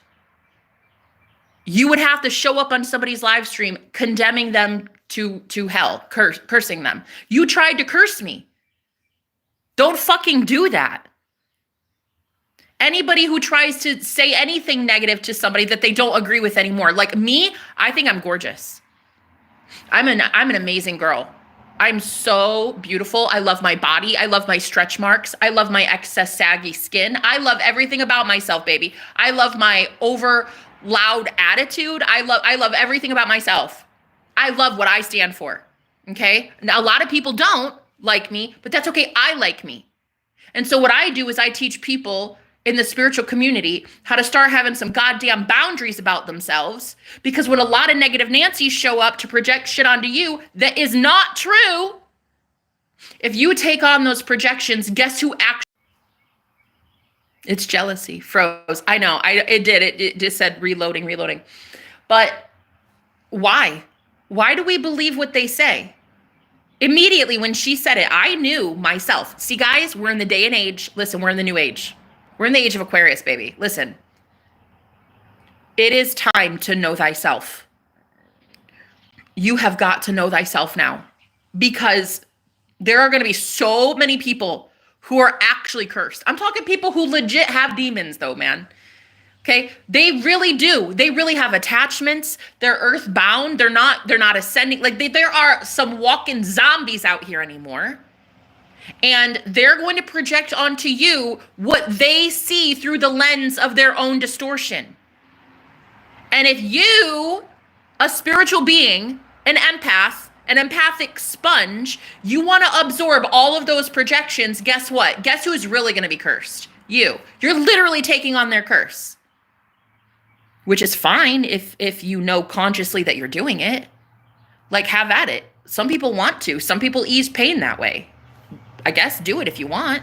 S1: You would have to show up on somebody's live stream condemning them to hell, cursing them. You tried to curse me. Don't fucking do that. Anybody who tries to say anything negative to somebody that they don't agree with anymore, like me, I think I'm gorgeous. I'm an amazing girl. I'm so beautiful. I love my body. I love my stretch marks. I love my excess saggy skin. I love everything about myself, baby. I love my over loud attitude. I love everything about myself. I love what I stand for. Okay? Now, a lot of people don't like me, but that's okay. I like me. And so what I do is I teach people in the spiritual community how to start having some goddamn boundaries about themselves, because when a lot of negative Nancys show up to project shit onto you that is not true, if you take on those projections, guess who actually... It's jealousy. Froze. I know. It did. It just said reloading. But why? Why do we believe what they say? Immediately when she said it, I knew myself. See, guys, we're in the day and age. Listen, we're in the new age. We're in the age of Aquarius, baby. Listen. It is time to know thyself. You have got to know thyself now, because there are going to be so many people who are actually cursed. I'm talking people who legit have demons though, man. Okay? They really do. They really have attachments. They're earthbound. They're not ascending. Like there are some walking zombies out here anymore. And they're going to project onto you what they see through the lens of their own distortion. And if you, a spiritual being, an empath, an empathic sponge, you want to absorb all of those projections, guess what? Guess who's really going to be cursed? You. You're literally taking on their curse. Which is fine if you know consciously that you're doing it. Like, have at it. Some people want to. Some people ease pain that way. I guess do it if you want.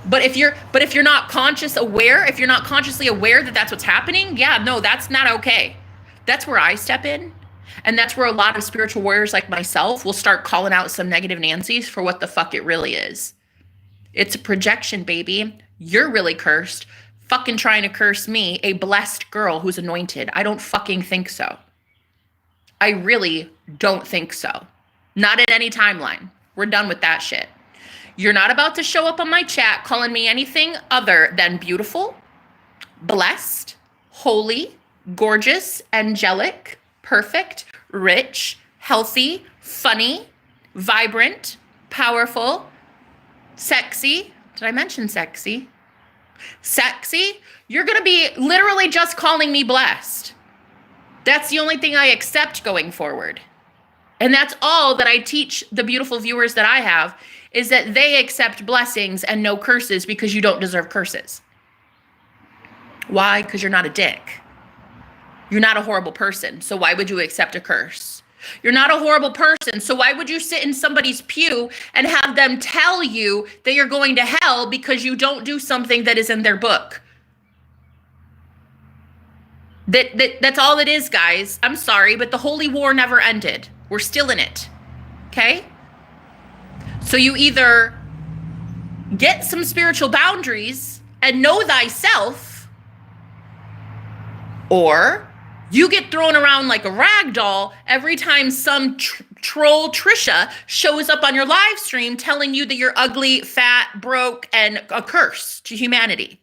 S1: But if you're not consciously aware that that's what's happening, yeah, no, that's not okay. That's where I step in. And that's where a lot of spiritual warriors like myself will start calling out some negative Nancys for what the fuck it really is. It's a projection, baby. You're really cursed. Fucking trying to curse me, a blessed girl who's anointed. I don't fucking think so. I really don't think so. Not at any timeline. We're done with that shit. You're not about to show up on my chat calling me anything other than beautiful, blessed, holy, gorgeous, angelic, perfect, rich, healthy, funny, vibrant, powerful, sexy. Did I mention sexy? Sexy? You're going to be literally just calling me blessed. That's the only thing I accept going forward. And that's all that I teach the beautiful viewers that I have, is that they accept blessings and no curses, because you don't deserve curses. Why? Because you're not a dick. You're not a horrible person, so why would you accept a curse? You're not a horrible person, so why would you sit in somebody's pew and have them tell you that you're going to hell because you don't do something that is in their book? That's all it is, guys. I'm sorry, but the holy war never ended. We're still in it. Okay? So you either get some spiritual boundaries and know thyself, or you get thrown around like a rag doll every time some troll Trisha shows up on your live stream telling you that you're ugly, fat, broke, and a curse to humanity.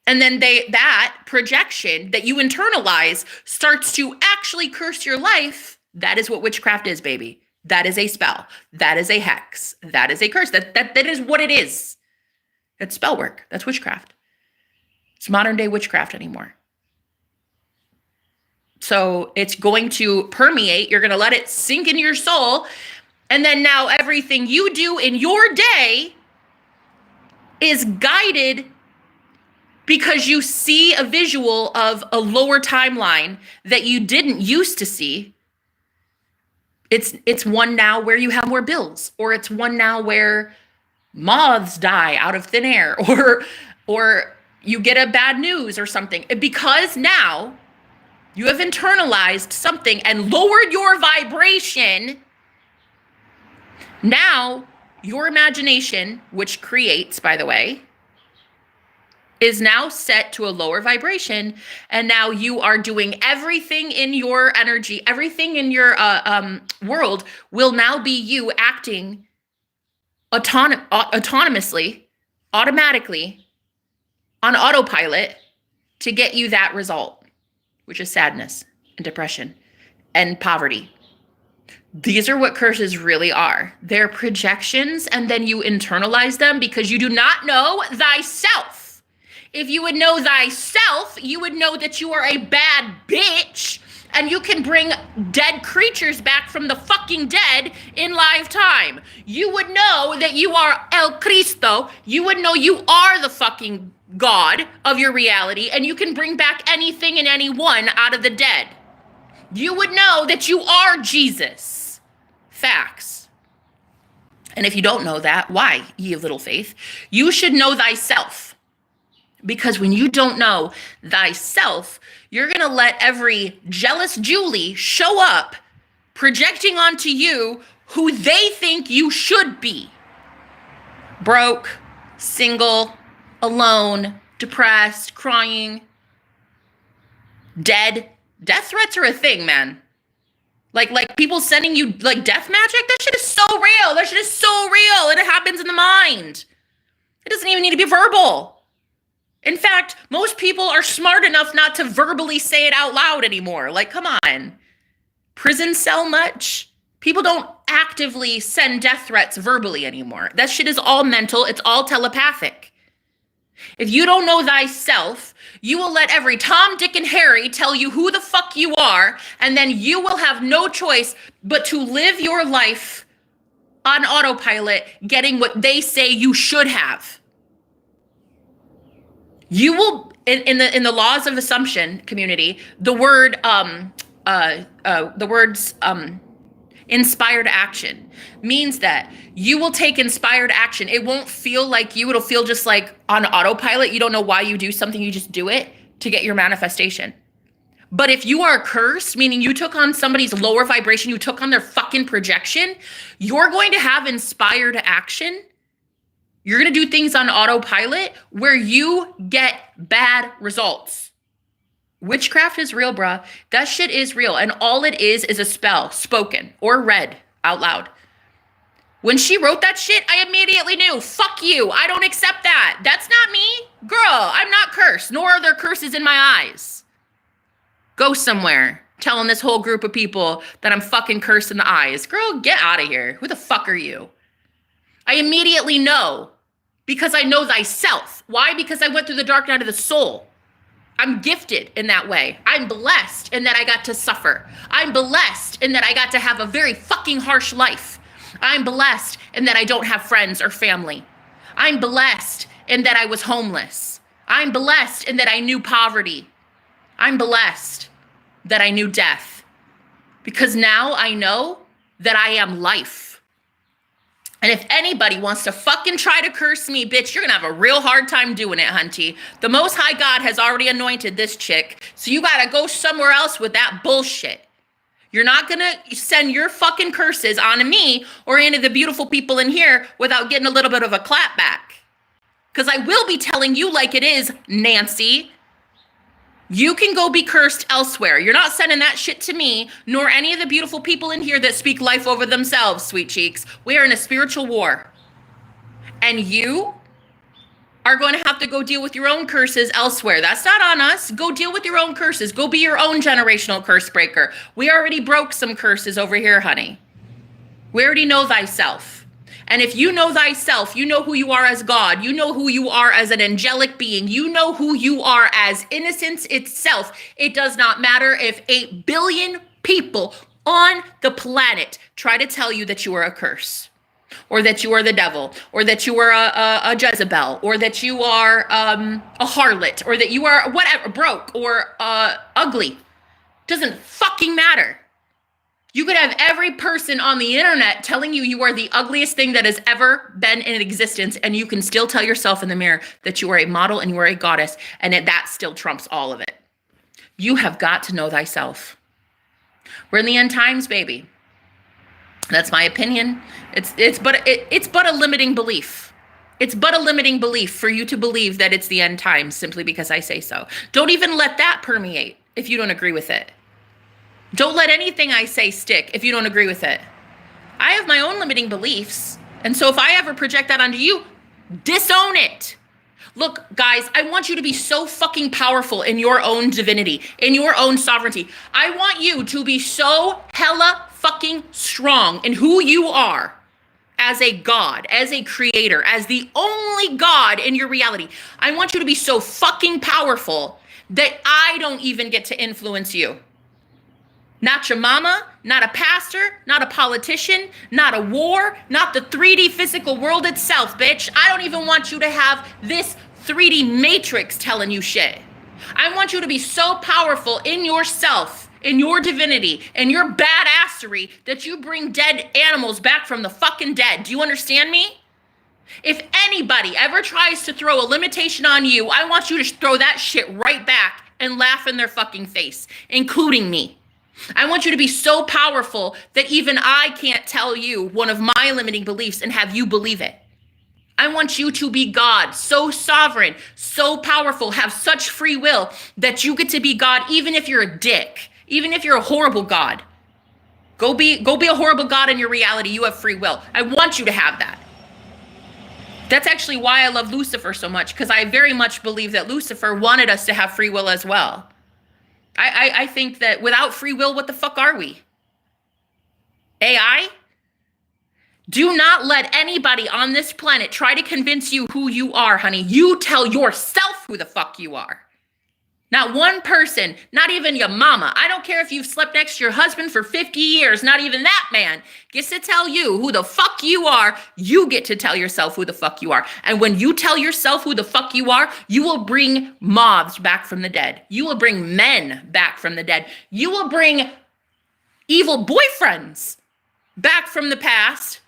S1: And then that projection that you internalize starts to actually curse your life. That is what witchcraft is, baby. That is a spell. That is a hex. That is a curse. That is what it is. That's spell work. That's witchcraft. It's modern day witchcraft anymore. So it's going to permeate. You're going to let it sink into your soul. And then now everything you do in your day is guided because you see a visual of a lower timeline that you didn't used to see. It's one now where you have more bills, or it's one now where moths die out of thin air, or you get a bad news or something. Because now you have internalized something and lowered your vibration. Now your imagination, which creates, by the way, is now set to a lower vibration, and now you are doing everything in your energy, everything in your world will now be you acting autonomously, automatically, on autopilot to get you that result, which is sadness and depression and poverty. These are what curses really are. They're projections, and then you internalize them because you do not know thyself. If you would know thyself, you would know that you are a bad bitch and you can bring dead creatures back from the fucking dead in live time. You would know that you are El Cristo. You would know you are the fucking God of your reality, and you can bring back anything and anyone out of the dead. You would know that you are Jesus. Facts. And if you don't know that, why, ye of little faith? You should know thyself. Because when you don't know thyself, you're going to let every jealous Julie show up projecting onto you who they think you should be. Broke, single, alone, depressed, crying, dead. Death threats are a thing, man. Like people sending you like death magic, that shit is so real. That shit is so real. And it happens in the mind. It doesn't even need to be verbal. In fact, most people are smart enough not to verbally say it out loud anymore. Like, come on. Prison cell much? People don't actively send death threats verbally anymore. That shit is all mental. It's all telepathic. If you don't know thyself, you will let every Tom, Dick, and Harry tell you who the fuck you are, and then you will have no choice but to live your life on autopilot, getting what they say you should have. You will, in the laws of assumption community, the words inspired action means that you will take inspired action. It won't feel like you, it'll feel just like on autopilot. You don't know why you do something, you just do it to get your manifestation. But if you are cursed, meaning you took on somebody's lower vibration, you took on their fucking projection, you're going to have inspired action. You're going to do things on autopilot where you get bad results. Witchcraft is real, bruh. That shit is real. And all it is a spell, spoken or read out loud. When she wrote that shit, I immediately knew, fuck you. I don't accept that. That's not me. Girl, I'm not cursed, nor are there curses in my eyes. Go somewhere telling this whole group of people that I'm fucking cursed in the eyes. Girl, get out of here. Who the fuck are you? I immediately know. Because I know thyself. Why? Because I went through the dark night of the soul. I'm gifted in that way. I'm blessed in that I got to suffer. I'm blessed in that I got to have a very fucking harsh life. I'm blessed in that I don't have friends or family. I'm blessed in that I was homeless. I'm blessed in that I knew poverty. I'm blessed that I knew death, because now I know that I am life. And if anybody wants to fucking try to curse me, bitch, you're gonna have a real hard time doing it, hunty. The Most High God has already anointed this chick, so you gotta go somewhere else with that bullshit. You're not gonna send your fucking curses onto me or any of the beautiful people in here without getting a little bit of a clap back. Because I will be telling you like it is, Nancy. You can go be cursed elsewhere. You're not sending that shit to me, nor any of the beautiful people in here that speak life over themselves, sweet cheeks. We are in a spiritual war. And you are going to have to go deal with your own curses elsewhere. That's not on us. Go deal with your own curses. Go be your own generational curse breaker. We already broke some curses over here, honey. We already know thyself. And if you know thyself, you know who you are as God. You know who you are as an angelic being. You know who you are as innocence itself. It does not matter if 8 billion people on the planet try to tell you that you are a curse, or that you are the devil, or that you are a Jezebel, or that you are a harlot, or that you are whatever, broke, or ugly. Doesn't fucking matter. You could have every person on the internet telling you you are the ugliest thing that has ever been in existence, and you can still tell yourself in the mirror that you are a model and you are a goddess, and that still trumps all of it. You have got to know thyself. We're in the end times, baby. That's my opinion. It's but a limiting belief. It's but a limiting belief for you to believe that it's the end times simply because I say so. Don't even let that permeate if you don't agree with it. Don't let anything I say stick if you don't agree with it. I have my own limiting beliefs. And so if I ever project that onto you, disown it. Look, guys, I want you to be so fucking powerful in your own divinity, in your own sovereignty. I want you to be so hella fucking strong in who you are as a God, as a creator, as the only God in your reality. I want you to be so fucking powerful that I don't even get to influence you. Not your mama, not a pastor, not a politician, not a war, not the 3D physical world itself, bitch. I don't even want you to have this 3D matrix telling you shit. I want you to be so powerful in yourself, in your divinity, in your badassery that you bring dead animals back from the fucking dead. Do you understand me? If anybody ever tries to throw a limitation on you, I want you to throw that shit right back and laugh in their fucking face, including me. I want you to be so powerful that even I can't tell you one of my limiting beliefs and have you believe it. I want you to be God, so sovereign, so powerful, have such free will that you get to be God even if you're a dick, even if you're a horrible God. Go be a horrible God in your reality. You have free will. I want you to have that. That's actually why I love Lucifer so much, because I very much believe that Lucifer wanted us to have free will as well. I think that without free will, what the fuck are we? AI? Do not let anybody on this planet try to convince you who you are, honey. You tell yourself who the fuck you are. Not one person, not even your mama. I don't care if you've slept next to your husband for 50 years, not even that man gets to tell you who the fuck you are. You get to tell yourself who the fuck you are. And when you tell yourself who the fuck you are, you will bring moths back from the dead. You will bring men back from the dead. You will bring evil boyfriends back from the past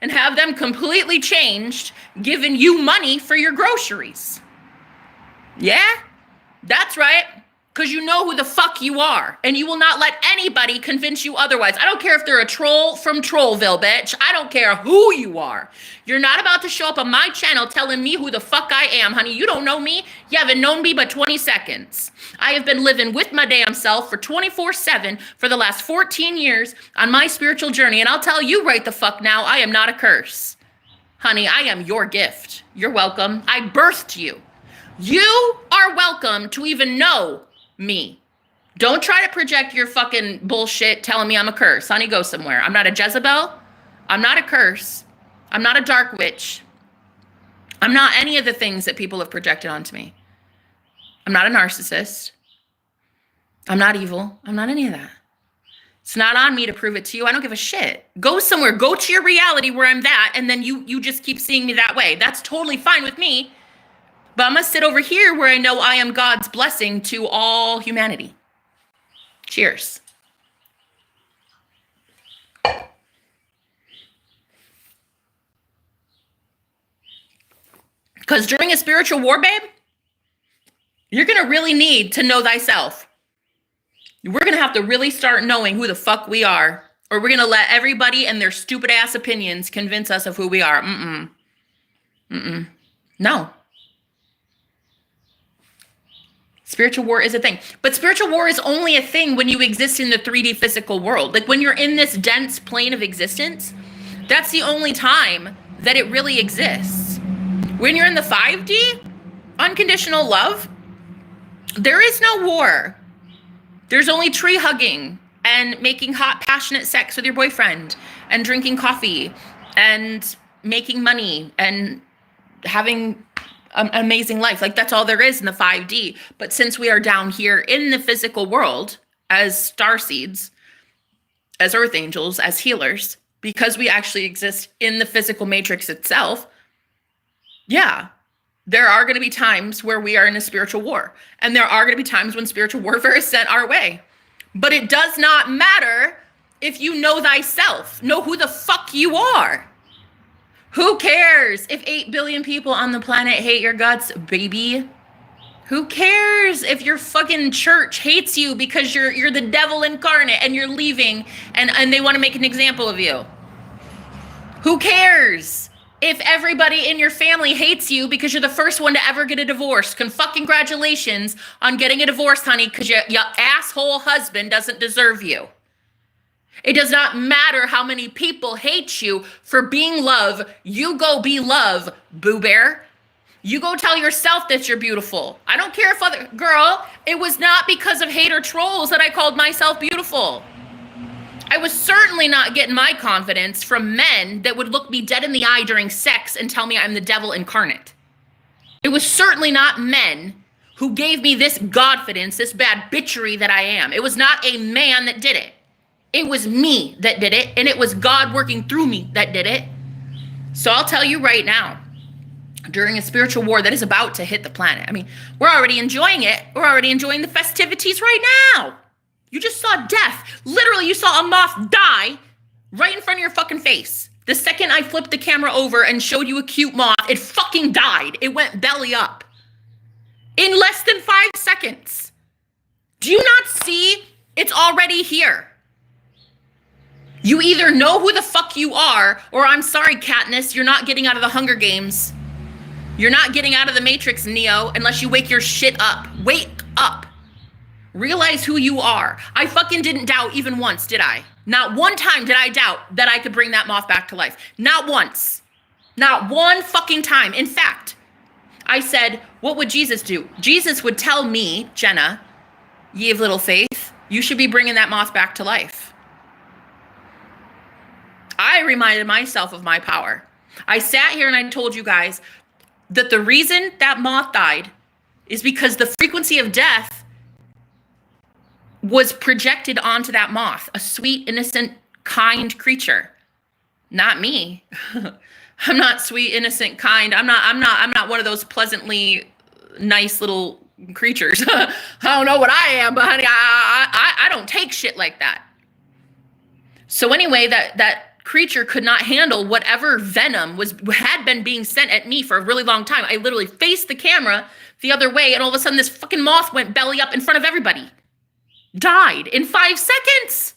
S1: and have them completely changed, giving you money for your groceries. Yeah? That's right, because you know who the fuck you are, and you will not let anybody convince you otherwise. I don't care if they're a troll from Trollville, bitch. I don't care who you are. You're not about to show up on my channel telling me who the fuck I am, honey. You don't know me. You haven't known me but 20 seconds. I have been living with my damn self for 24/7 for the last 14 years on my spiritual journey, and I'll tell you right the fuck now, I am not a curse. Honey, I am your gift. You're welcome. I birthed you. You are welcome to even know me. Don't try to project your fucking bullshit telling me I'm a curse. Honey, go somewhere. I'm not a Jezebel. I'm not a curse. I'm not a dark witch. I'm not any of the things that people have projected onto me. I'm not a narcissist. I'm not evil. I'm not any of that. It's not on me to prove it to you. I don't give a shit. Go somewhere. Go to your reality where I'm that, and then you just keep seeing me that way. That's totally fine with me. But I'm going to sit over here where I know I am God's blessing to all humanity. Cheers. Because during a spiritual war, babe, you're going to really need to know thyself. We're going to have to really start knowing who the fuck we are, or we're going to let everybody and their stupid ass opinions convince us of who we are. No. Spiritual war is a thing. But spiritual war is only a thing when you exist in the 3D physical world. Like when you're in this dense plane of existence, that's the only time that it really exists. When you're in the 5D, unconditional love, there is no war. There's only tree hugging and making hot, passionate sex with your boyfriend and drinking coffee and making money and having an amazing life. Like that's all there is in the 5D. But since we are down here in the physical world as starseeds, as earth angels, as healers, because we actually exist in the physical matrix itself, yeah, there are going to be times where we are in a spiritual war. And there are going to be times when spiritual warfare is sent our way. But it does not matter if you know thyself, know who the fuck you are. Who cares if 8 billion people on the planet hate your guts, baby? Who cares if your fucking church hates you because you're the devil incarnate and you're leaving and they want to make an example of you? Who cares if everybody in your family hates you because you're the first one to ever get a divorce? Congratulations on getting a divorce, honey, because your asshole husband doesn't deserve you. It does not matter how many people hate you for being love. You go be love, Boo Bear. You go tell yourself that you're beautiful. I don't care if other girl, it was not because of hater trolls that I called myself beautiful. I was certainly not getting my confidence from men that would look me dead in the eye during sex and tell me I'm the devil incarnate. It was certainly not men who gave me this godfidence, this bad bitchery that I am. It was not a man that did it. It was me that did it, and it was God working through me that did it. So I'll tell you right now, during a spiritual war that is about to hit the planet, I mean, we're already enjoying it. We're already enjoying the festivities right now. You just saw death. Literally, you saw a moth die right in front of your fucking face. The second I flipped the camera over and showed you a cute moth, it fucking died. It went belly up in less than 5 seconds. Do you not see? It's already here. You either know who the fuck you are, or I'm sorry, Katniss, you're not getting out of the Hunger Games. You're not getting out of the Matrix, Neo, unless you wake your shit up. Wake up. Realize who you are. I fucking didn't doubt even once, did I? Not one time did I doubt that I could bring that moth back to life. Not once. Not one fucking time. In fact, I said, what would Jesus do? Jesus would tell me, Jenna, ye of little faith, you should be bringing that moth back to life. I reminded myself of my power. I sat here and I told you guys that the reason that moth died is because the frequency of death was projected onto that moth, a sweet, innocent, kind creature. Not me. I'm not sweet, innocent, kind. I'm not one of those pleasantly nice little creatures. I don't know what I am, but honey, I don't take shit like that. So anyway, that creature could not handle whatever venom had been being sent at me for a really long time. I literally faced the camera the other way, and all of a sudden this fucking moth went belly up in front of everybody. Died in 5 seconds.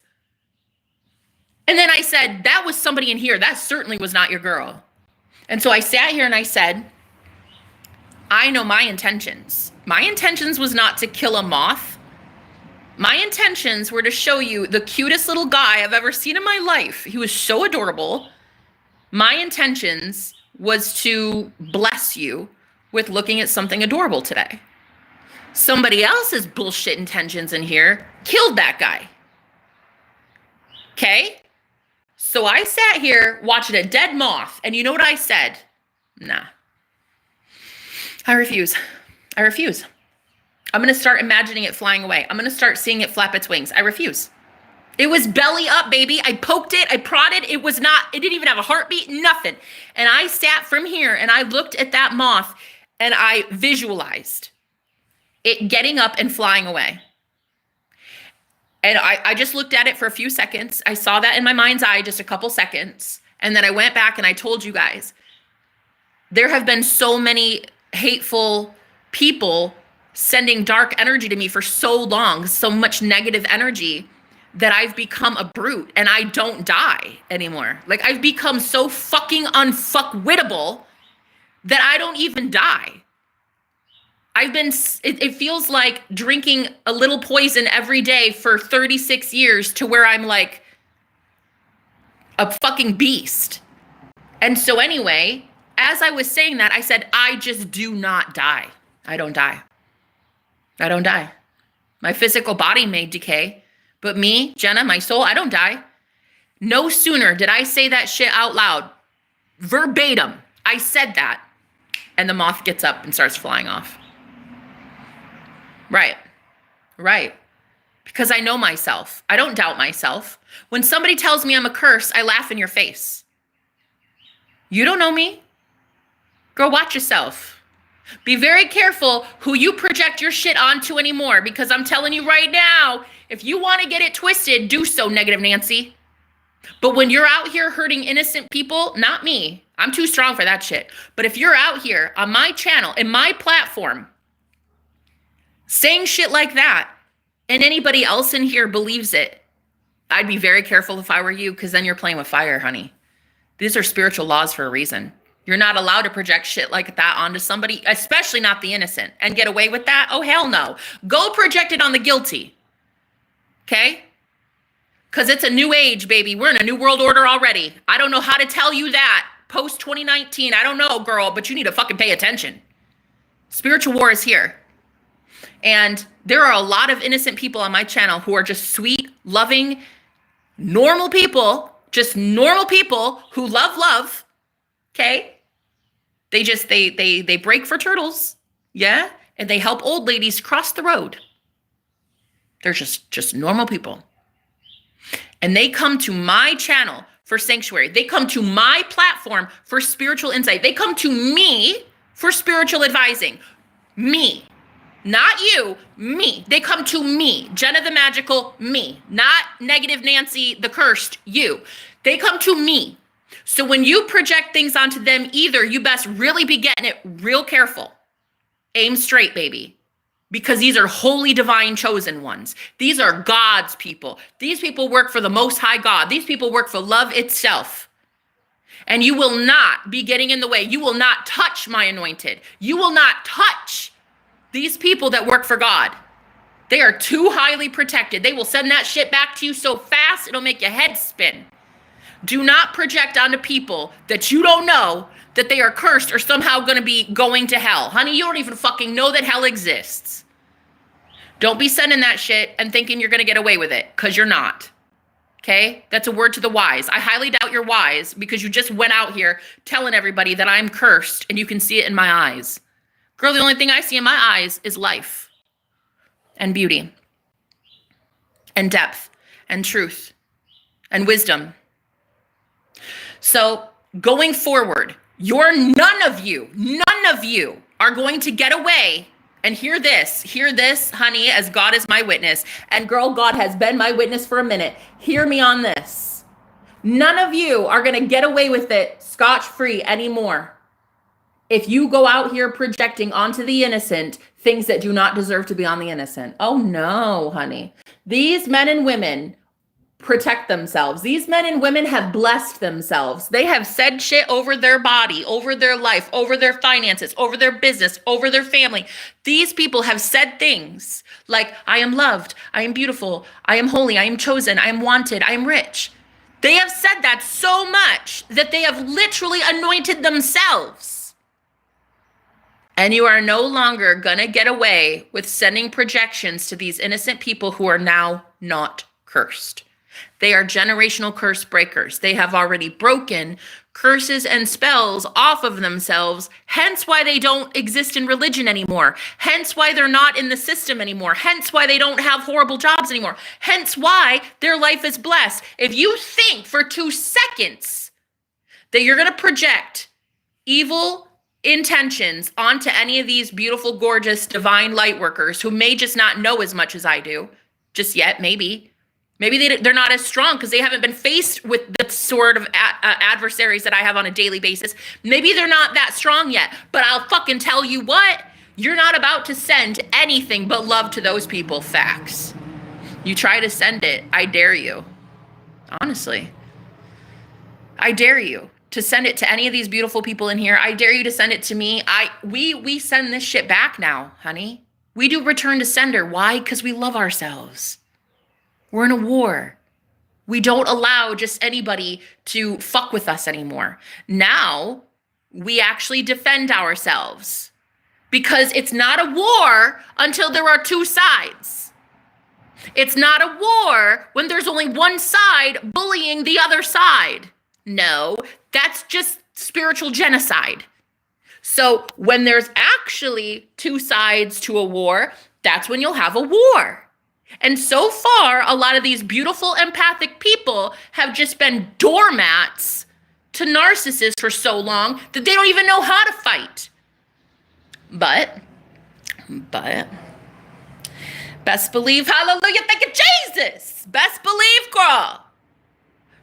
S1: And then I said, that was somebody in here. That certainly was not your girl. And so I sat here and I said, I know my intentions. My intentions was not to kill a moth. My intentions were to show you the cutest little guy I've ever seen in my life. He was so adorable. My intentions was to bless you with looking at something adorable today. Somebody else's bullshit intentions in here killed that guy. Okay? So I sat here watching a dead moth, and you know what I said? Nah. I refuse. I refuse. I'm going to start imagining it flying away. I'm going to start seeing it flap its wings. I refuse. It was belly up, baby. I poked it. I prodded. It didn't even have a heartbeat, nothing. And I sat from here and I looked at that moth
S2: and I visualized it getting up and flying away. And I just looked at it for a few seconds. I saw that in my mind's eye, just a couple seconds. And then I went back and I told you guys, there have been so many hateful people sending dark energy to me for so long, so much negative energy, that I've become a brute and I don't die anymore. Like, I've become so fucking unfuckwittable that I don't even die. It feels like drinking a little poison every day for 36 years to where I'm like a fucking beast. And so anyway, as I was saying that, I said, I just do not die. I don't die. I don't die. My physical body may decay, but me, Jenna, my soul, I don't die. No sooner did I say that shit out loud, verbatim, I said that, and the moth gets up and starts flying off. Right. Because I know myself. I don't doubt myself. When somebody tells me I'm a curse, I laugh in your face. You don't know me. Go watch yourself. Be very careful who you project your shit onto anymore, because I'm telling you right now, if you want to get it twisted, do so, Negative Nancy. But when you're out here hurting innocent people, not me. I'm too strong for that shit. But if you're out here on my channel, in my platform, saying shit like that, and anybody else in here believes it, I'd be very careful if I were you, because then you're playing with fire, honey. These are spiritual laws for a reason. You're not allowed to project shit like that onto somebody, especially not the innocent, and get away with that. Oh, hell no. Go project it on the guilty. Okay? Because it's a new age, baby. We're in a new world order already. I don't know how to tell you that. Post 2019, I don't know, girl, but you need to fucking pay attention. Spiritual war is here. And there are a lot of innocent people on my channel who are just sweet, loving, normal people, just normal people who love, okay? They break for turtles, yeah? And they help old ladies cross the road. They're just normal people. And they come to my channel for sanctuary. They come to my platform for spiritual insight. They come to me for spiritual advising. Me. Not you, me. They come to me, Jenna the Magical, me. Not Negative Nancy, the cursed, you. They come to me. So when you project things onto them, either you best really be getting it real careful. Aim straight, baby. Because these are holy, divine, chosen ones. These are God's people. These people work for the Most High God. These people work for love itself. And you will not be getting in the way. You will not touch my anointed. You will not touch these people that work for God. They are too highly protected. They will send that shit back to you so fast, it'll make your head spin. Do not project onto people that you don't know that they are cursed or somehow going to be going to hell. Honey, you don't even fucking know that hell exists. Don't be sending that shit and thinking you're going to get away with it, because you're not. Okay? That's a word to the wise. I highly doubt you're wise, because you just went out here telling everybody that I'm cursed and you can see it in my eyes. Girl, the only thing I see in my eyes is life and beauty and depth and truth and wisdom. So going forward, none of you are going to get away. And hear this, honey, as God is my witness. And girl, God has been my witness for a minute. Hear me on this. None of you are going to get away with it scotch-free anymore. If you go out here projecting onto the innocent things that do not deserve to be on the innocent. Oh no, honey. These men and women protect themselves. These men and women have blessed themselves. They have said shit over their body, over their life, over their finances, over their business, over their family. These people have said things like, I am loved, I am beautiful, I am holy, I am chosen, I am wanted, I am rich. They have said that so much that they have literally anointed themselves. And you are no longer going to get away with sending projections to these innocent people who are now not cursed. They are generational curse breakers. They have already broken curses and spells off of themselves, hence why they don't exist in religion anymore, hence why they're not in the system anymore, hence why they don't have horrible jobs anymore, hence why their life is blessed. If you think for 2 seconds that you're going to project evil intentions onto any of these beautiful, gorgeous, divine light workers who may just not know as much as I do just yet, maybe. Maybe they're not as strong because they haven't been faced with the sort of adversaries that I have on a daily basis. Maybe they're not that strong yet, but I'll fucking tell you what, you're not about to send anything but love to those people. Facts. You try to send it, I dare you. Honestly. I dare you to send it to any of these beautiful people in here. I dare you to send it to me. We send this shit back now, honey. We do return to sender. Why? Because we love ourselves. We're in a war. We don't allow just anybody to fuck with us anymore. Now, we actually defend ourselves because it's not a war until there are two sides. It's not a war when there's only one side bullying the other side. No, that's just spiritual genocide. So when there's actually two sides to a war, that's when you'll have a war. And so far, a lot of these beautiful empathic people have just been doormats to narcissists for so long that they don't even know how to fight. But, best believe, hallelujah, thank you, Jesus. Best believe, girl.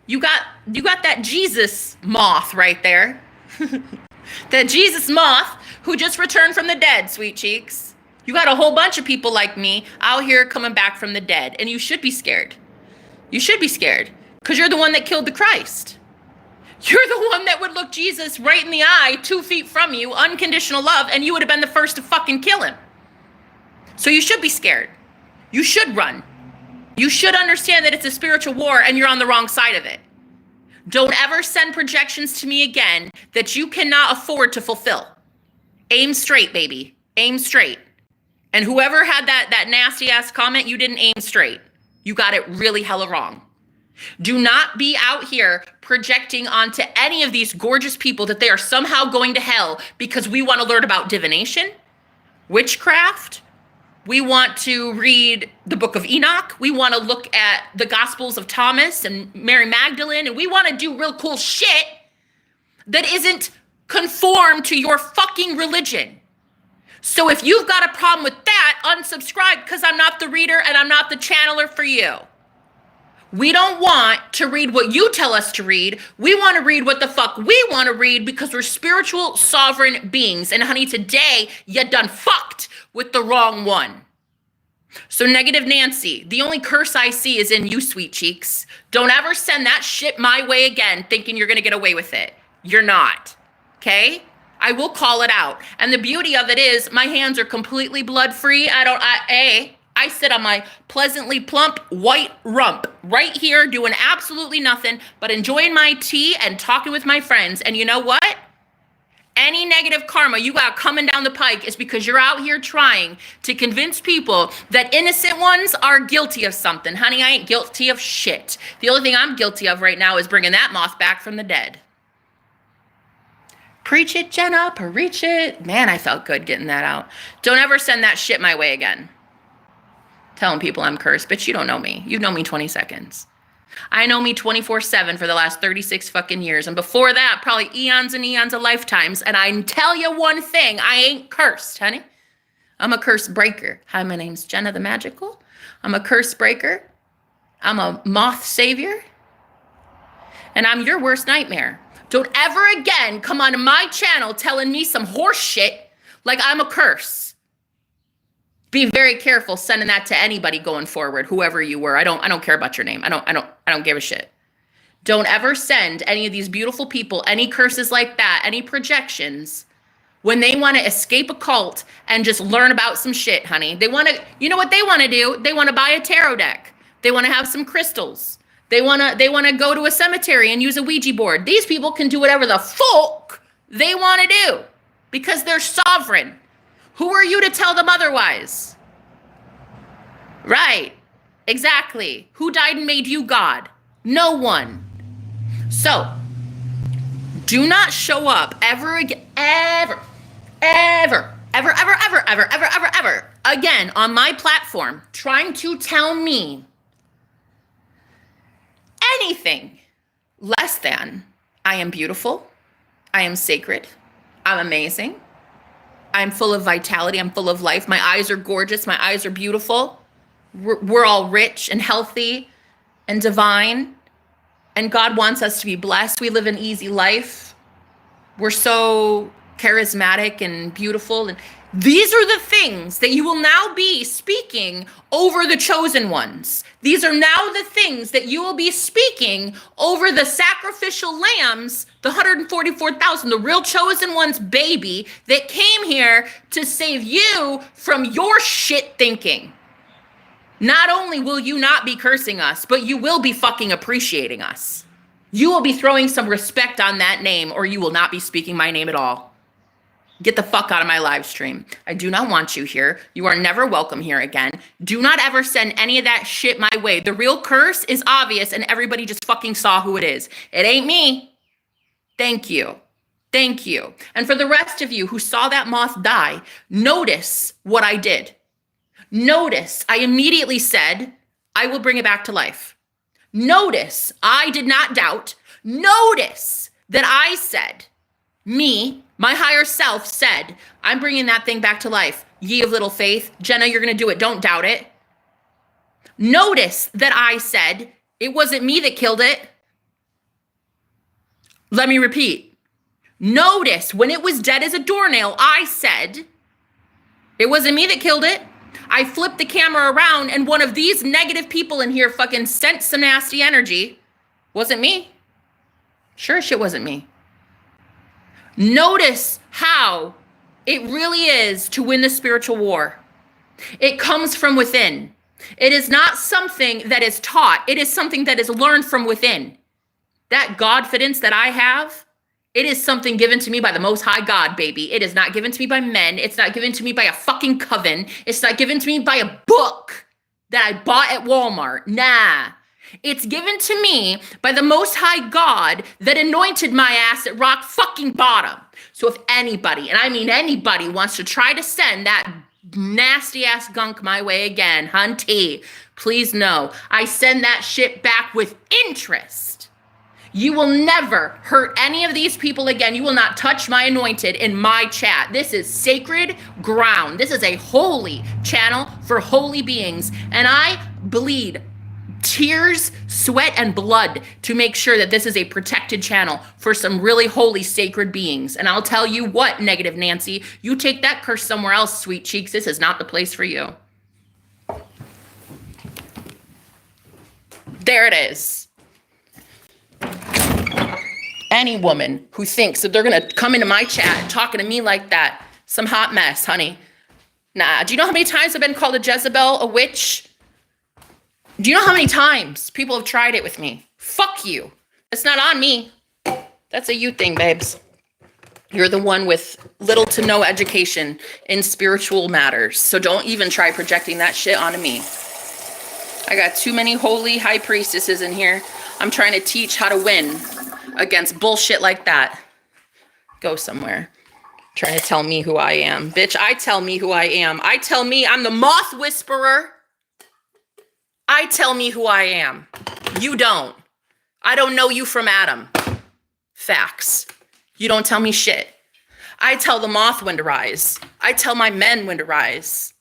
S2: You got that Jesus moth right there. That Jesus moth who just returned from the dead, sweet cheeks. You got a whole bunch of people like me out here coming back from the dead, and you should be scared. You should be scared because you're the one that killed the Christ. You're the one that would look Jesus right in the eye 2 feet from you, unconditional love, and you would have been the first to fucking kill him. So you should be scared. You should run. You should understand that it's a spiritual war and you're on the wrong side of it. Don't ever send projections to me again that you cannot afford to fulfill. Aim straight, baby. Aim straight. And whoever had that nasty ass comment, you didn't aim straight. You got it really hella wrong. Do not be out here projecting onto any of these gorgeous people that they are somehow going to hell because we want to learn about divination, witchcraft. We want to read the book of Enoch. We want to look at the Gospels of Thomas and Mary Magdalene. And we want to do real cool shit that isn't conformed to your fucking religion. So if you've got a problem with that, unsubscribe because I'm not the reader and I'm not the channeler for you. We don't want to read what you tell us to read. We want to read what the fuck we want to read because we're spiritual sovereign beings. And honey, today you done fucked with the wrong one. So negative Nancy, the only curse I see is in you, sweet cheeks. Don't ever send that shit my way again thinking you're going to get away with it. You're not. Okay? I will call it out. And the beauty of it is my hands are completely blood free. I sit on my pleasantly plump white rump right here doing absolutely nothing but enjoying my tea and talking with my friends. And you know what? Any negative karma you got coming down the pike is because you're out here trying to convince people that innocent ones are guilty of something. Honey, I ain't guilty of shit. The only thing I'm guilty of right now is bringing that moth back from the dead. Preach it, Jenna, preach it. Man, I felt good getting that out. Don't ever send that shit my way again. Telling people I'm cursed. Bitch, you don't know me. You've known me 20 seconds. I know me 24/7 for the last 36 fucking years. And before that, probably eons and eons of lifetimes. And I tell you one thing, I ain't cursed, honey. I'm a curse breaker. Hi, my name's Jenna the Magical. I'm a curse breaker. I'm a moth savior. And I'm your worst nightmare. Don't ever again come onto my channel telling me some horse shit like I'm a curse. Be very careful sending that to anybody going forward, whoever you were. I don't care about your name. I don't give a shit. Don't ever send any of these beautiful people any curses like that, any projections when they want to escape a cult and just learn about some shit, honey. They want to, you know what they want to do? They want to buy a tarot deck. They want to have some crystals. They want to go to a cemetery and use a Ouija board. These people can do whatever the fuck they want to do because they're sovereign. Who are you to tell them otherwise? Right. Exactly. Who died and made you God? No one. So, do not show up ever again, ever again on my platform trying to tell me anything less than I am beautiful, I am sacred, I'm amazing. I'm full of vitality. I'm full of life. My eyes are gorgeous. My eyes are beautiful. We're all rich and healthy and divine. And God wants us to be blessed. We live an easy life. We're so charismatic and beautiful. And these are the things that you will now be speaking over the chosen ones. These are now the things that you will be speaking over the sacrificial lambs, the 144,000, the real chosen ones, baby, that came here to save you from your shit thinking. Not only will you not be cursing us, but you will be fucking appreciating us. You will be throwing some respect on that name, or you will not be speaking my name at all. Get the fuck out of my live stream. I do not want you here. You are never welcome here again. Do not ever send any of that shit my way. The real curse is obvious and everybody just fucking saw who it is. It ain't me. Thank you. Thank you. And for the rest of you who saw that moth die, notice what I did. Notice I immediately said, I will bring it back to life. Notice I did not doubt. Notice that I said, me, my higher self said, I'm bringing that thing back to life. Ye of little faith. Jenna, you're going to do it. Don't doubt it. Notice that I said, it wasn't me that killed it. Let me repeat. Notice when it was dead as a doornail, I said, it wasn't me that killed it. I flipped the camera around and one of these negative people in here fucking sent some nasty energy. Wasn't me. Sure as shit wasn't me. Notice how it really is to win the spiritual war. It comes from within. It is not something that is taught. It is something that is learned from within. That Godfidence that I have, it is something given to me by the Most High God, baby. It is not given to me by men. It's not given to me by a fucking coven. It's not given to me by a book that I bought at Walmart. Nah. It's given to me by the Most High God that anointed my ass at rock fucking bottom. So if anybody, and I mean anybody, wants to try to send that nasty ass gunk my way again, hunty, please know I send that shit back with interest. You will never hurt any of these people again. You will not touch my anointed in my chat. This is sacred ground. This is a holy channel for holy beings. And I bleed tears, sweat, and blood to make sure that this is a protected channel for some really holy, sacred beings. And I'll tell you what, negative Nancy, you take that curse somewhere else, sweet cheeks. This is not the place for you. There it is. Any woman who thinks that they're going to come into my chat talking to me like that, some hot mess, honey. Nah, do you know how many times I've been called a Jezebel, a witch? Do you know how many times people have tried it with me? Fuck you. It's not on me. That's a you thing, babes. You're the one with little to no education in spiritual matters. So don't even try projecting that shit onto me. I got too many holy high priestesses in here. I'm trying to teach how to win against bullshit like that. Go somewhere. Trying to tell me who I am. Bitch, I tell me who I am. I tell me I'm the moth whisperer. I tell me who I am. You don't. I don't know you from Adam. Facts. You don't tell me shit. I tell the moth when to rise. I tell my men when to rise.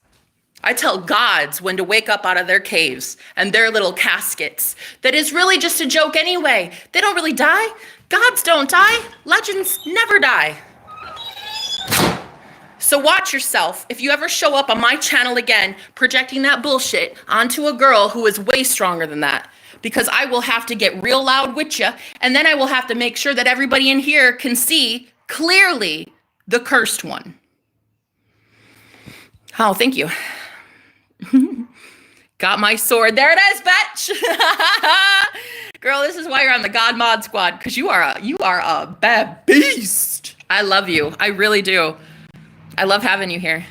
S2: I tell gods when to wake up out of their caves and their little caskets. That is really just a joke anyway. They don't really die. Gods don't die. Legends never die. So watch yourself if you ever show up on my channel again projecting that bullshit onto a girl who is way stronger than that. Because I will have to get real loud with you, and then I will have to make sure that everybody in here can see clearly the cursed one. Oh, thank you. Got my sword. There it is, bitch. Girl, this is why you're on the God Mod Squad, because you are a bad beast. I love you. I really do. I love having you here.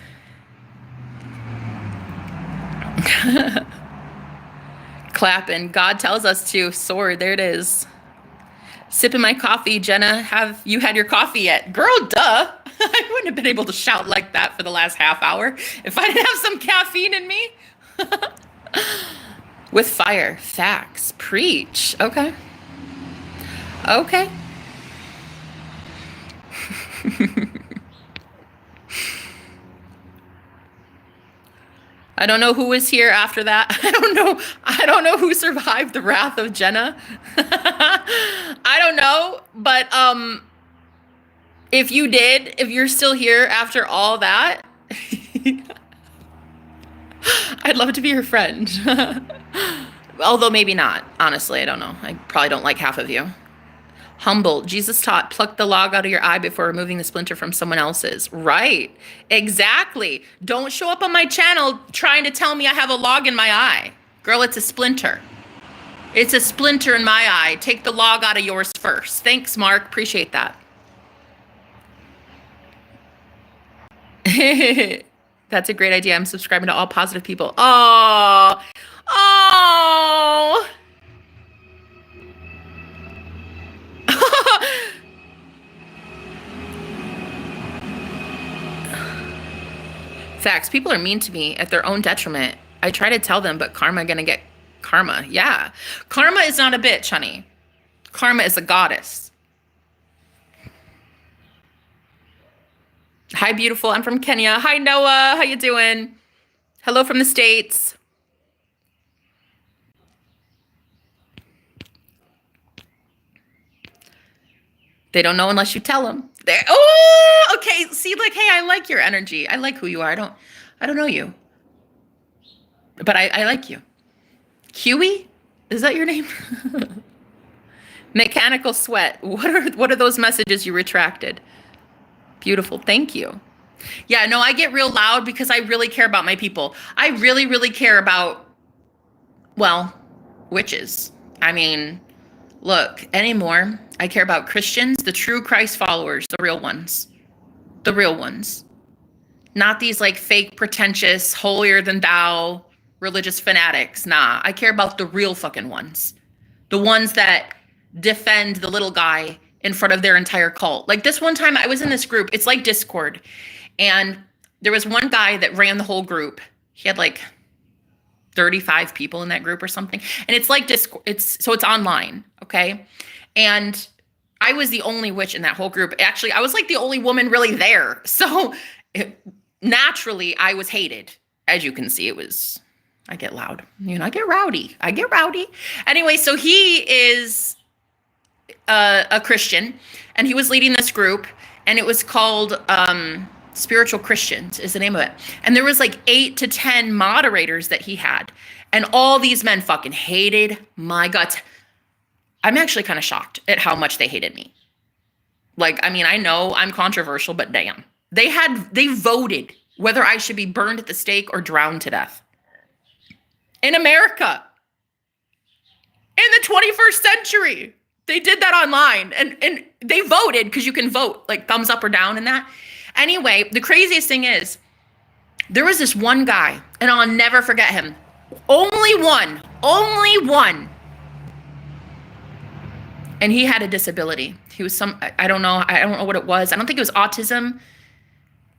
S2: Clapping. God tells us to. Sword. There it is. Sipping my coffee. Jenna, have you had your coffee yet? Girl, duh. I wouldn't have been able to shout like that for the last half hour if I didn't have some caffeine in me. With fire. Facts. Preach. Okay. Okay. I don't know who was here after that. I don't know who survived the wrath of Jenna. I don't know, but if you did, if you're still here after all that, I'd love to be your friend. Although maybe not. Honestly, I don't know. I probably don't like half of you. Humble. Jesus taught, pluck the log out of your eye before removing the splinter from someone else's. Right. Exactly. Don't show up on my channel trying to tell me I have a log in my eye. Girl, it's a splinter. It's a splinter in my eye. Take the log out of yours first. Thanks, Mark. Appreciate that. That's a great idea. I'm subscribing to all positive people. Oh. Oh. Facts. People are mean to me at their own detriment. I try to tell them, but karma gonna get karma. Yeah. Karma is not a bitch, honey. Karma is a goddess. Hi, beautiful. I'm from Kenya. Hi, Noah. How you doing? Hello from the States. They don't know unless you tell them. Oh, okay. See, like, hey, I like your energy. I like who you are. I don't know you, but I like you. Huey, is that your name? Mechanical sweat. What are those messages you retracted? Beautiful. Thank you. Yeah, no, I get real loud because I really care about my people. I really, really care about, well, witches. I mean, look, anymore, I care about Christians, the true Christ followers, the real ones. The real ones. Not these like fake, pretentious, holier than thou religious fanatics. Nah, I care about the real fucking ones. The ones that defend the little guy in front of their entire cult. Like this one time I was in this group, it's like Discord. And there was one guy that ran the whole group. He had like 35 people in that group or something. And it's like Discord, it's online, okay? And I was the only witch in that whole group. Actually, I was like the only woman really there. So naturally, I was hated. As you can see, I get loud. I get rowdy. Anyway, so he is a Christian, and he was leading this group, and it was called Spiritual Christians is the name of it. And there was like 8 to 10 moderators that he had. And all these men fucking hated my guts. I'm actually kind of shocked at how much they hated me. Like, I mean, I know I'm controversial, but damn. They voted whether I should be burned at the stake or drowned to death. In America. In the 21st century. They did that online. And they voted, because you can vote, like thumbs up or down and that. Anyway, the craziest thing is, there was this one guy, and I'll never forget him. Only one. And he had a disability. He was I don't know what it was. I don't think it was autism,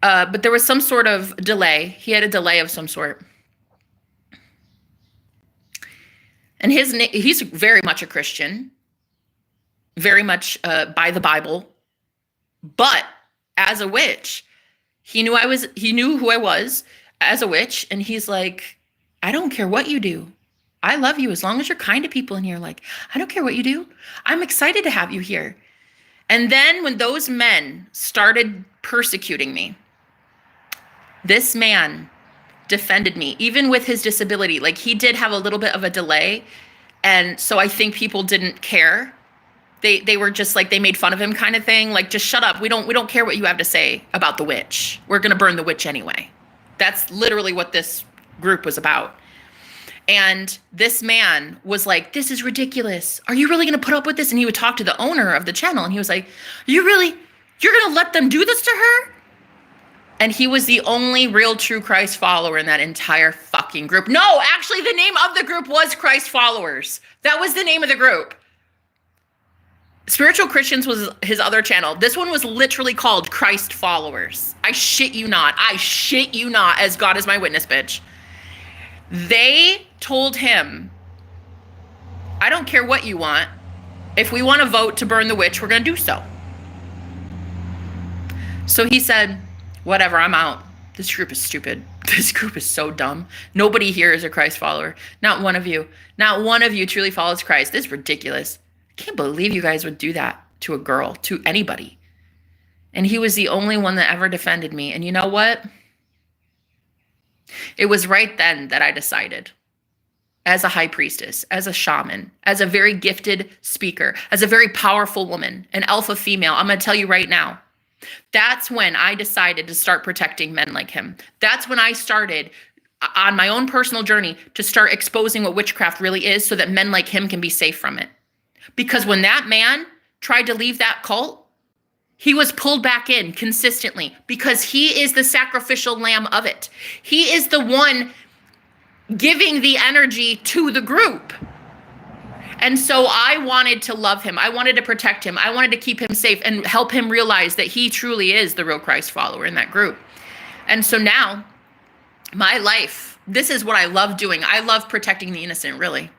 S2: but there was some sort of delay. He had a delay of some sort. And he's very much a Christian, very much by the Bible, but as a witch, he knew who I was as a witch, and he's like, I don't care what you do. I love you as long as you're kind to people in here. Like, I don't care what you do. I'm excited to have you here. And then when those men started persecuting me, this man defended me, even with his disability. Like, he did have a little bit of a delay. And so I think people didn't care. They were just like, they made fun of him kind of thing. Like, just shut up. We don't care what you have to say about the witch. We're going to burn the witch anyway. That's literally what this group was about. And this man was like, this is ridiculous. Are you really going to put up with this? And he would talk to the owner of the channel. And he was like, you're going to let them do this to her? And he was the only real true Christ follower in that entire fucking group. No, actually, the name of the group was Christ Followers. That was the name of the group. Spiritual Christians was his other channel. This one was literally called Christ Followers. I shit you not, as God is my witness, bitch. They told him, I don't care what you want. If we want to vote to burn the witch, we're going to do so. So he said, whatever, I'm out. This group is stupid. This group is so dumb. Nobody here is a Christ follower. Not one of you. Not one of you truly follows Christ. This is ridiculous. I can't believe you guys would do that to a girl, to anybody. And he was the only one that ever defended me. And you know what? It was right then that I decided, as a high priestess, as a shaman, as a very gifted speaker, as a very powerful woman, an alpha female, I'm going to tell you right now, that's when I decided to start protecting men like him. That's when I started on my own personal journey to start exposing what witchcraft really is so that men like him can be safe from it. Because when that man tried to leave that cult, he was pulled back in consistently because he is the sacrificial lamb of it. He is the one giving the energy to the group. And so I wanted to love him. I wanted to protect him. I wanted to keep him safe and help him realize that he truly is the real Christ follower in that group. And so now, my life, this is what I love doing. I love protecting the innocent, really.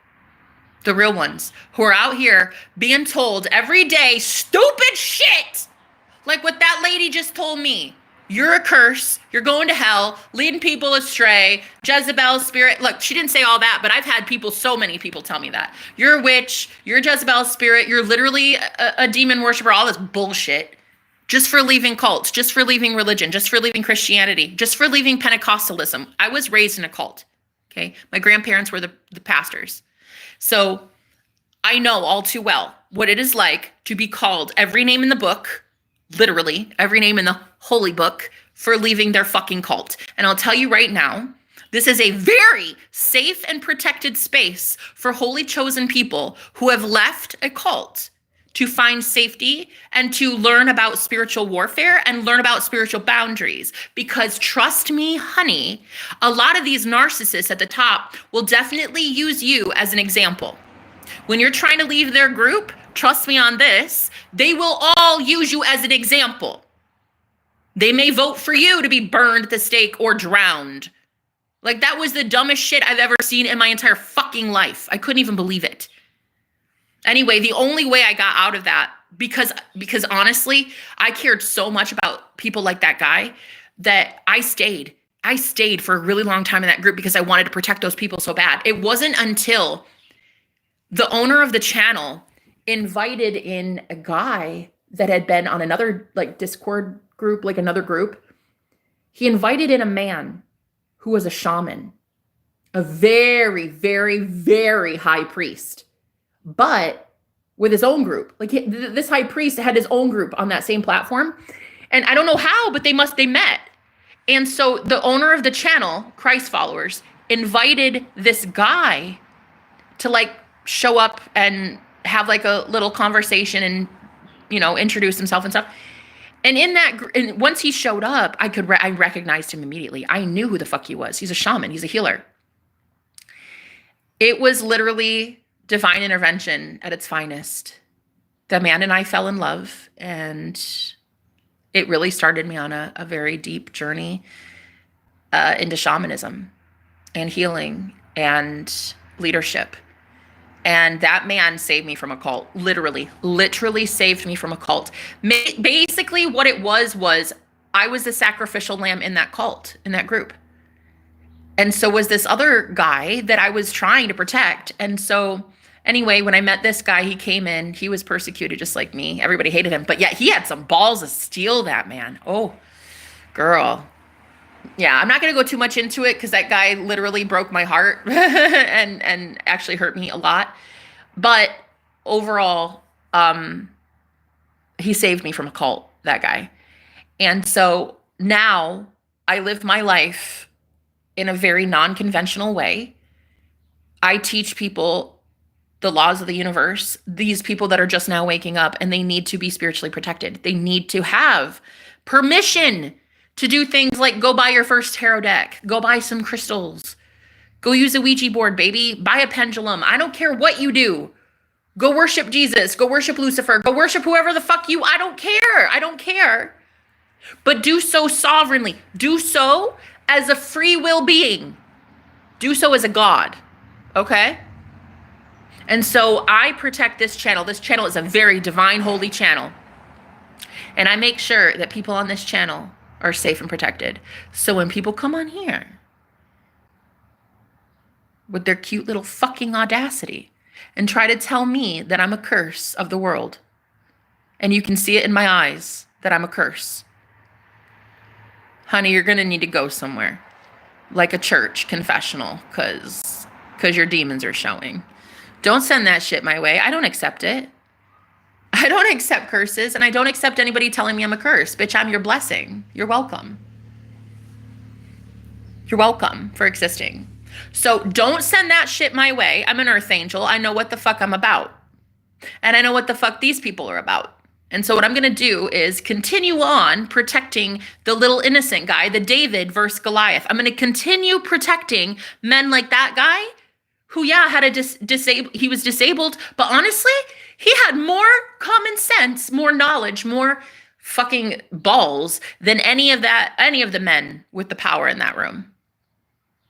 S2: The real ones who are out here being told every day stupid shit. Like what that lady just told me. You're a curse. You're going to hell, leading people astray. Jezebel's spirit. Look, she didn't say all that, but I've had people, so many people tell me that. You're a witch. You're Jezebel's spirit. You're literally a demon worshiper. All this bullshit. Just for leaving cults. Just for leaving religion. Just for leaving Christianity. Just for leaving Pentecostalism. I was raised in a cult. Okay. My grandparents were the pastors. So I know all too well what it is like to be called every name in the book, literally every name in the holy book, for leaving their fucking cult. And I'll tell you right now, this is a very safe and protected space for holy chosen people who have left a cult to find safety and to learn about spiritual warfare and learn about spiritual boundaries. Because trust me, honey, a lot of these narcissists at the top will definitely use you as an example. When you're trying to leave their group, trust me on this, they will all use you as an example. They may vote for you to be burned at the stake or drowned. Like, that was the dumbest shit I've ever seen in my entire fucking life. I couldn't even believe it. Anyway, the only way I got out of that, because honestly, I cared so much about people like that guy that I stayed. I stayed for a really long time in that group because I wanted to protect those people so bad. It wasn't until the owner of the channel invited in a guy that had been on another like Discord group, like another group. He invited in a man who was a shaman, a very, very, very high priest, but with his own group. Like this high priest had his own group on that same platform. And I don't know how, but they met. And so the owner of the channel, Christ followers, invited this guy to like show up and have like a little conversation and, you know, introduce himself and stuff. And in that, and once he showed up, I recognized him immediately. I knew who the fuck he was. He's a shaman. He's a healer. It was literally divine intervention at its finest. The man and I fell in love, and it really started me on a very deep journey into shamanism and healing and leadership. And that man saved me from a cult, literally saved me from a cult. Basically what it was I was the sacrificial lamb in that cult, in that group. And so was this other guy that I was trying to protect. And so anyway, when I met this guy, he came in, he was persecuted just like me. Everybody hated him, but yet he had some balls of steel, that man. Oh, girl. Yeah, I'm not going to go too much into it because that guy literally broke my heart and actually hurt me a lot. But overall, he saved me from a cult, that guy. And so now I live my life in a very non-conventional way. I teach people the laws of the universe, these people that are just now waking up, and they need to be spiritually protected. They need to have permission to do things like go buy your first tarot deck, go buy some crystals, go use a Ouija board, baby, buy a pendulum. I don't care what you do. Go worship Jesus, go worship Lucifer, go worship whoever the fuck I don't care. But do so sovereignly. Do so as a free will being. Do so as a God, okay? And so I protect this channel. This channel is a very divine, holy channel. And I make sure that people on this channel are safe and protected. So when people come on here with their cute little fucking audacity and try to tell me that I'm a curse of the world, and you can see it in my eyes that I'm a curse, honey, you're gonna need to go somewhere, like a church confessional, because your demons are showing. Don't send that shit my way. I don't accept it. I don't accept curses, and I don't accept anybody telling me I'm a curse. Bitch, I'm your blessing. You're welcome. You're welcome for existing. So don't send that shit my way. I'm an earth angel. I know what the fuck I'm about. And I know what the fuck these people are about. And so what I'm going to do is continue on protecting the little innocent guy, the David versus Goliath. I'm going to continue protecting men like that guy who, yeah, had a he was disabled, but honestly, he had more common sense, more knowledge, more fucking balls than any of the men with the power in that room.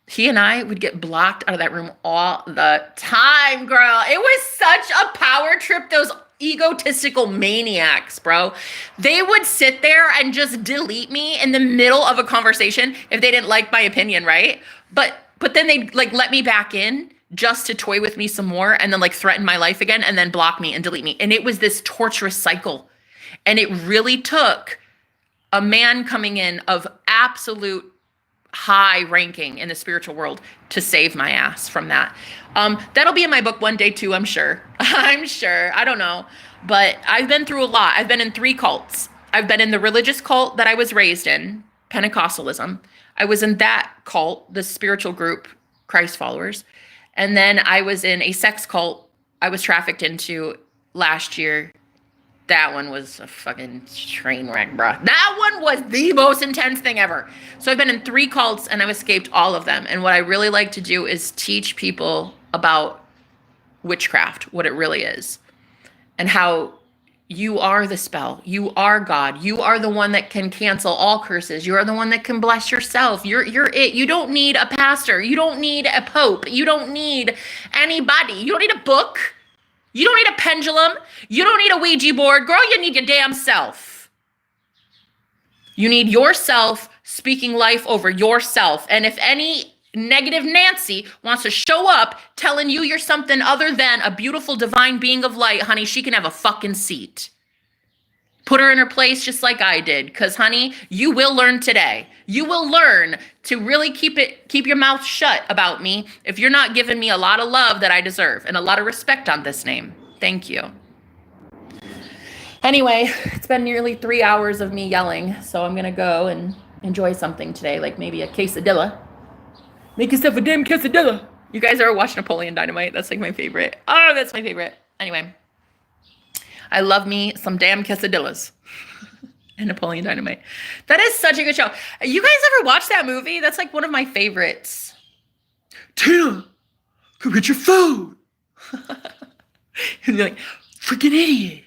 S2: He and I would get blocked out of that room all the time, girl. It was such a power trip, those egotistical maniacs, bro. They would sit there and just delete me in the middle of a conversation if they didn't like my opinion, right? But then they'd like let me back in just to toy with me some more and then like threaten my life again and then block me and delete me. And it was this torturous cycle. And it really took a man coming in of absolute high ranking in the spiritual world to save my ass from that. That'll be in my book one day too, I'm sure. I'm sure. I don't know. But I've been through a lot. I've been in 3 cults. I've been in the religious cult that I was raised in, Pentecostalism. I was in that cult, the spiritual group, Christ followers. And then I was in a sex cult I was trafficked into last year. That one was a fucking train wreck, bro. That one was the most intense thing ever. So I've been in 3 cults and I've escaped all of them. And what I really like to do is teach people about witchcraft, what it really is, and how you are the spell. You are God. You are the one that can cancel all curses. You are the one that can bless yourself. You're it. You don't need a pastor. You don't need a pope. You don't need anybody. You don't need a book. You don't need a pendulum. You don't need a Ouija board. Girl, you need your damn self. You need yourself speaking life over yourself. And if any negative Nancy wants to show up telling you you're something other than a beautiful divine being of light, honey, she can have a fucking seat. Put her in her place just like I did. Because, honey, you will learn today. You will learn to really keep your mouth shut about me if you're not giving me a lot of love that I deserve and a lot of respect on this name. Thank you. Anyway, it's been nearly 3 hours of me yelling, so I'm going to go and enjoy something today, like maybe a quesadilla. Make yourself a damn quesadilla. You guys ever watch Napoleon Dynamite? That's like my favorite. Oh, that's my favorite. Anyway. I love me some damn quesadillas and Napoleon Dynamite. That is such a good show. You guys ever watch that movie? That's like one of my favorites. Tina, come get your food. And you're like, freaking idiot.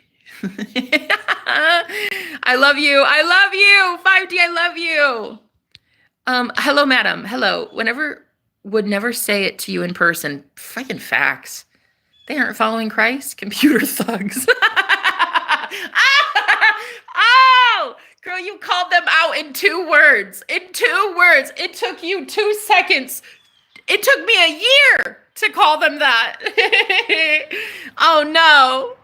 S2: I love you. I love you. 5D, I love you. Hello, madam. Hello. Would never say it to you in person. Fucking facts. They aren't following Christ. Computer thugs. Oh, girl, you called them out in 2 words. In 2 words. It took you 2 seconds. It took me a year to call them that. Oh, no.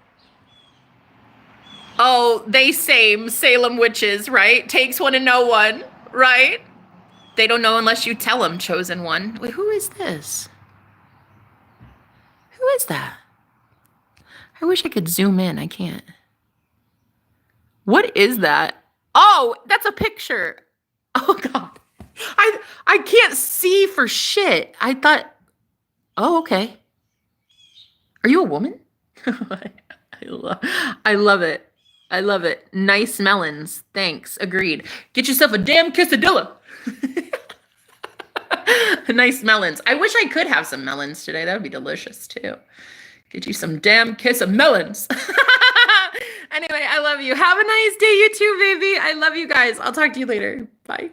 S2: Oh, they same Salem witches, right? Takes one to know one, right? They don't know unless you tell them, chosen one. Wait, who is this? Who is that? I wish I could zoom in. I can't. What is that? Oh, that's a picture. Oh, God. I can't see for shit. I thought, oh, okay. Are you a woman? I love it. I love it. Nice melons. Thanks. Agreed. Get yourself a damn quesadilla. Nice melons. I wish I could have some melons today. That would be delicious too. Get you some damn kiss of melons. Anyway, I love you. Have a nice day, you too, baby. I love you guys. I'll talk to you later. Bye.